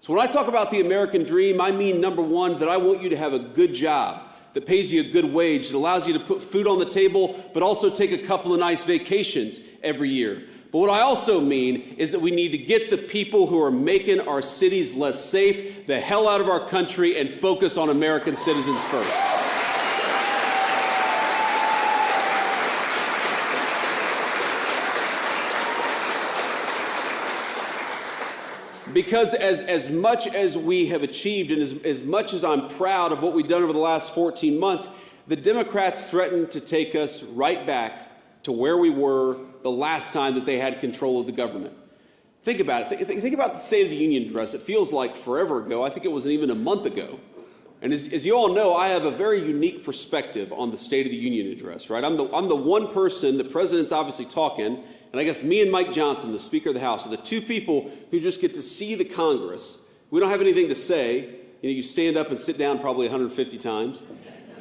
So when I talk about the American dream, I mean, number one, that I want you to have a good job that pays you a good wage, that allows you to put food on the table, but also take a couple of nice vacations every year. But what I also mean is that we need to get the people who are making our cities less safe the hell out of our country and focus on American citizens first. Because as much as we have achieved and as much as I'm proud of what we've done over the last 14 months, the Democrats threatened to take us right back to where we were the last time that they had control of the government. Think about it. Think about the State of the Union address. It feels like forever ago. I think it wasn't even a month ago. And as you all know, I have a very unique perspective on the State of the Union address, right? I'm the one person, the president's obviously talking, and I guess me and Mike Johnson, the Speaker of the House, are the two people who just get to see the Congress. We don't have anything to say. You stand up and sit down probably 150 times.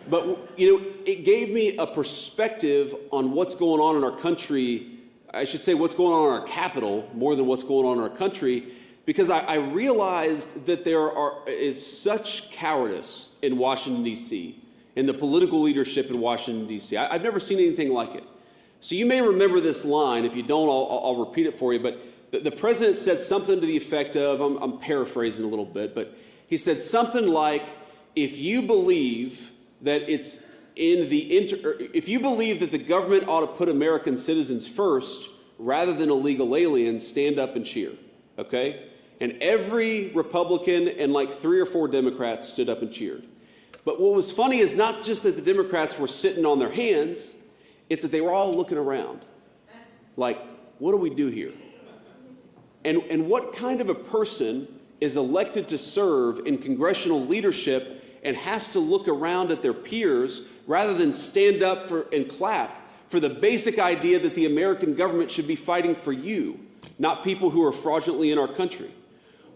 But, it gave me a perspective on what's going on in our country. I should say what's going on in our capital more than what's going on in our country, because I realized that there is such cowardice in Washington, D.C., in the political leadership in Washington, D.C. I've never seen anything like it. So you may remember this line. If you don't, I'll repeat it for you. But the president said something to the effect of, I'm paraphrasing a little bit, but he said something like, if you believe that if you believe that the government ought to put American citizens first rather than illegal aliens, stand up and cheer, okay? And every Republican and like 3 or 4 Democrats stood up and cheered. But what was funny is not just that the Democrats were sitting on their hands, it's that they were all looking around. Like, what do we do here? And what kind of a person is elected to serve in congressional leadership and has to look around at their peers rather than stand up and clap for the basic idea that the American government should be fighting for you, not people who are fraudulently in our country?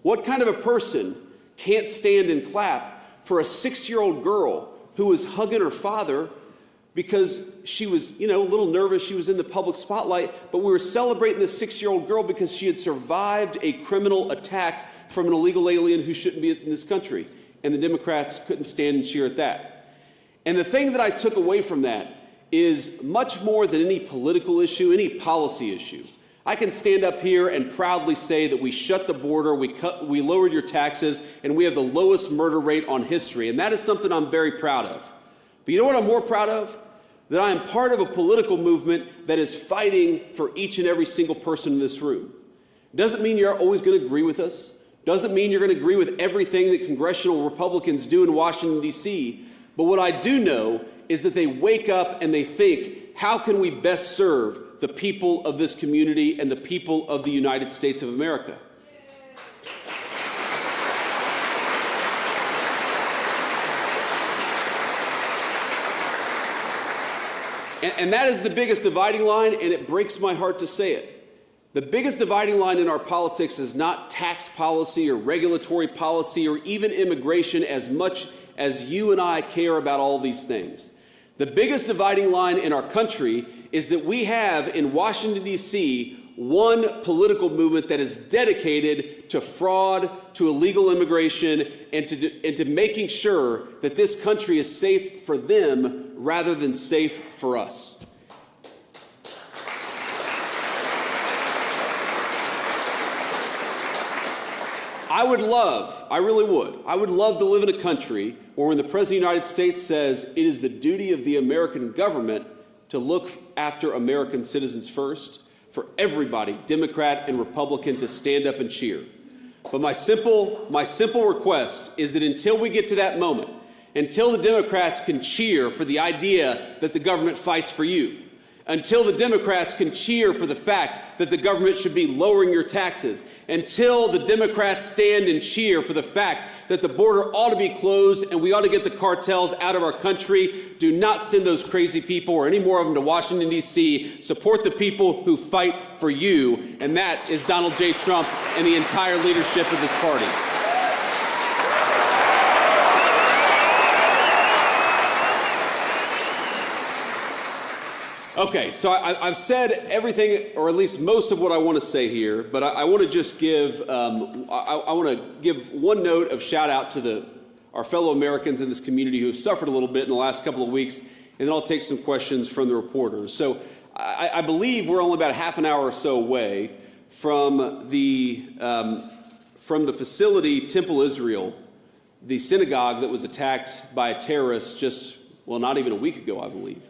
What kind of a person can't stand and clap for a 6-year-old girl who was hugging her father because she was, a little nervous, she was in the public spotlight, but we were celebrating this 6-year-old girl because she had survived a criminal attack from an illegal alien who shouldn't be in this country? And the Democrats couldn't stand and cheer at that. And the thing that I took away from that is much more than any political issue, any policy issue. I can stand up here and proudly say that we shut the border, we lowered your taxes, and we have the lowest murder rate on history. And that is something I'm very proud of. But you know what I'm more proud of? That I am part of a political movement that is fighting for each and every single person in this room. Doesn't mean you're always going to agree with us. Doesn't mean you're going to agree with everything that congressional Republicans do in Washington, D.C. But what I do know is that they wake up and they think, how can we best serve the people of this community and the people of the United States of America? And that is the biggest dividing line, and it breaks my heart to say it. The biggest dividing line in our politics is not tax policy or regulatory policy or even immigration, as much as you and I care about all these things. The biggest dividing line in our country is that we have in Washington, D.C., one political movement that is dedicated to fraud, to illegal immigration, and to making sure that this country is safe for them rather than safe for us. I really would. I would love to live in a country where when the President of the United States says it is the duty of the American government to look after American citizens first, for everybody, Democrat and Republican, to stand up and cheer. But my simple request is that until we get to that moment, until the Democrats can cheer for the idea that the government fights for you, until the Democrats can cheer for the fact that the government should be lowering your taxes, until the Democrats stand and cheer for the fact that the border ought to be closed and we ought to get the cartels out of our country, do not send those crazy people or any more of them to Washington, D.C. Support the people who fight for you, and that is Donald J. Trump and the entire leadership of this party. Okay, so I've said everything, or at least most of what I want to say here, but I want to just give I want to give one note of shout out to our fellow Americans in this community who have suffered a little bit in the last couple of weeks, and then I'll take some questions from the reporters. So I believe we're only about a half an hour or so away from the facility Temple Israel, the synagogue that was attacked by a terrorist not even a week ago, I believe.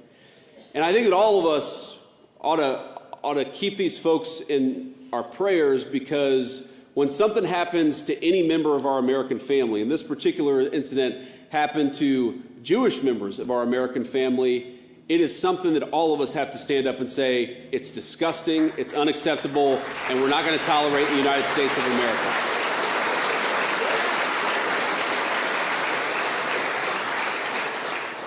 And I think that all of us ought to keep these folks in our prayers, because when something happens to any member of our American family, and this particular incident happened to Jewish members of our American family, it is something that all of us have to stand up and say, it's disgusting, it's unacceptable, and we're not going to tolerate in the United States of America.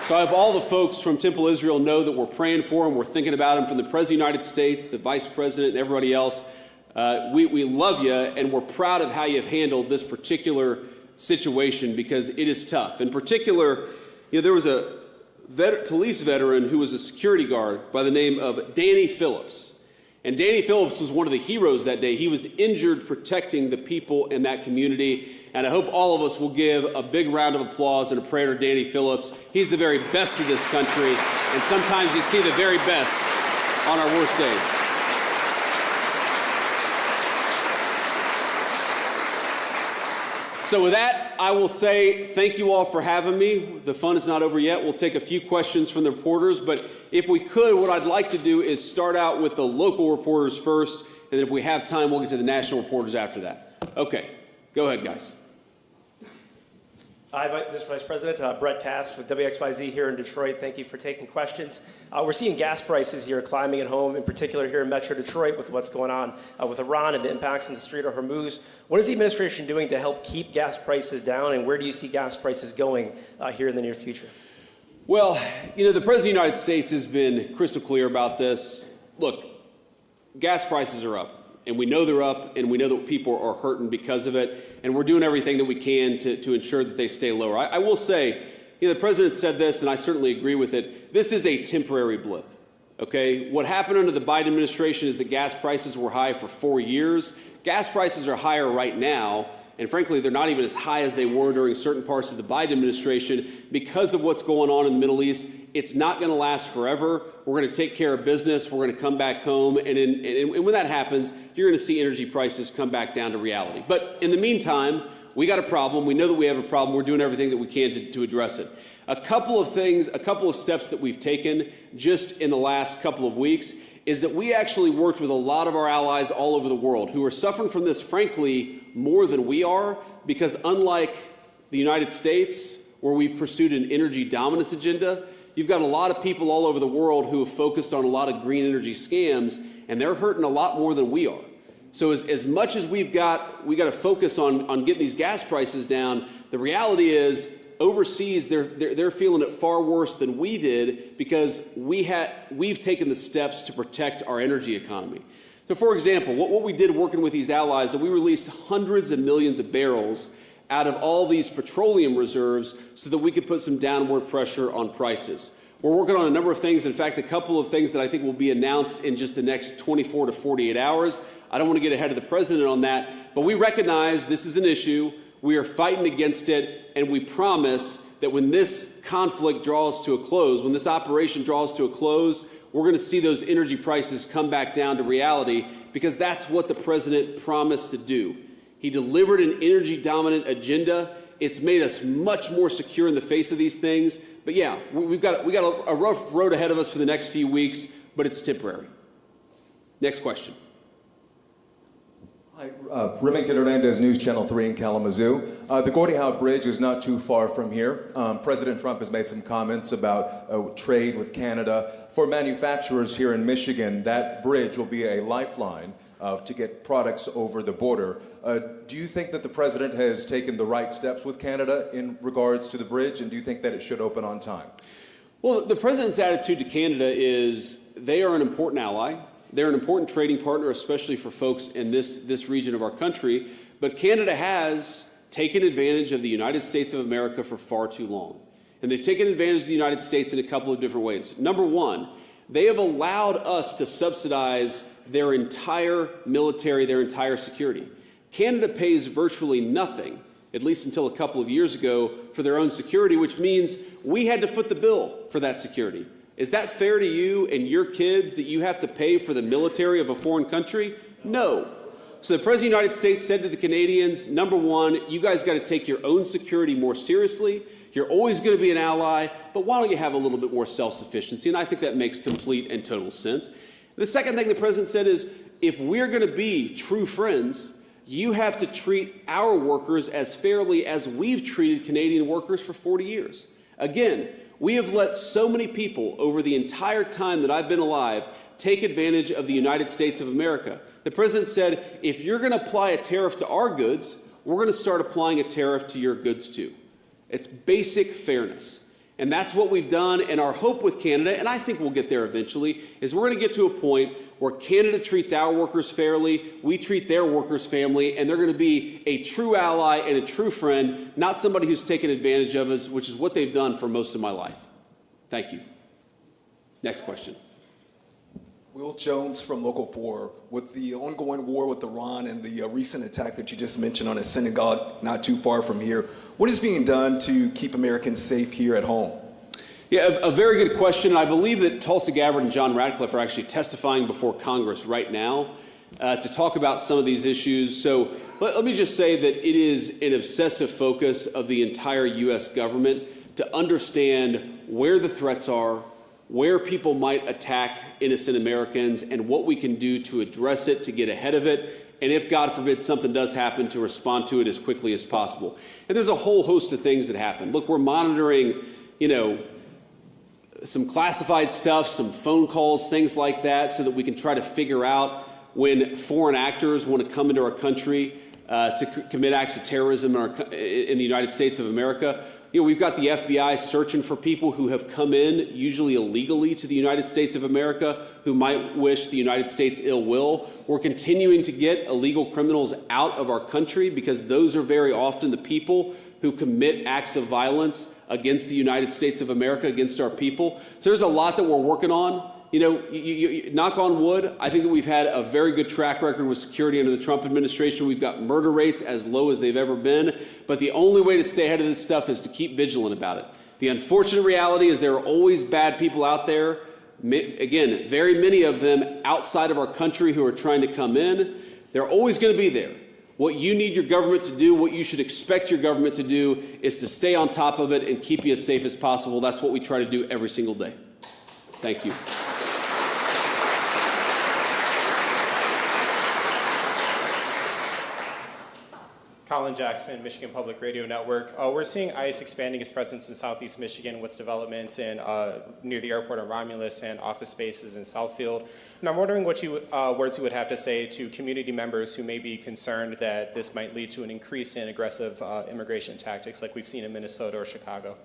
So I hope all the folks from Temple Israel know that we're praying for them, we're thinking about them, from the President of the United States, the Vice President, and everybody else. We love you, and we're proud of how you've handled this particular situation, because it is tough. In particular, there was a police veteran who was a security guard by the name of Danny Phillips. And Danny Phillips was one of the heroes that day. He was injured protecting the people in that community. And I hope all of us will give a big round of applause and a prayer to Danny Phillips. He's the very best of this country, and sometimes you see the very best on our worst days. So with that, I will say thank you all for having me. The fun is not over yet. We'll take a few questions from the reporters, but if we could, what I'd like to do is start out with the local reporters first, and then if we have time, we'll get to the national reporters after that. Okay, go ahead, guys. Hi, Mr. Vice President. Brett Cast with WXYZ here in Detroit. Thank you for taking questions. We're seeing gas prices here climbing at home, in particular here in Metro Detroit with what's going on with Iran and the impacts in the Strait of Hormuz. What is the administration doing to help keep gas prices down, and where do you see gas prices going here in the near future? Well, the President of the United States has been crystal clear about this. Look, gas prices are up. And we know they're up, and we know that people are hurting because of it, and we're doing everything that we can to ensure that they stay lower. I will say, the president said this, and I certainly agree with it. This is a temporary blip, okay? What happened under the Biden administration is that gas prices were high for 4 years. Gas prices are higher right now, and frankly, they're not even as high as they were during certain parts of the Biden administration because of what's going on in the Middle East. It's not going to last forever. We're going to take care of business. We're going to come back home. And when that happens, you're going to see energy prices come back down to reality. But in the meantime, we got a problem. We know that we have a problem. We're doing everything that we can to address it. A couple of steps that we've taken just in the last couple of weeks is that we actually worked with a lot of our allies all over the world who are suffering from this, frankly, more than we are, because unlike the United States, where we've pursued an energy dominance agenda, you've got a lot of people all over the world who have focused on a lot of green energy scams, and they're hurting a lot more than we are. So as much as we got to focus on getting these gas prices down, the reality is overseas they're feeling it far worse than we did, because we've taken the steps to protect our energy economy. So for example, what we did working with these allies, is we released hundreds of millions of barrels out of all these petroleum reserves so that we could put some downward pressure on prices. We're working on a number of things. In fact, a couple of things that I think will be announced in just the next 24 to 48 hours. I don't want to get ahead of the president on that, but we recognize this is an issue. We are fighting against it, and we promise that when this conflict draws to a close, when this operation draws to a close, we're going to see those energy prices come back down to reality, because that's what the president promised to do. He delivered an energy-dominant agenda. It's made us much more secure in the face of these things. But yeah, we got a rough road ahead of us for the next few weeks, but it's temporary. Next question. Hi, Remington Hernandez, News Channel 3 in Kalamazoo. The Gordie Howe Bridge is not too far from here. President Trump has made some comments about trade with Canada. For manufacturers here in Michigan, that bridge will be a lifeline to get products over the border. Do you think that the president has taken the right steps with Canada in regards to the bridge, and do you think that it should open on time? Well, the president's attitude to Canada is they are an important ally. They're an important trading partner, especially for folks in this region of our country. But Canada has taken advantage of the United States of America for far too long. And they've taken advantage of the United States in a couple of different ways. Number one, they have allowed us to subsidize their entire military, their entire security. Canada pays virtually nothing, at least until a couple of years ago, for their own security, which means we had to foot the bill for that security. Is that fair to you and your kids that you have to pay for the military of a foreign country? No. So the President of the United States said to the Canadians, number one, you guys got to take your own security more seriously. You're always going to be an ally, but why don't you have a little bit more self-sufficiency? And I think that makes complete and total sense. The second thing the President said is, if we're going to be true friends, you have to treat our workers as fairly as we've treated Canadian workers for 40 years. Again, we have let so many people over the entire time that I've been alive take advantage of the United States of America. The president said, if you're going to apply a tariff to our goods, we're going to start applying a tariff to your goods too. It's basic fairness. And that's what we've done. And our hope with Canada, and I think we'll get there eventually, is we're going to get to a point where Canada treats our workers fairly, we treat their workers fairly, and they're going to be a true ally and a true friend, not somebody who's taken advantage of us, which is what they've done for most of my life. Thank you. Next question. Will Jones from Local 4, with the ongoing war with Iran and the recent attack that you just mentioned on a synagogue not too far from here, what is being done to keep Americans safe here at home? Yeah, a very good question. I believe that Tulsi Gabbard and John Ratcliffe are actually testifying before Congress right now to talk about some of these issues. So let me just say that it is an obsessive focus of the entire U.S. government to understand where the threats are, where people might attack innocent Americans, and what we can do to address it, to get ahead of it, and if, God forbid, something does happen, to respond to it as quickly as possible. And there's a whole host of things that happen. Look, we're monitoring, some classified stuff, some phone calls, things like that, so that we can try to figure out when foreign actors want to come into our country to commit acts of terrorism in the United States of America. We've got the FBI searching for people who have come in, usually illegally, to the United States of America, who might wish the United States ill will. We're continuing to get illegal criminals out of our country because those are very often the people who commit acts of violence against the United States of America, against our people. So there's a lot that we're working on. Knock on wood, I think that we've had a very good track record with security under the Trump administration. We've got murder rates as low as they've ever been. But the only way to stay ahead of this stuff is to keep vigilant about it. The unfortunate reality is there are always bad people out there. Again, very many of them outside of our country who are trying to come in. They're always going to be there. What you need your government to do, what you should expect your government to do, is to stay on top of it and keep you as safe as possible. That's what we try to do every single day. Thank you. Colin Jackson, Michigan Public Radio Network. We're seeing ICE expanding its presence in Southeast Michigan with developments in near the airport in Romulus and office spaces in Southfield. And I'm wondering what words you would have to say to community members who may be concerned that this might lead to an increase in aggressive immigration tactics like we've seen in Minnesota or Chicago.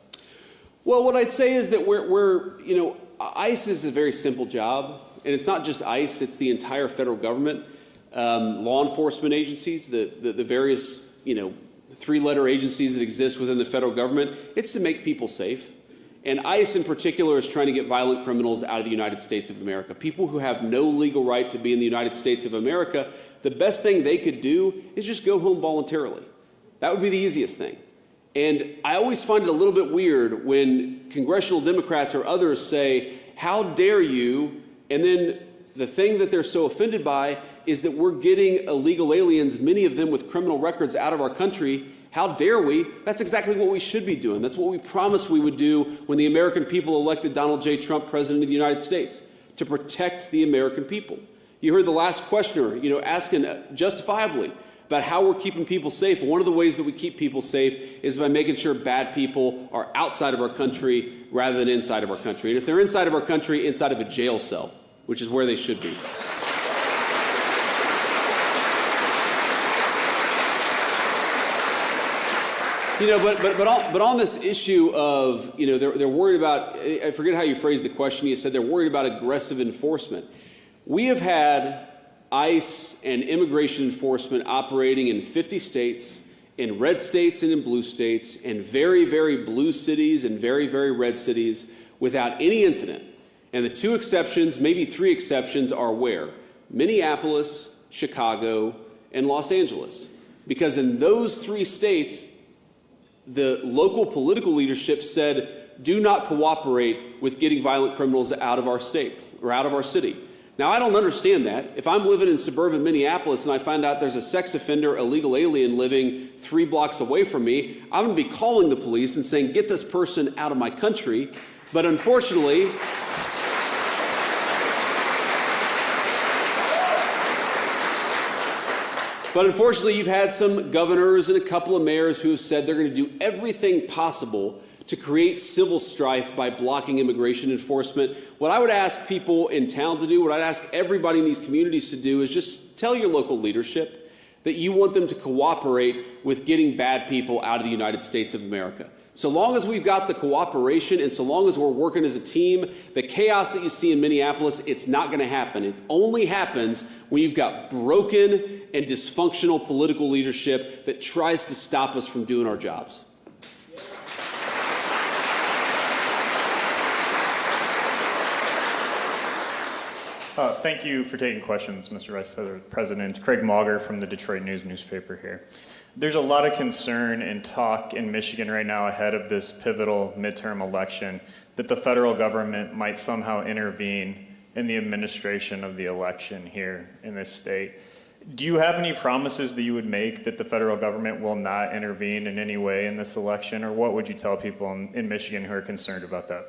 Well, what I'd say is that ICE is a very simple job, and it's not just ICE, it's the entire federal government, law enforcement agencies, the various three-letter agencies that exist within the federal government. It's to make people safe. And ICE in particular is trying to get violent criminals out of the United States of America. People who have no legal right to be in the United States of America, the best thing they could do is just go home voluntarily. That would be the easiest thing. And I always find it a little bit weird when congressional Democrats or others say, how dare you? And then the thing that they're so offended by is that we're getting illegal aliens, many of them with criminal records, out of our country. How dare we? That's exactly what we should be doing. That's what we promised we would do when the American people elected Donald J. Trump president of the United States, to protect the American people. You heard the last questioner, asking justifiably about how we're keeping people safe. One of the ways that we keep people safe is by making sure bad people are outside of our country rather than inside of our country. And if they're inside of our country, inside of a jail cell, which is where they should be. But on this issue of, they're worried about, I forget how you phrased the question. You said they're worried about aggressive enforcement. We have had ICE and immigration enforcement operating in 50 states, in red states and in blue states, in very, very blue cities and very, very red cities without any incident. And the two exceptions, maybe three exceptions, are where? Minneapolis, Chicago, and Los Angeles. Because in those three states, the local political leadership said, do not cooperate with getting violent criminals out of our state or out of our city. Now, I don't understand that. If I'm living in suburban Minneapolis and I find out there's a sex offender, illegal alien living 3 blocks away from me, I'm going to be calling the police and saying, get this person out of my country. But unfortunately, you've had some governors and a couple of mayors who have said they're going to do everything possible to create civil strife by blocking immigration enforcement. What I would ask people in town to do, what I'd ask everybody in these communities to do, is just tell your local leadership that you want them to cooperate with getting bad people out of the United States of America. So long as we've got the cooperation and so long as we're working as a team, the chaos that you see in Minneapolis, it's not going to happen. It only happens when you've got broken and dysfunctional political leadership that tries to stop us from doing our jobs. Thank you for taking questions, Mr. Vice President. Craig Mauger from the Detroit News newspaper here. There's a lot of concern and talk in Michigan right now ahead of this pivotal midterm election that the federal government might somehow intervene in the administration of the election here in this state. Do you have any promises that you would make that the federal government will not intervene in any way in this election, or what would you tell people in Michigan who are concerned about that?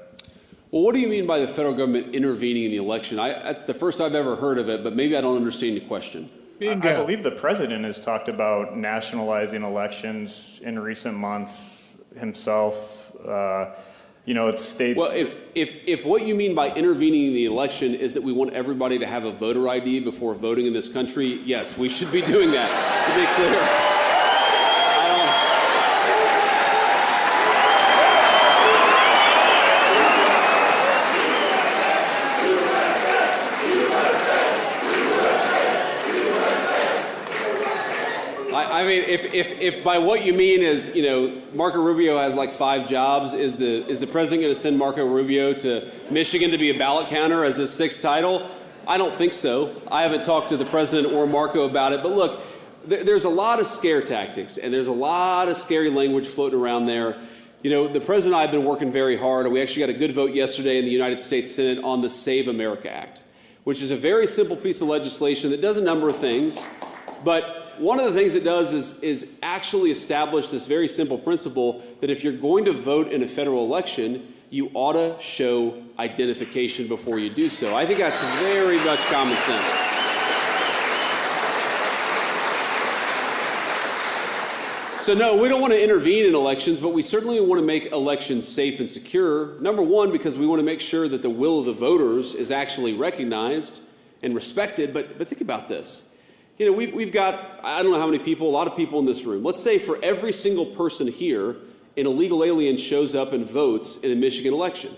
Well, what do you mean by the federal government intervening in the election? That's the first I've ever heard of it, but maybe I don't understand the question. I believe the president has talked about nationalizing elections in recent months himself. It states. Well, if what you mean by intervening in the election is that we want everybody to have a voter ID before voting in this country, yes, we should be doing that, to be clear. I mean, if by what you mean is, Marco Rubio has like 5 jobs, is the president going to send Marco Rubio to Michigan to be a ballot counter as his 6th title? I don't think so. I haven't talked to the president or Marco about it. But look, there's a lot of scare tactics, and there's a lot of scary language floating around there. The president and I have been working very hard, and we actually got a good vote yesterday in the United States Senate on the Save America Act, which is a very simple piece of legislation that does a number of things. But one of the things it does is actually establish this very simple principle that if you're going to vote in a federal election, you ought to show identification before you do so. I think that's very much common sense. So no, we don't want to intervene in elections, but we certainly want to make elections safe and secure. Number one, because we want to make sure that the will of the voters is actually recognized and respected. But think about this. We've got, I don't know how many people, a lot of people in this room. Let's say for every single person here, an illegal alien shows up and votes in a Michigan election.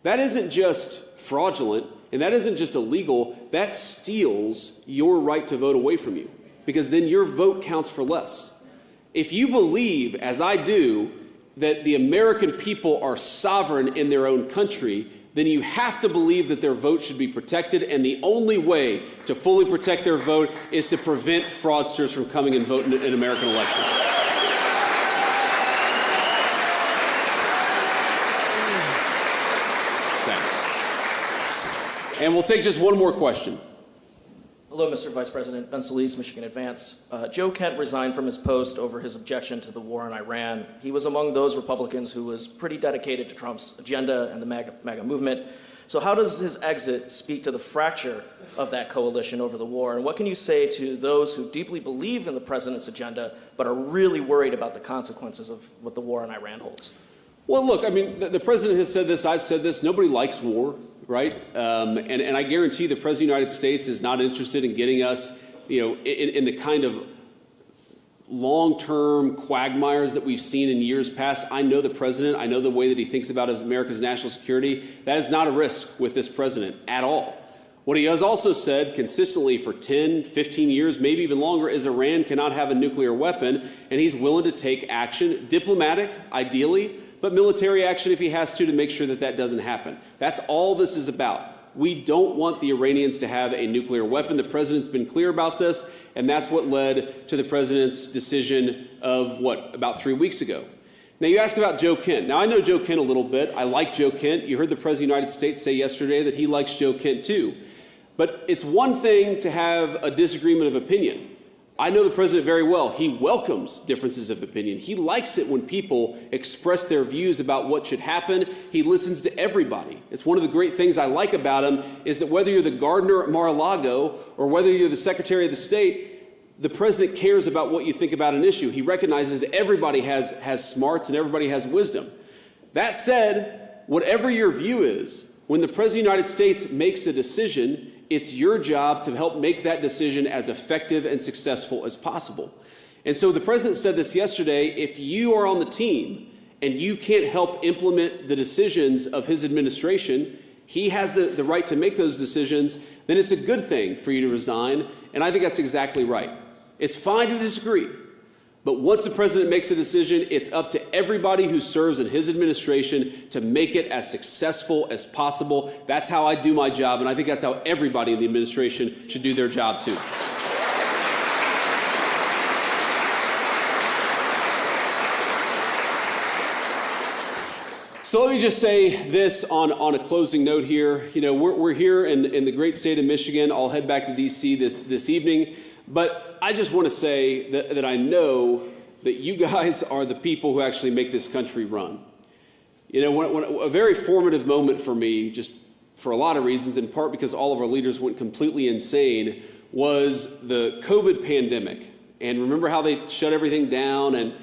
That isn't just fraudulent, and that isn't just illegal. That steals your right to vote away from you, because then your vote counts for less. If you believe, as I do, that the American people are sovereign in their own country, then you have to believe that their vote should be protected, and the only way to fully protect their vote is to prevent fraudsters from coming and voting in American elections. Okay. And we'll take just one more question. Hello, Mr. Vice President. Ben Solis, Michigan Advance. Joe Kent resigned from his post over his objection to the war in Iran. He was among those Republicans who was pretty dedicated to Trump's agenda and the MAGA movement. So how does his exit speak to the fracture of that coalition over the war? And what can you say to those who deeply believe in the president's agenda but are really worried about the consequences of what the war in Iran holds? Well, look, I mean, the president has said this, I've said this, nobody likes war, right? And I guarantee the president of the United States is not interested in getting us, in the kind of long-term quagmires that we've seen in years past. I know the president. I know the way that he thinks about America's national security. That is not a risk with this president at all. What he has also said consistently for 10, 15 years, maybe even longer, is Iran cannot have a nuclear weapon, and he's willing to take action, diplomatic, ideally, but military action if he has to make sure that that doesn't happen. That's all this is about. We don't want the Iranians to have a nuclear weapon. The president's been clear about this, and that's what led to the president's decision of, about 3 weeks ago. Now, you ask about Joe Kent. Now, I know Joe Kent a little bit. I like Joe Kent. You heard the president of the United States say yesterday that he likes Joe Kent, too. But it's one thing to have a disagreement of opinion. I know the president very well. He welcomes differences of opinion. He likes it when people express their views about what should happen. He listens to everybody. It's one of the great things I like about him is that whether you're the gardener at Mar-a-Lago or whether you're the Secretary of the State, the president cares about what you think about an issue. He recognizes that everybody has smarts and everybody has wisdom. That said, whatever your view is, when the president of the United States makes a decision, it's your job to help make that decision as effective and successful as possible. And so the president said this yesterday, if you are on the team and you can't help implement the decisions of his administration, he has the right to make those decisions, then it's a good thing for you to resign. And I think that's exactly right. It's fine to disagree. But once the president makes a decision, it's up to everybody who serves in his administration to make it as successful as possible. That's how I do my job, and I think that's how everybody in the administration should do their job, too. So let me just say this on a closing note here. We're here in the great state of Michigan. I'll head back to D.C. this evening. But I just want to say that I know that you guys are the people who actually make this country run. When a very formative moment for me, just for a lot of reasons, in part because all of our leaders went completely insane, was the COVID pandemic. And remember how they shut everything down? And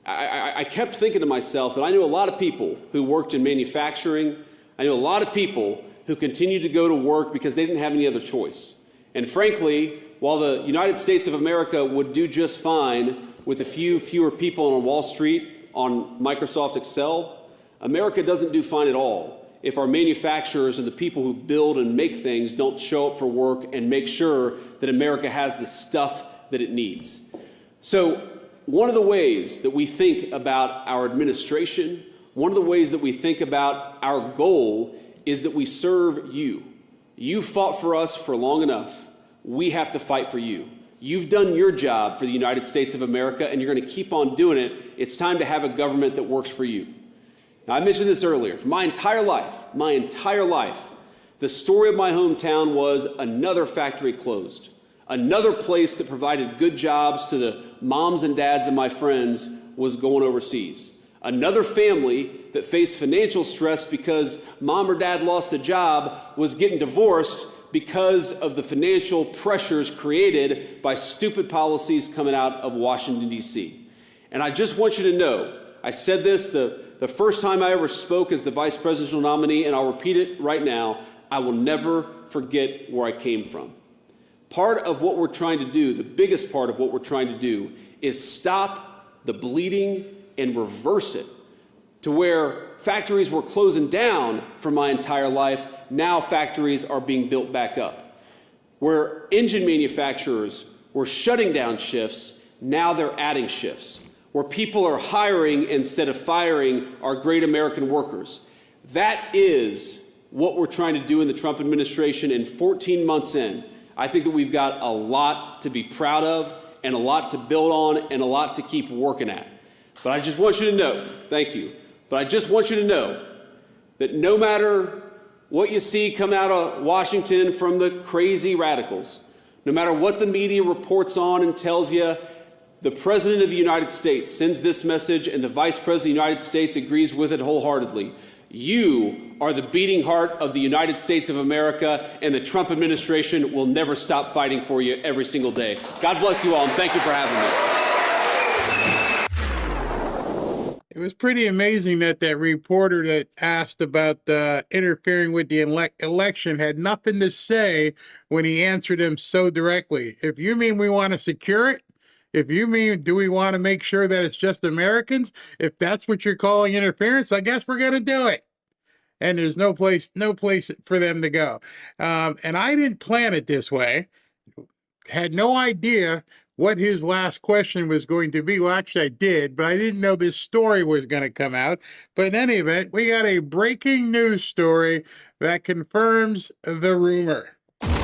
I kept thinking to myself that I knew a lot of people who worked in manufacturing. I knew a lot of people who continued to go to work because they didn't have any other choice. And frankly, while the United States of America would do just fine with a few fewer people on Wall Street on Microsoft Excel, America doesn't do fine at all if our manufacturers and the people who build and make things don't show up for work and make sure that America has the stuff that it needs. So one of the ways that we think about our administration, one of the ways that we think about our goal is that we serve you. You fought for us for long enough. We have to fight for you. You've done your job for the United States of America, and you're going to keep on doing it. It's time to have a government that works for you. Now, I mentioned this earlier. For my entire life, the story of my hometown was another factory closed, another place that provided good jobs to the moms and dads of my friends was going overseas, another family that faced financial stress because mom or dad lost a job was getting divorced because of the financial pressures created by stupid policies coming out of Washington, D.C. And I just want you to know, I said this the first time I ever spoke as the vice presidential nominee, and I'll repeat it right now, I will never forget where I came from. Part of what we're trying to do, the biggest part of what we're trying to do, is stop the bleeding and reverse it to where factories were closing down for my entire life. Now factories are being built back up. Where engine manufacturers were shutting down shifts, now they're adding shifts. Where people are hiring instead of firing our great American workers. That is what we're trying to do in the Trump administration. And 14 months in, I think that we've got a lot to be proud of and a lot to build on and a lot to keep working at. But I just want you to know, thank you, but I just want you to know that no matter what you see come out of Washington from the crazy radicals, no matter what the media reports on and tells you, the President of the United States sends this message and the Vice President of the United States agrees with it wholeheartedly. You are the beating heart of the United States of America, and the Trump administration will never stop fighting for you every single day. God bless you all, and thank you for having me. It was pretty amazing that reporter that asked about interfering with the election had nothing to say when he answered him so directly. If you mean we want to secure it, if you mean do we want to make sure that it's just Americans, if that's what you're calling interference, I guess we're going to do it. And there's no place for them to go. And I didn't plan it this way. Had no idea what his last question was going to be. Well, actually, I did, but I didn't know this story was going to come out. But in any event, we got a breaking news story that confirms the rumor.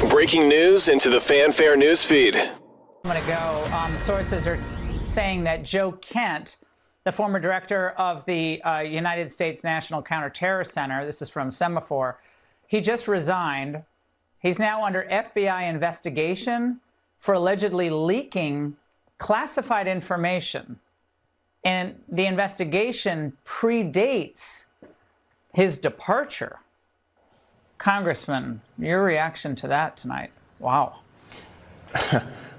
Breaking news into the Fanfare news feed. A moment ago, sources are saying that Joe Kent, the former director of the United States National Counterterror Center, this is from Semaphore, he just resigned. He's now under FBI investigation for allegedly leaking classified information. And the investigation predates his departure. Congressman, your reaction to that tonight? Wow.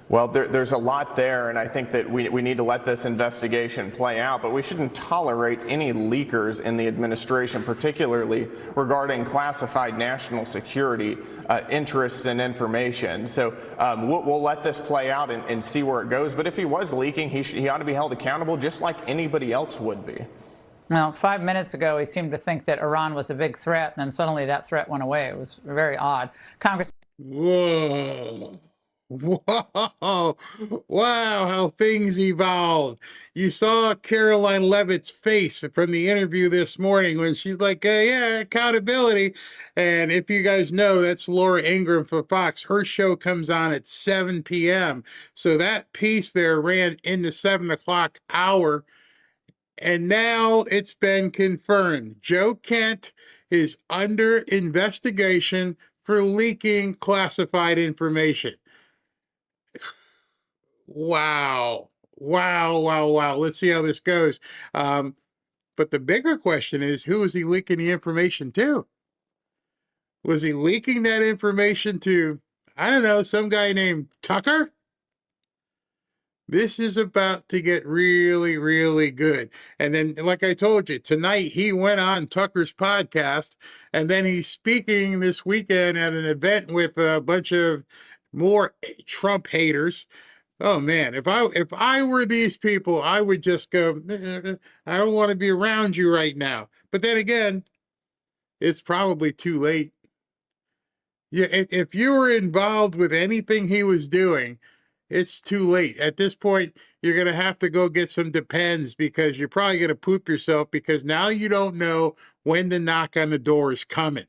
Well, there's a lot there, and I think that we need to let this investigation play out, but we shouldn't tolerate any leakers in the administration, particularly regarding classified national security interests and information. So we'll let this play out and see where it goes, but if he was leaking, he ought to be held accountable just like anybody else would be. Now, 5 minutes ago, he seemed to think that Iran was a big threat, and then suddenly that threat went away. It was very odd. Congressman. Whoa. Wow, how things evolved. You saw Karoline Leavitt's face from the interview this morning when she's like, yeah, accountability. And if you guys know, that's Laura Ingraham for Fox. Her show comes on at 7 p.m. So that piece there ran in the 7 o'clock hour. And now it's been confirmed. Joe Kent is under investigation for leaking classified information. Wow. Let's see how this goes. But the bigger question is, who is he leaking the information to? Was he leaking that information to, I don't know, some guy named Tucker? This is about to get really, really good. And then, like I told you, tonight he went on Tucker's podcast, and then he's speaking this weekend at an event with a bunch of more Trump haters. Oh man, if I were these people, I would just go, I don't want to be around you right now. But then again, it's probably too late. Yeah, if you were involved with anything he was doing, it's too late. At this point, you're going to have to go get some Depends, because you're probably going to poop yourself, because now you don't know when the knock on the door is coming.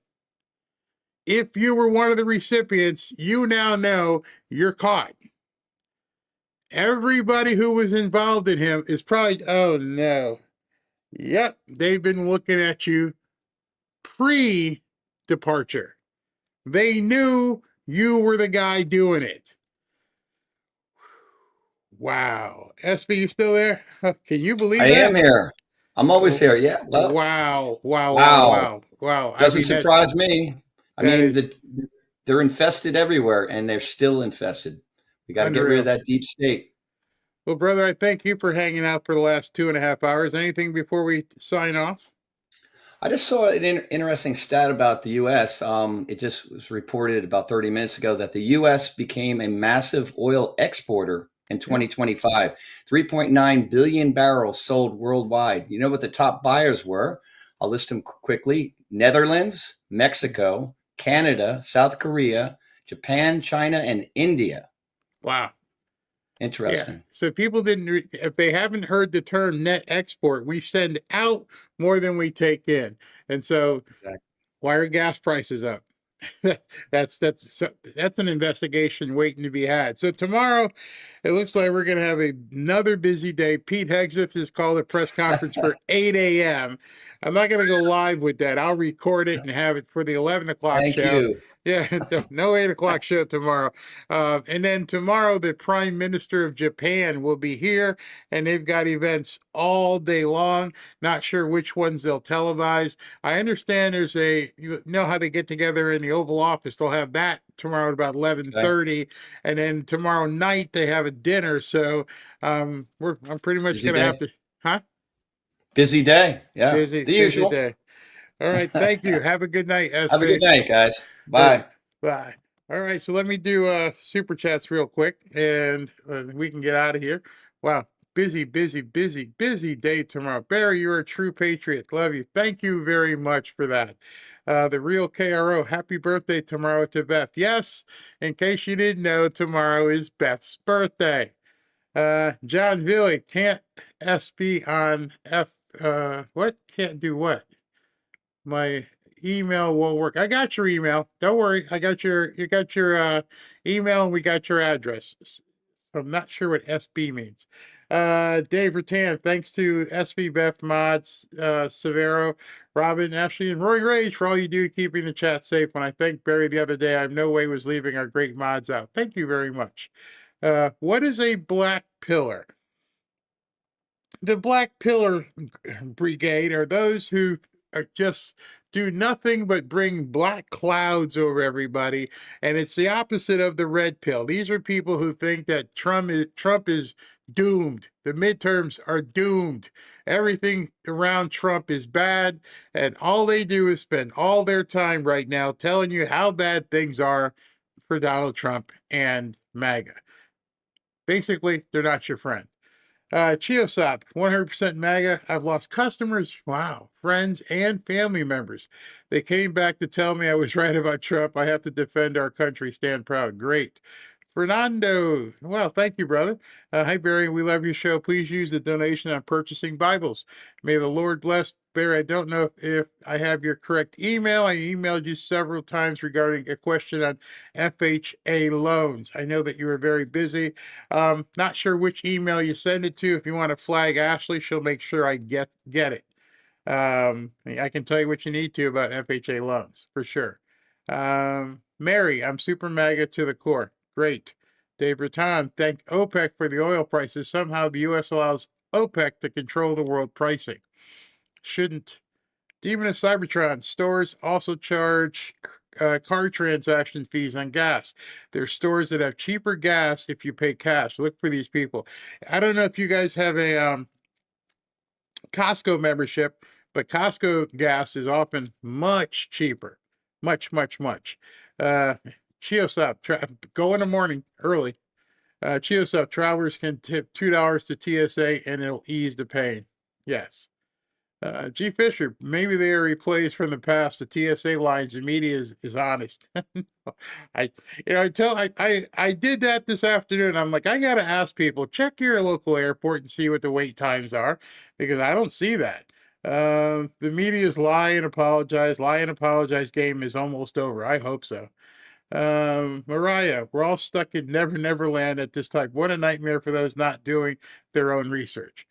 If you were one of the recipients, you now know you're caught. Everybody who was involved in him is probably, oh no. Yep, they've been looking at you pre-departure. They knew you were the guy doing it. Wow. SB, you still there? Can you believe that? I am here. I'm always here. Yeah. Well, Wow. Doesn't surprise me. I mean, they're infested everywhere, and they're still infested. We got to get rid of that deep state. Well, brother, I thank you for hanging out for the last 2.5 hours. Anything before we sign off? I just saw an interesting stat about the U.S. It just was reported about 30 minutes ago that the U.S. became a massive oil exporter in 2025. 3.9 billion barrels sold worldwide. You know what the top buyers were? I'll list them quickly. Netherlands, Mexico, Canada, South Korea, Japan, China, and India. Wow. Interesting. Yeah. So people didn't, if they haven't heard the term net export, we send out more than we take in. And so why are gas prices up? That's an investigation waiting to be had. So tomorrow, it looks like we're going to have another busy day. Pete Hegseth has called a press conference for 8 a.m. I'm not going to go live with that. I'll record it and have it for the 11 o'clock show. Yeah, no 8 o'clock show tomorrow. And then tomorrow, the Prime Minister of Japan will be here, and they've got events all day long. Not sure which ones they'll televise. I understand you know how they get together in the Oval Office. They'll have that tomorrow at about 11:30, and then tomorrow night they have a dinner. So I'm pretty much Busy going to have day. to, huh? Busy day. Yeah. Busy The usual. day. All right, thank you. Have a good night, SB. Have a good night, guys. Bye. Bye. All right, so let me do super chats real quick, and we can get out of here. Wow, busy day tomorrow. Barry, you're a true patriot. Love you. Thank you very much for that. The real KRO, happy birthday tomorrow to Beth. Yes, in case you didn't know, tomorrow is Beth's birthday. John Villy, can't SB on what? Can't do what? My email won't work. I got your email. Don't worry. You got your email, and we got your address. I'm not sure what SB means. Dave Rattan, thanks to SB Beth Mods, Severo, Robin, Ashley, and Roy Rage for all you do keeping the chat safe. When I thanked Barry the other day, I no way was leaving our great mods out. Thank you very much. What is a black pillar? The Black Pillar Brigade are those who just do nothing but bring black clouds over everybody, and it's the opposite of the red pill. These are people who think that Trump is doomed. The midterms are doomed. Everything around Trump is bad, and all they do is spend all their time right now telling you how bad things are for Donald Trump and MAGA. Basically, they're not your friend. Chiosop, 100% MAGA. I've lost customers, wow, friends, and family members. They came back to tell me I was right about Trump. I have to defend our country. Stand proud. Great. Fernando, well, thank you, brother. Hi, Barry. We love your show. Please use the donation on purchasing Bibles. May the Lord bless. Barry, I don't know if I have your correct email. I emailed you several times regarding a question on FHA loans. I know that you were very busy. Not sure which email you send it to. If you want to flag Ashley, she'll make sure I get it. I can tell you what you need to about FHA loans, for sure. Mary, I'm super MAGA to the core. Great. Dave Rattan, thank OPEC for the oil prices. Somehow the U.S. allows OPEC to control the world pricing. Shouldn't. Demon of Cybertron, stores also charge card transaction fees on gas. There's stores that have cheaper gas if you pay cash. Look for these people. I don't know if you guys have a Costco membership, but Costco gas is often much cheaper. Much. Chiosop, go in the morning early. Chiosop, travelers can tip $2 to TSA and it'll ease the pain. Yes. G. Fisher, maybe they are replaced from the past. The TSA lines, the media is honest. I did that this afternoon. I'm like, I got to ask people, check your local airport and see what the wait times are, because I don't see that. The media's lie and apologize game is almost over. I hope so. Mariah, we're all stuck in Never Land at this time. What a nightmare for those not doing their own research.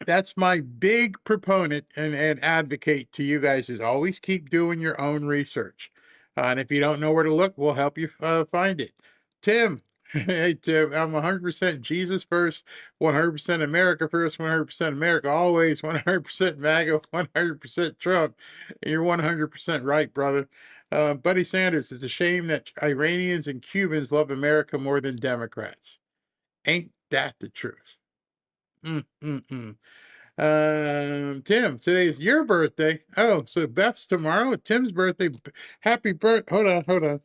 That's my big proponent and advocate to you guys, is always keep doing your own research. And if you don't know where to look, we'll help you find it. Tim, hey Tim, I'm 100% Jesus first, 100% America first, 100% America always, 100% MAGA, 100% Trump. You're 100% right, brother. Buddy Sanders, it's a shame that Iranians and Cubans love America more than Democrats. Ain't that the truth? Tim, today's your birthday. Oh, so Beth's tomorrow. Tim's birthday. Happy birthday. Hold on.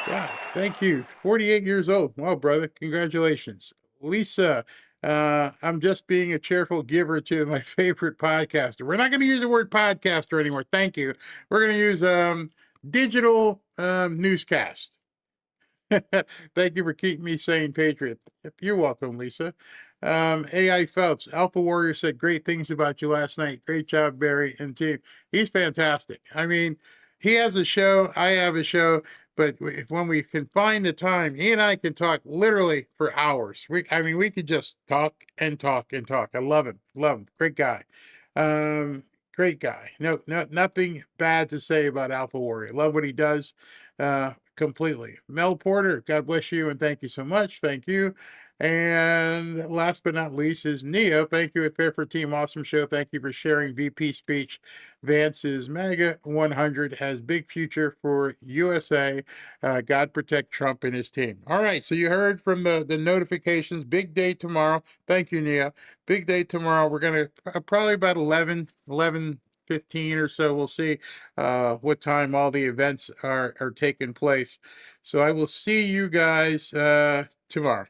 Wow, thank you. 48 years old. Wow, brother. Congratulations. Lisa, I'm just being a cheerful giver to my favorite podcaster. We're not going to use the word podcaster anymore. Thank you. We're going to use digital newscast. Thank you for keeping me sane, Patriot. You're welcome, Lisa. AI Phelps, Alpha Warrior said great things about you last night. Great job, Barry and team. He's fantastic. I mean, he has a show. I have a show. But when we can find the time, he and I can talk literally for hours. We could just talk and talk and talk. I love him. Great guy. Great guy. No, nothing bad to say about Alpha Warrior. Love what he does completely. Mel Porter, God bless you and thank you so much. Thank you. And last but not least is Neo. Thank you at Fair for Team. Awesome show. Thank you for sharing VP speech. Vance's MAGA 100 has big future for USA. God protect Trump and his team. All right. So you heard from the notifications. Big day tomorrow. Thank you, Neo. Big day tomorrow. We're going to probably about 11:15 or so. We'll see what time all the events are taking place. So I will see you guys tomorrow.